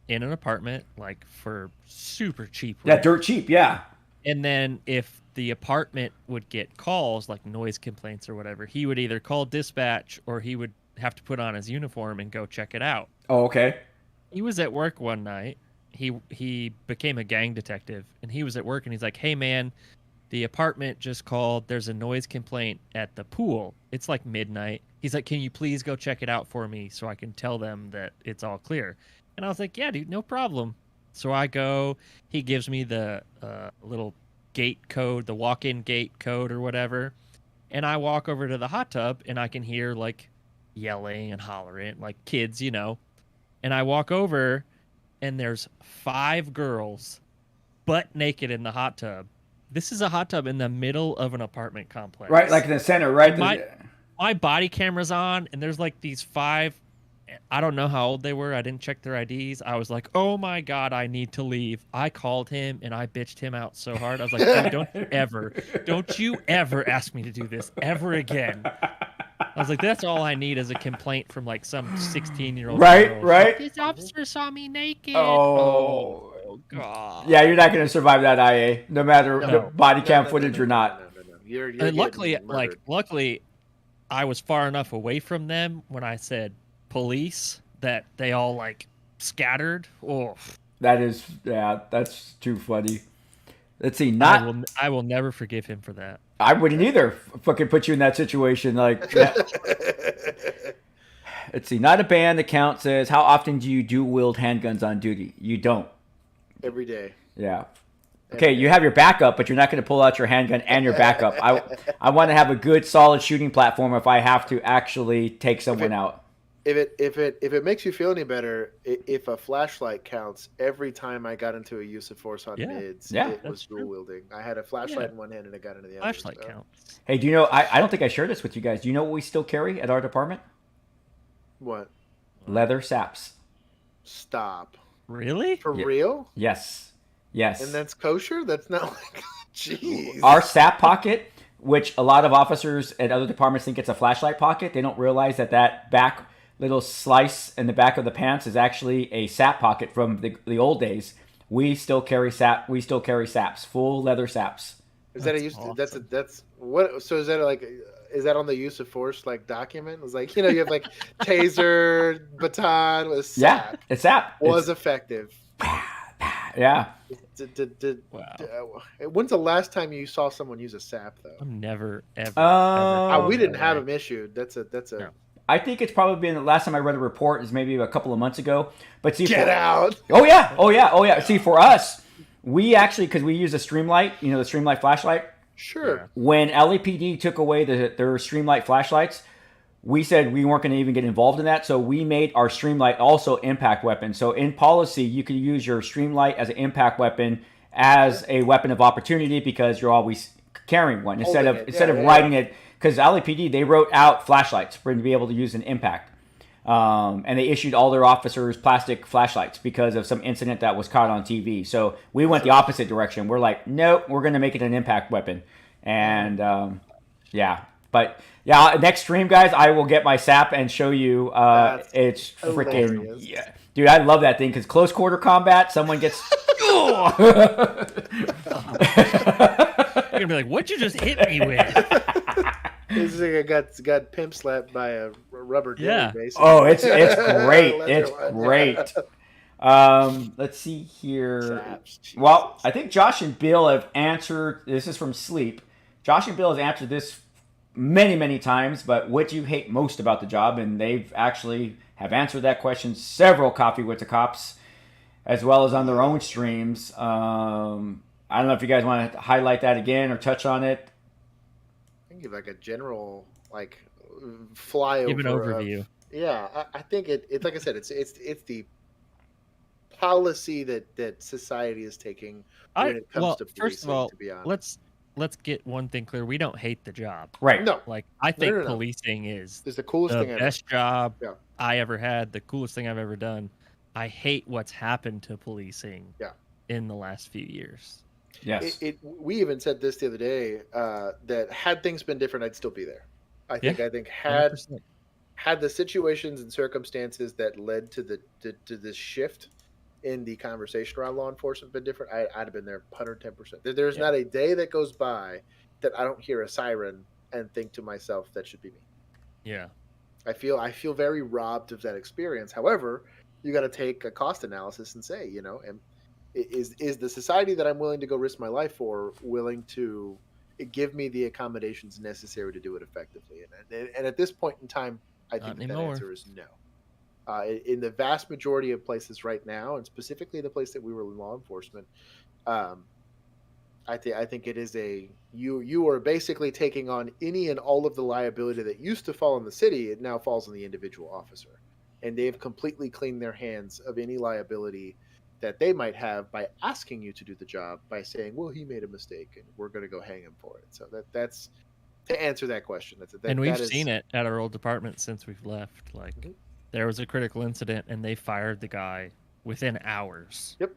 in an apartment like for super cheap rent. Yeah, dirt cheap. Yeah. And then if the apartment would get calls like noise complaints or whatever, he would either call dispatch or he would have to put on his uniform and go check it out. Oh, okay. He was at work one night. He became a gang detective, and he was at work, and he's like, "Hey man, the apartment just called. There's a noise complaint at the pool. It's like midnight." He's like, "Can you please go check it out for me so I can tell them that it's all clear?" And I was like, "Yeah, dude, no problem." So I go. He gives me the little gate code, the walk-in gate code or whatever, and I walk over to the hot tub, and I can hear like yelling and hollering like kids, And I walk over, and there's 5 girls butt naked in the hot tub. This is a hot tub in the middle of an apartment complex. Right, like in the center, right? My body camera's on, and there's like these 5. I don't know how old they were. I didn't check their IDs. I was like, oh my God, I need to leave. I called him, and I bitched him out so hard. I was like, don't you ever ask me to do this ever again. I was like, that's all I need is a complaint from like some 16-year-old. Right. Like, this officer saw me naked. Oh God. Yeah, you're not going to survive that IA, no matter body cam footage or not. No. You're and luckily, I was far enough away from them when I said police that they all like scattered. Oh, that's too funny. Let's see. I will never forgive him for that. I wouldn't either. Fucking put you in that situation. Like, let's see. Not a banned account says, how often do you wield handguns on duty? You don't. Every day. Yeah. Okay, you have your backup, but you're not going to pull out your handgun and your backup. I want to have a good, solid shooting platform if I have to actually take someone out. if it makes you feel any better, if a flashlight counts, every time I got into a use of force on mids, Yeah, it was dual wielding. I had a flashlight in one hand and a gun in the other. Flashlight counts. Hey, do you know? I don't think I shared this with you guys. Do you know what we still carry at our department? What? Leather saps. Stop. Really? For real? Yes. Yes. And that's kosher? That's not like, jeez. Our sap pocket, which a lot of officers at other departments think it's a flashlight pocket, they don't realize that back little slice in the back of the pants is actually a sap pocket from the old days. We still carry sap. We still carry saps, full leather saps. Is that awesome. That's what? So is that like? Is that on the use of force like document? It's like, you know, you have like taser, baton with sap. Yeah, it's sap. Was effective. Yeah. When's the last time you saw someone use a sap though? I'm never ever. We didn't have them issued. That's a. No. I think it's probably been the last time I read a report is maybe a couple of months ago. But see, Get out! Oh yeah. See, for us, we actually, because we use a Streamlight, you know, the Streamlight flashlight. Sure. Yeah. When LAPD took away their Streamlight flashlights, we said we weren't going to even get involved in that. So we made our Streamlight also impact weapon. So in policy, you can use your Streamlight as an impact weapon as a weapon of opportunity because you're always carrying one instead of writing it. Because LAPD, they wrote out flashlights for to be able to use an impact. And they issued all their officers plastic flashlights because of some incident that was caught on TV. So we went the opposite direction. We're like, nope, we're going to make it an impact weapon. And but next stream, guys, I will get my sap and show you. It's freaking, dude, I love that thing because close quarter combat, someone gets. You're gonna be like, "What'd you just hit me with?" This nigga got pimp slapped by a rubber dude, basically. Oh, it's great. It's great. Let's see here. Well, I think Josh and Bill have answered. This is from Sleep. Josh and Bill has answered this many times, but what do you hate most about the job? And they've actually have answered that question several Coffee with the Cops, as well as on their own streams. I don't know if you guys want to highlight that again or touch on it. I can give like a general flyover. Give an overview. I think it like I said, it's the policy that society is taking when it comes to policing. First of all, to be honest. let's get one thing clear. We don't hate the job. Right. No. Like I think No. policing is It's the coolest thing the ever. best job Yeah. I ever had, the coolest thing I've ever done. I hate what's happened to policing in the last few years. Yes. We even said this the other day that had things been different, I'd still be there. I think had 100%. had the situations and circumstances that led to this shift in the conversation around law enforcement been different, I'd have been there 110%. There's not a day that goes by that I don't hear a siren and think to myself, that should be me. Yeah. I feel very robbed of that experience. However, you got to take a cost analysis and say, is the society that I'm willing to go risk my life for willing to give me the accommodations necessary to do it effectively? And at this point in time, I think that answer is no. In the vast majority of places right now, and specifically the place that we were in law enforcement, I think it is you are basically taking on any and all of the liability that used to fall on the city. It now falls on the individual officer, and they've completely cleaned their hands of any liability that they might have by asking you to do the job by saying, well, he made a mistake and we're going to go hang him for it. So that's to answer that question. And we've seen it at our old department since we've left. Like there was a critical incident and they fired the guy within hours. Yep.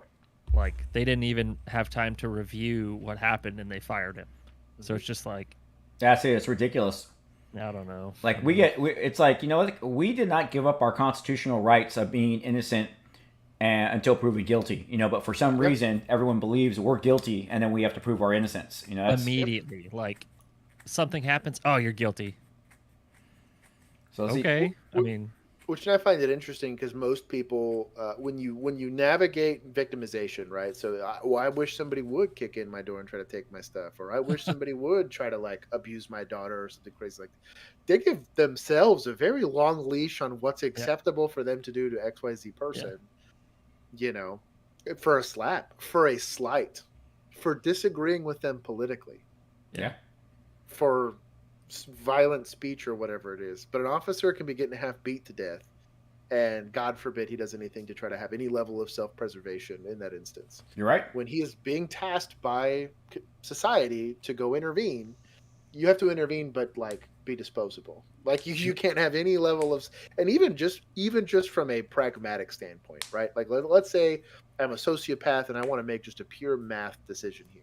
Like they didn't even have time to review what happened and they fired him. So it's just like, that's it. It's ridiculous. I don't know. Like it's like, we did not give up our constitutional rights of being innocent until proven guilty, but for some reason everyone believes we're guilty and then we have to prove our innocence, immediately. Like something happens, oh, you're guilty. So okay. Which I find it interesting because most people, when you navigate victimization, right? So I wish somebody would kick in my door and try to take my stuff, or I wish somebody would try to abuse my daughter or something crazy like that. They give themselves a very long leash on what's acceptable for them to do to XYZ person. For a slap, for a slight, for disagreeing with them politically. Yeah. For violent speech or whatever it is. But an officer can be getting half beat to death and God forbid he does anything to try to have any level of self-preservation in that instance. You're right. When he is being tasked by society to go intervene, you have to intervene, but like be disposable. Like you can't have any level of, and even just from a pragmatic standpoint, right? Like let's say I'm a sociopath and I want to make just a pure math decision here.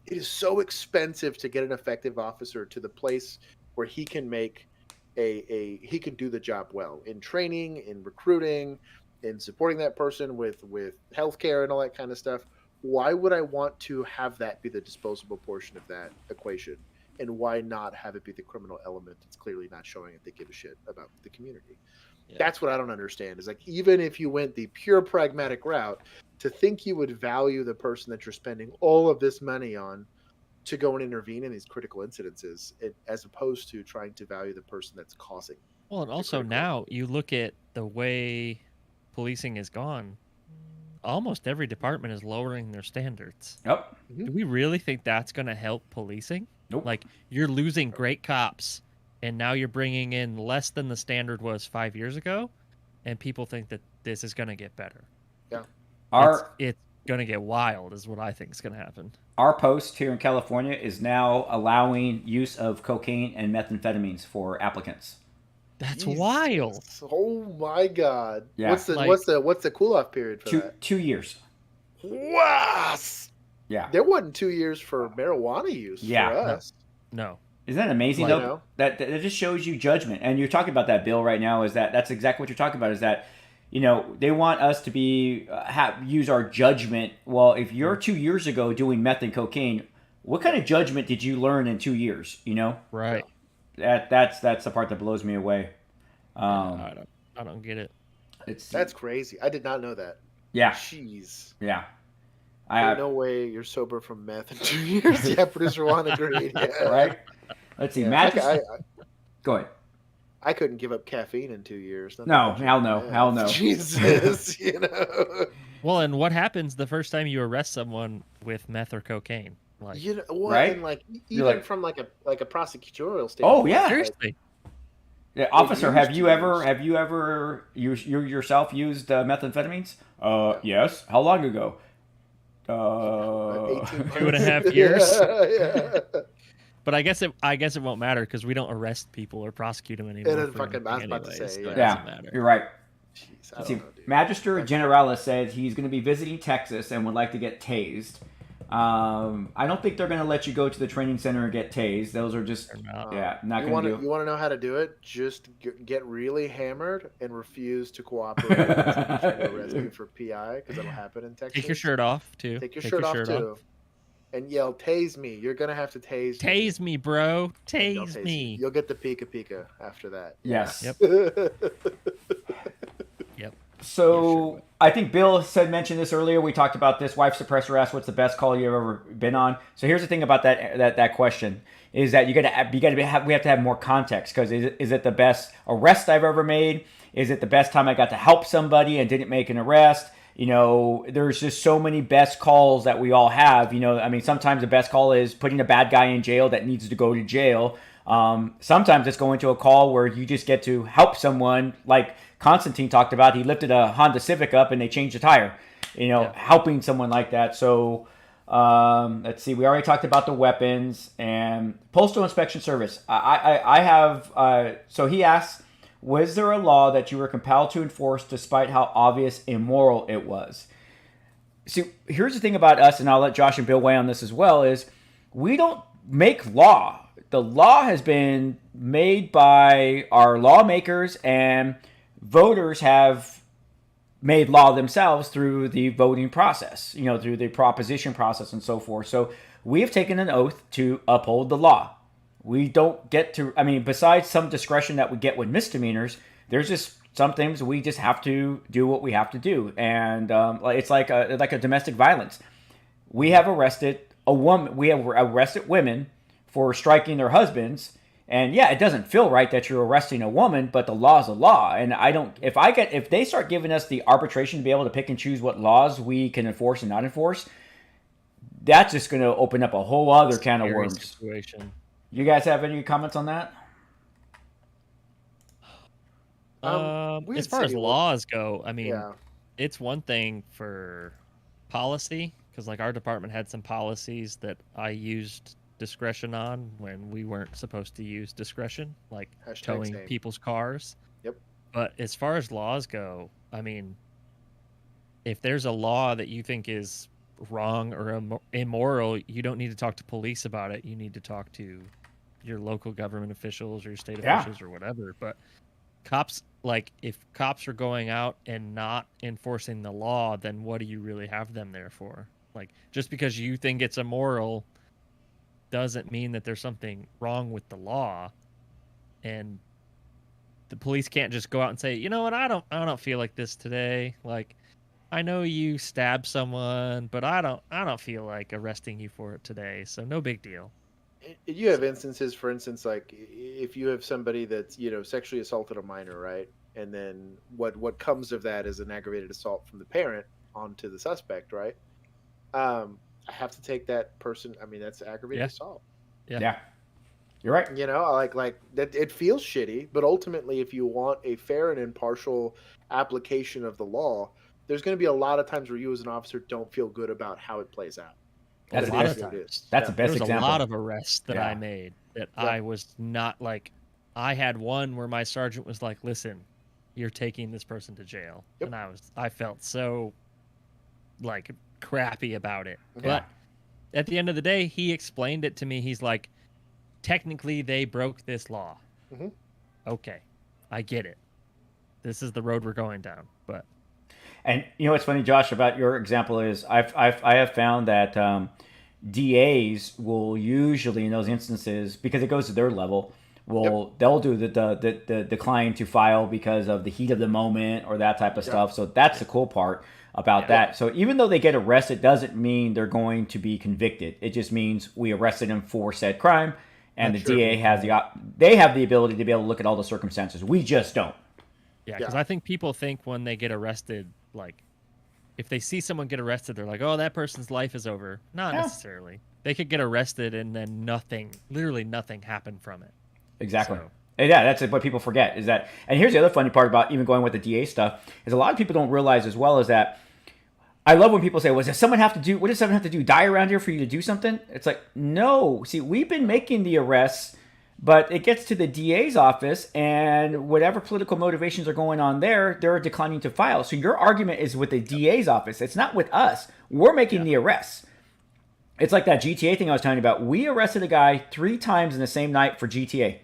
It is so expensive to get an effective officer to the place where he can make he can do the job well in training, in recruiting, in supporting that person with healthcare and all that kind of stuff. Why would I want to have that be the disposable portion of that equation? And why not have it be the criminal element that's clearly not showing that they give a shit about the community? Yeah. That's what I don't understand. Is like, even if you went the pure pragmatic route, to think you would value the person that you're spending all of this money on to go and intervene in these critical incidences, as opposed to trying to value the person that's causing. Well, and also now you look at the way policing has gone. Almost every department is lowering their standards. Yep. Do we really think that's going to help policing? Nope. Like, you're losing great cops, and now you're bringing in less than the standard was 5 years ago, and people think that this is going to get better. Yeah. It's going to get wild is what I think is going to happen. Our post here in California is now allowing use of cocaine and methamphetamines for applicants. That's Jesus. Wild. Oh my God. Yeah. What's the cool off period for that? 2 years. Wow. Yeah. There wasn't 2 years for marijuana use for us. No. Isn't that amazing though? That just shows you judgment. And you're talking about that, Bill, right now. Is that's exactly what you're talking about? Is that, you know, they want us to be use our judgment. Well, if you're 2 years ago doing meth and cocaine, what kind of judgment did you learn in 2 years? You know, Right. That's the part that blows me away. I don't get it. That's crazy. I did not know that. Yeah. Jeez. Yeah. There's no way you're sober from meth in 2 years. Yeah, producer Juan agreed. Yeah. Right. Let's see. Yeah, go ahead. I couldn't give up caffeine in 2 years. No, hell no. Hell no. Jesus, you know. Well, and what happens the first time you arrest someone with meth or cocaine? Like, you know, well, right? And like even from like a prosecutorial standpoint. Oh yeah. Seriously. Yeah, officer, have you ever you yourself used methamphetamines? Yes. How long ago? 2.5 years. Yeah. But I guess it won't matter because we don't arrest people or prosecute them anymore. It doesn't fucking. I was about to say. So Yeah. it doesn't matter. You're right. Jeez, Let's see. Magister Generalis says he's going to be visiting Texas and would like to get tased. I don't think they're going to let you go to the training center and get tased. Those are just not going to do. You want to know how to do it? Just get really hammered and refuse to cooperate with arrest you for PI, because that'll happen in Texas. Take your shirt off too. Take your shirt off too. And yell, "Tase me!" You're gonna have to tase. Tase me, bro. Tase me. You'll get the pika after that. Yes. Yep. Yep. So I think Bill mentioned this earlier. We talked about this. Wife suppressor asked, "What's the best call you've ever been on?" So here's the thing about that question is that we have to have more context, because is it the best arrest I've ever made? Is it the best time I got to help somebody and didn't make an arrest? You know, there's just so many best calls that we all have. You know, I mean, sometimes the best call is putting a bad guy in jail that needs to go to jail. Sometimes it's going to a call where you just get to help someone, like Constantine talked about. He lifted a Honda Civic up and they changed the tire. You know, helping someone like that. So let's see. We already talked about the weapons and Postal Inspection Service. I have. So he asks, was there a law that you were compelled to enforce despite how obvious immoral it was? See, here's the thing about us, and I'll let Josh and Bill weigh on this as well, is we don't make law. The law has been made by our lawmakers, and voters have made law themselves through the voting process, you know, through the proposition process and so forth. So we have taken an oath to uphold the law. We don't get to, I mean, besides some discretion that we get with misdemeanors, there's just some things we just have to do what we have to do. And it's like a domestic violence. We have arrested women for striking their husbands. And yeah, it doesn't feel right that you're arresting a woman, but the law is a law. And if they start giving us the arbitration to be able to pick and choose what laws we can enforce and not enforce, that's just going to open up a whole other can of worms. Situation. You guys have any comments on that? We As had far as city laws go, I mean, Yeah. it's one thing for policy, because like our department had some policies that I used discretion on when we weren't supposed to use discretion, like Hashtag towing same. people's cars. Yep. But as far as laws go, I mean, if there's a law that you think is wrong or immoral, you don't need to talk to police about it. You need to talk to your local government officials or your state Yeah. officials or whatever. But cops, like, if cops are going out and not enforcing the law, then what do you really have them there for? Like, just because you think it's immoral doesn't mean that there's something wrong with the law. And the police can't just go out and say, you know what, I don't feel like this today. Like, I know you stabbed someone, but I don't feel like arresting you for it today. So no big deal. You have instances, for instance, like if you have somebody that's sexually assaulted a minor, right, and then what comes of that is an aggravated assault from the parent onto the suspect, right? I have to take that person. I mean, that's aggravated assault. Yeah. You're right. Like that. It feels shitty, but ultimately, if you want a fair and impartial application of the law, there's going to be a lot of times where you as an officer don't feel good about how it plays out. That's A the lot best. of times. That's the best There's example. a lot of arrests that Yeah. I made that I was not like. I had one where my sergeant was like, "Listen, you're taking this person to jail," and I felt so like crappy about it. Yeah. But at the end of the day, he explained it to me. He's like, technically, they broke this law. Mhm. Okay, I get it. This is the road we're going down. But And you know what's funny, Josh, about your example is I have found that DAs will usually in those instances, because it goes to their level, they'll do the decline to file because of the heat of the moment or that type of stuff. So that's the cool part about that. So even though they get arrested, doesn't mean they're going to be convicted. It just means we arrested them for said crime, and the DA has they have the ability to be able to look at all the circumstances. We just don't. Yeah, because I think people think when they get arrested, like, if they see someone get arrested, they're like, oh, that person's life is over. Not necessarily. They could get arrested and then literally nothing happened from it. Exactly. So. And yeah, that's what people forget is that. And here's the other funny part about even going with the DA stuff is a lot of people don't realize as well is that I love when people say, what does someone have to do? Die around here for you to do something? It's like, no. See, we've been making the arrests, but it gets to the DA's office, and whatever political motivations are going on there, they're declining to file. So your argument is with the DA's office. It's not with us. We're making the arrests. It's like that GTA thing I was telling you about. We arrested a guy 3 times in the same night for GTA.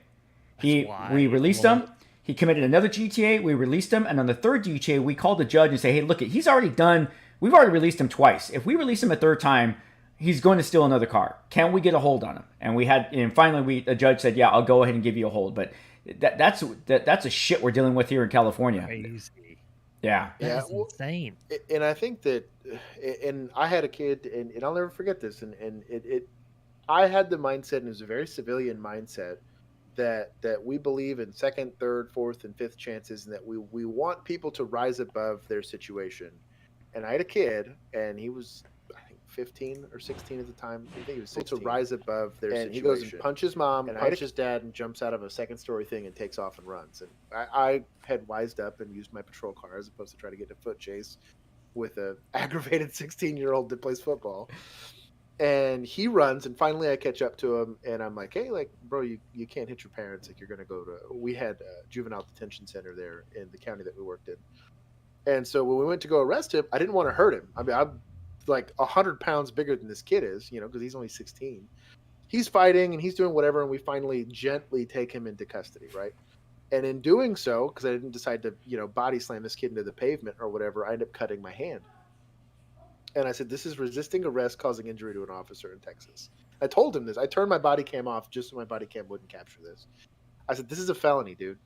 We released him. He committed another GTA. We released him. And on the third GTA, we called the judge and say, hey, look, he's already done. We've already released him twice. If we release him a third time, he's going to steal another car. Can we get a hold on him? And finally, the judge said, yeah, I'll go ahead and give you a hold. But that's a shit we're dealing with here in California. Crazy. Yeah. That's insane. And I think that, and I had a kid, and I'll never forget this. And I had the mindset, and it was a very civilian mindset, that we believe in second, third, fourth, and fifth chances, and that we want people to rise above their situation. And I had a kid, and he was, I think, 15 or 16 at the time. I think he was 16. To rise above their situation. He goes and punches mom, and punches dad, and jumps out of a second-story thing and takes off and runs. And I had wised up and used my patrol car as opposed to try to get in a foot chase with a aggravated 16-year-old that plays football. And he runs, and finally I catch up to him, and I'm like, hey, like, bro, you can't hit your parents. Like, you're going to go to... We had a juvenile detention center there in the county that we worked in. And so when we went to go arrest him, I didn't want to hurt him. I mean, I'm like 100 pounds bigger than this kid is, because he's only 16. He's fighting, and he's doing whatever, and we finally gently take him into custody, right? And in doing so, because I didn't decide to, body slam this kid into the pavement or whatever, I ended up cutting my hand. And I said, this is resisting arrest causing injury to an officer in Texas. I told him this. I turned my body cam off just so my body cam wouldn't capture this. I said, this is a felony, dude.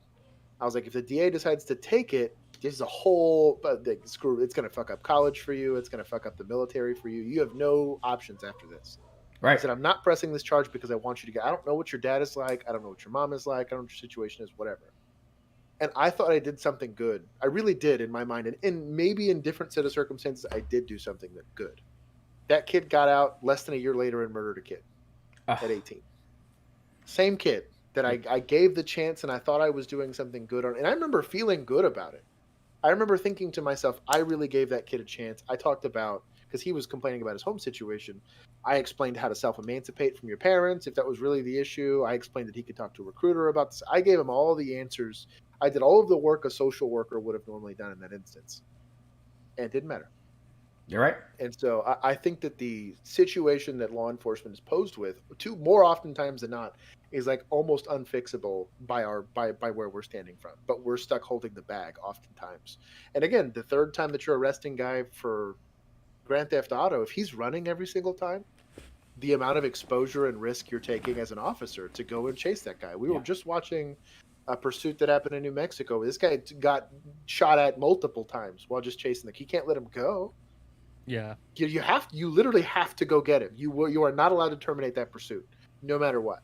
I was like, if the DA decides to take it, this is a whole screw. It's going to fuck up college for you. It's going to fuck up the military for you. You have no options after this. Right. I said, I'm not pressing this charge because I want you to get. I don't know what your dad is like. I don't know what your mom is like. I don't know what your situation is. Whatever. And I thought I did something good. I really did in my mind. And maybe in different set of circumstances, I did do something that good. That kid got out less than a year later and murdered a kid at 18. Same kid. that I gave the chance and I thought I was doing something good on. And I remember feeling good about it. I remember thinking to myself, I really gave that kid a chance. I talked about, because he was complaining about his home situation, I explained how to self-emancipate from your parents if that was really the issue. I explained that he could talk to a recruiter about this. I gave him all the answers. I did all of the work a social worker would have normally done in that instance. And it didn't matter. You're right. And so I think that the situation that law enforcement is posed with, more oftentimes than not, is like almost unfixable by where we're standing from. But we're stuck holding the bag oftentimes. And again, the third time that you're arresting a guy for Grand Theft Auto, if he's running every single time, the amount of exposure and risk you're taking as an officer to go and chase that guy. We were just watching a pursuit that happened in New Mexico. This guy got shot at multiple times while just chasing he can't let him go. Yeah. You literally have to go get him. You are not allowed to terminate that pursuit, no matter what.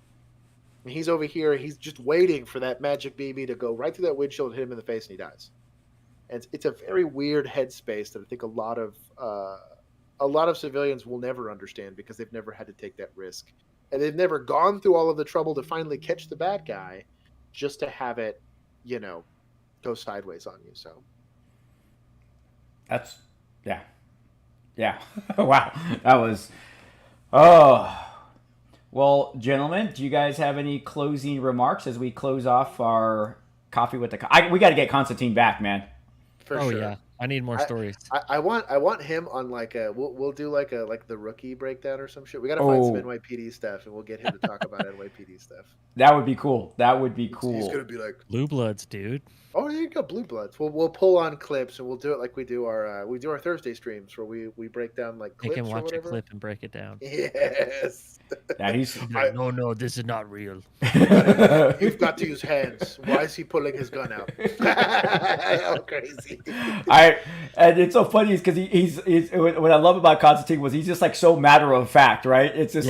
And he's over here. He's just waiting for that magic BB to go right through that windshield and hit him in the face, and he dies. And it's a very weird headspace that I think a lot of civilians will never understand because they've never had to take that risk, and they've never gone through all of the trouble to finally catch the bad guy, just to have it, go sideways on you. So that's yeah. Wow, that was. Oh, well, gentlemen, do you guys have any closing remarks as we close off our coffee with the? We got to get Constantine back, man. For sure. Yeah, I need more stories. I want him on like we'll do like the rookie breakdown or some shit. We got to find some NYPD stuff and we'll get him to talk about NYPD stuff. That would be cool. He's gonna be like Blue Bloods, dude. Oh, there you go, Blue Bloods. We'll pull on clips and we'll do it like we do our Thursday streams where we break down like clips. Make him watch or whatever. a clip and break it down. Yes. Yeah, he's like, no, this is not real. You've got to use hands. Why is he pulling his gun out? Oh, crazy. And it's so funny because he's what I love about Constantine was he's just like so matter of fact, right? It's just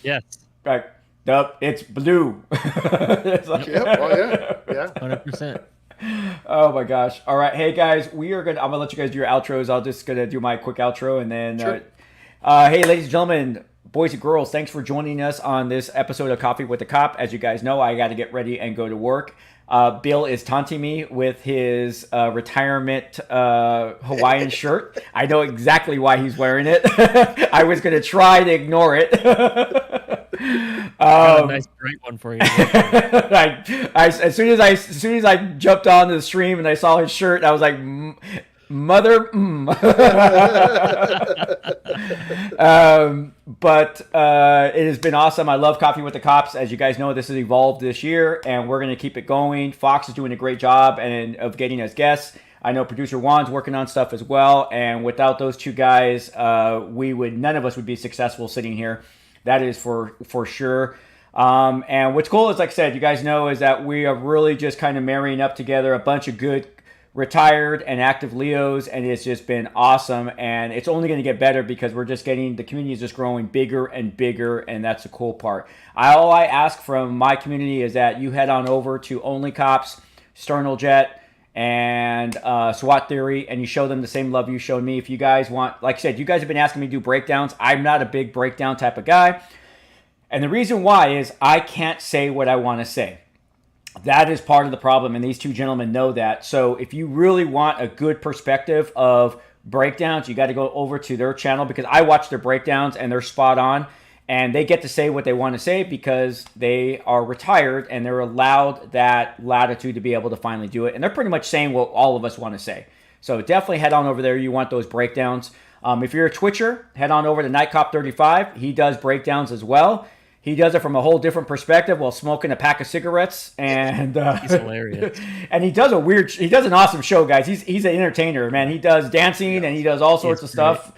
yes, like nope, it's blue. It's like, yep. Oh yeah, 100%. Oh my gosh! All right, hey guys, I'm gonna let you guys do your outros. I'm just gonna do my quick outro and then. Sure. Hey, ladies and gentlemen, boys and girls, thanks for joining us on this episode of Coffee with the Cop. As you guys know, I got to get ready and go to work. Bill is taunting me with his retirement Hawaiian shirt. I know exactly why he's wearing it. I was going to try to ignore it. Got a nice bright one for you. As soon as I jumped onto the stream and I saw his shirt, I was like, mother. But it has been awesome. I love Coffee with the Cops. As you guys know, this has evolved this year, and we're going to keep it going. Fox is doing a great job of getting us guests. I know producer Juan's working on stuff as well, and without those two guys, none of us would be successful sitting here. That is for sure. And what's cool is, like I said, you guys know, is that we are really just kind of marrying up together a bunch of good retired and active Leos, and it's just been awesome, and it's only going to get better because the community is just growing bigger and bigger, and that's the cool part. All I ask from my community is that you head on over to Only Cops, Sternal Jet, and SWAT Theory, and you show them the same love you showed me. If you guys want, like I said, you guys have been asking me to do breakdowns. I'm not a big breakdown type of guy, and the reason why is I can't say what I want to say. That is part of the problem, and these two gentlemen know that. So if you really want a good perspective of breakdowns, you got to go over to their channel, because I watch their breakdowns and they're spot on, and they get to say what they want to say because they are retired and they're allowed that latitude to be able to finally do it. And they're pretty much saying what all of us want to say. So definitely head on over there. You want those breakdowns. If you're a Twitcher, head on over to Nightcop35. He does breakdowns as well. He does it from a whole different perspective while smoking a pack of cigarettes, and he's hilarious. And he does an awesome show, guys. He's an entertainer, man. He does dancing and he does all sorts of stuff.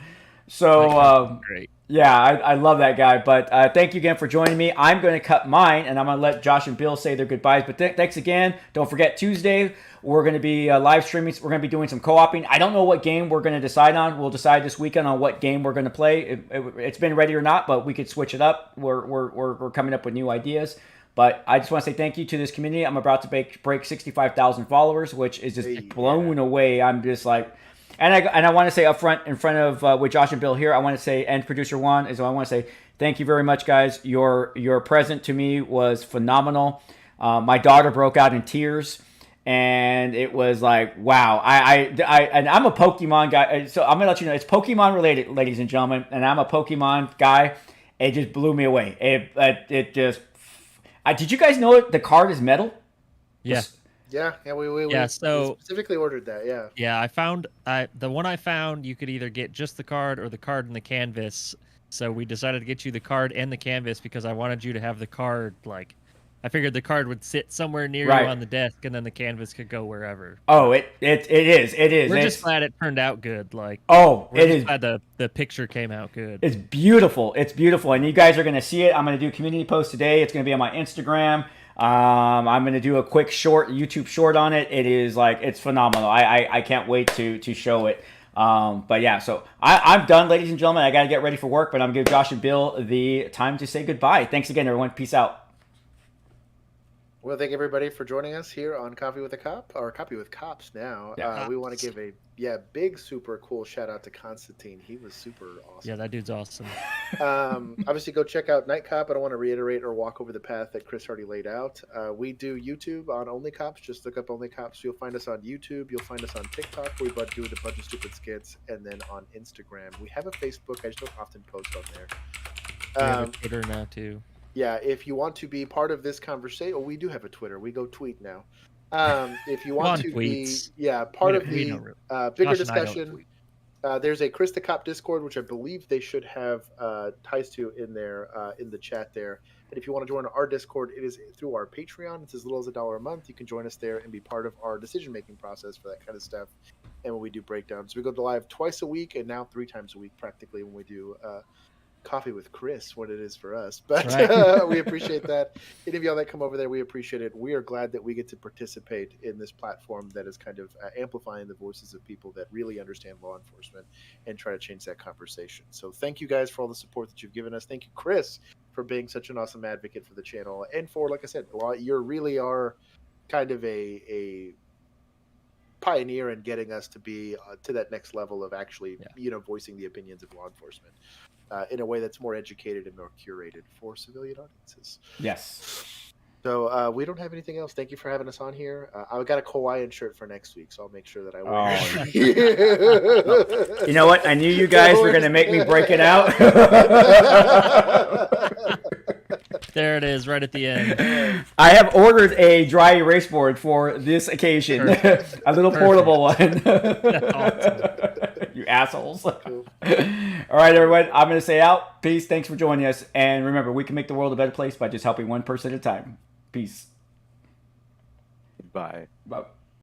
So great. Yeah, I love that guy. But thank you again for joining me. I'm going to cut mine, and I'm going to let Josh and Bill say their goodbyes. But thanks again. Don't forget, Tuesday, we're going to be live streaming. We're going to be doing some co-oping. I don't know what game we're going to decide on. We'll decide this weekend on what game we're going to play. It's been ready or not, but we could switch it up. We're coming up with new ideas. But I just want to say thank you to this community. I'm about to break 65,000 followers, which is just blown away. I'm just like... And I want to say up front, in front of with Josh and Bill here, I want to say, and producer Juan, I want to say thank you very much, guys. Your present to me was phenomenal. My daughter broke out in tears. And it was like, wow. And I'm a Pokemon guy, so I'm gonna let you know it's Pokemon related, ladies and gentlemen. And I'm a Pokemon guy. It just blew me away. It just. Did you guys know the card is metal? Yes. Yeah, we So specifically ordered that. Yeah. Yeah, I found the one I found. You could either get just the card or the card and the canvas. So we decided to get you the card and the canvas because I wanted you to have the card like. I figured the card would sit somewhere near you on the desk, and then the canvas could go wherever. Oh, it is. We're just glad it turned out good. Like, it is. Glad the picture came out good. It's beautiful. It's beautiful, and you guys are gonna see it. I'm gonna do a community post today. It's gonna be on my Instagram. I'm gonna do a quick short YouTube short on it. It is like it's phenomenal. I can't wait to show it. But yeah, so I'm done, ladies and gentlemen. I gotta get ready for work, but I'm gonna give Josh and Bill the time to say goodbye. Thanks again, everyone. Peace out. Well, thank everybody for joining us here on Coffee with a Cop, or Coffee with Cops now. Yeah. We want to give a big, super cool shout out to Constantine. He was super awesome. Yeah, that dude's awesome. Obviously, go check out Night Cop. I don't want to reiterate or walk over the path that Chris already laid out. We do YouTube on Only Cops. Just look up Only Cops. You'll find us on YouTube. You'll find us on TikTok, where we do a bunch of stupid skits, and then on Instagram. We have a Facebook. I just don't often post on there. We have a Twitter now too. Yeah, if you want to be part of this conversation, we do have a Twitter. We go tweet now. If you want to tweets. be part of the bigger discussion, there's a Chris the Cop Discord, which I believe they should have ties to in there in the chat there. And if you want to join our Discord, it is through our Patreon. It's as little as $1 a month. You can join us there and be part of our decision-making process for that kind of stuff. And when we do breakdowns, we go live twice a week and now 3 times a week practically when we do Coffee with Chris, what it is for us, but we appreciate that. Any of y'all that come over there, we appreciate it. We are glad that we get to participate in this platform that is kind of amplifying the voices of people that really understand law enforcement and try to change that conversation. So thank you guys for all the support that you've given us. Thank you, Chris, for being such an awesome advocate for the channel, and for, like I said, you really are kind of a pioneer in getting us to be to that next level of actually voicing the opinions of law enforcement in a way that's more educated and more curated for civilian audiences. Yes. So we don't have anything else. Thank you for having us on here. I've got a Hawaiian shirt for next week, so I'll make sure that I wear it. You know what? I knew you guys were going to make me break it out. There it is, right at the end. I have ordered a dry erase board for this occasion. A little portable one. Awesome. You assholes. Cool. All right, everyone. I'm going to say out. Peace. Thanks for joining us. And remember, we can make the world a better place by just helping one person at a time. Peace. Bye. Bye.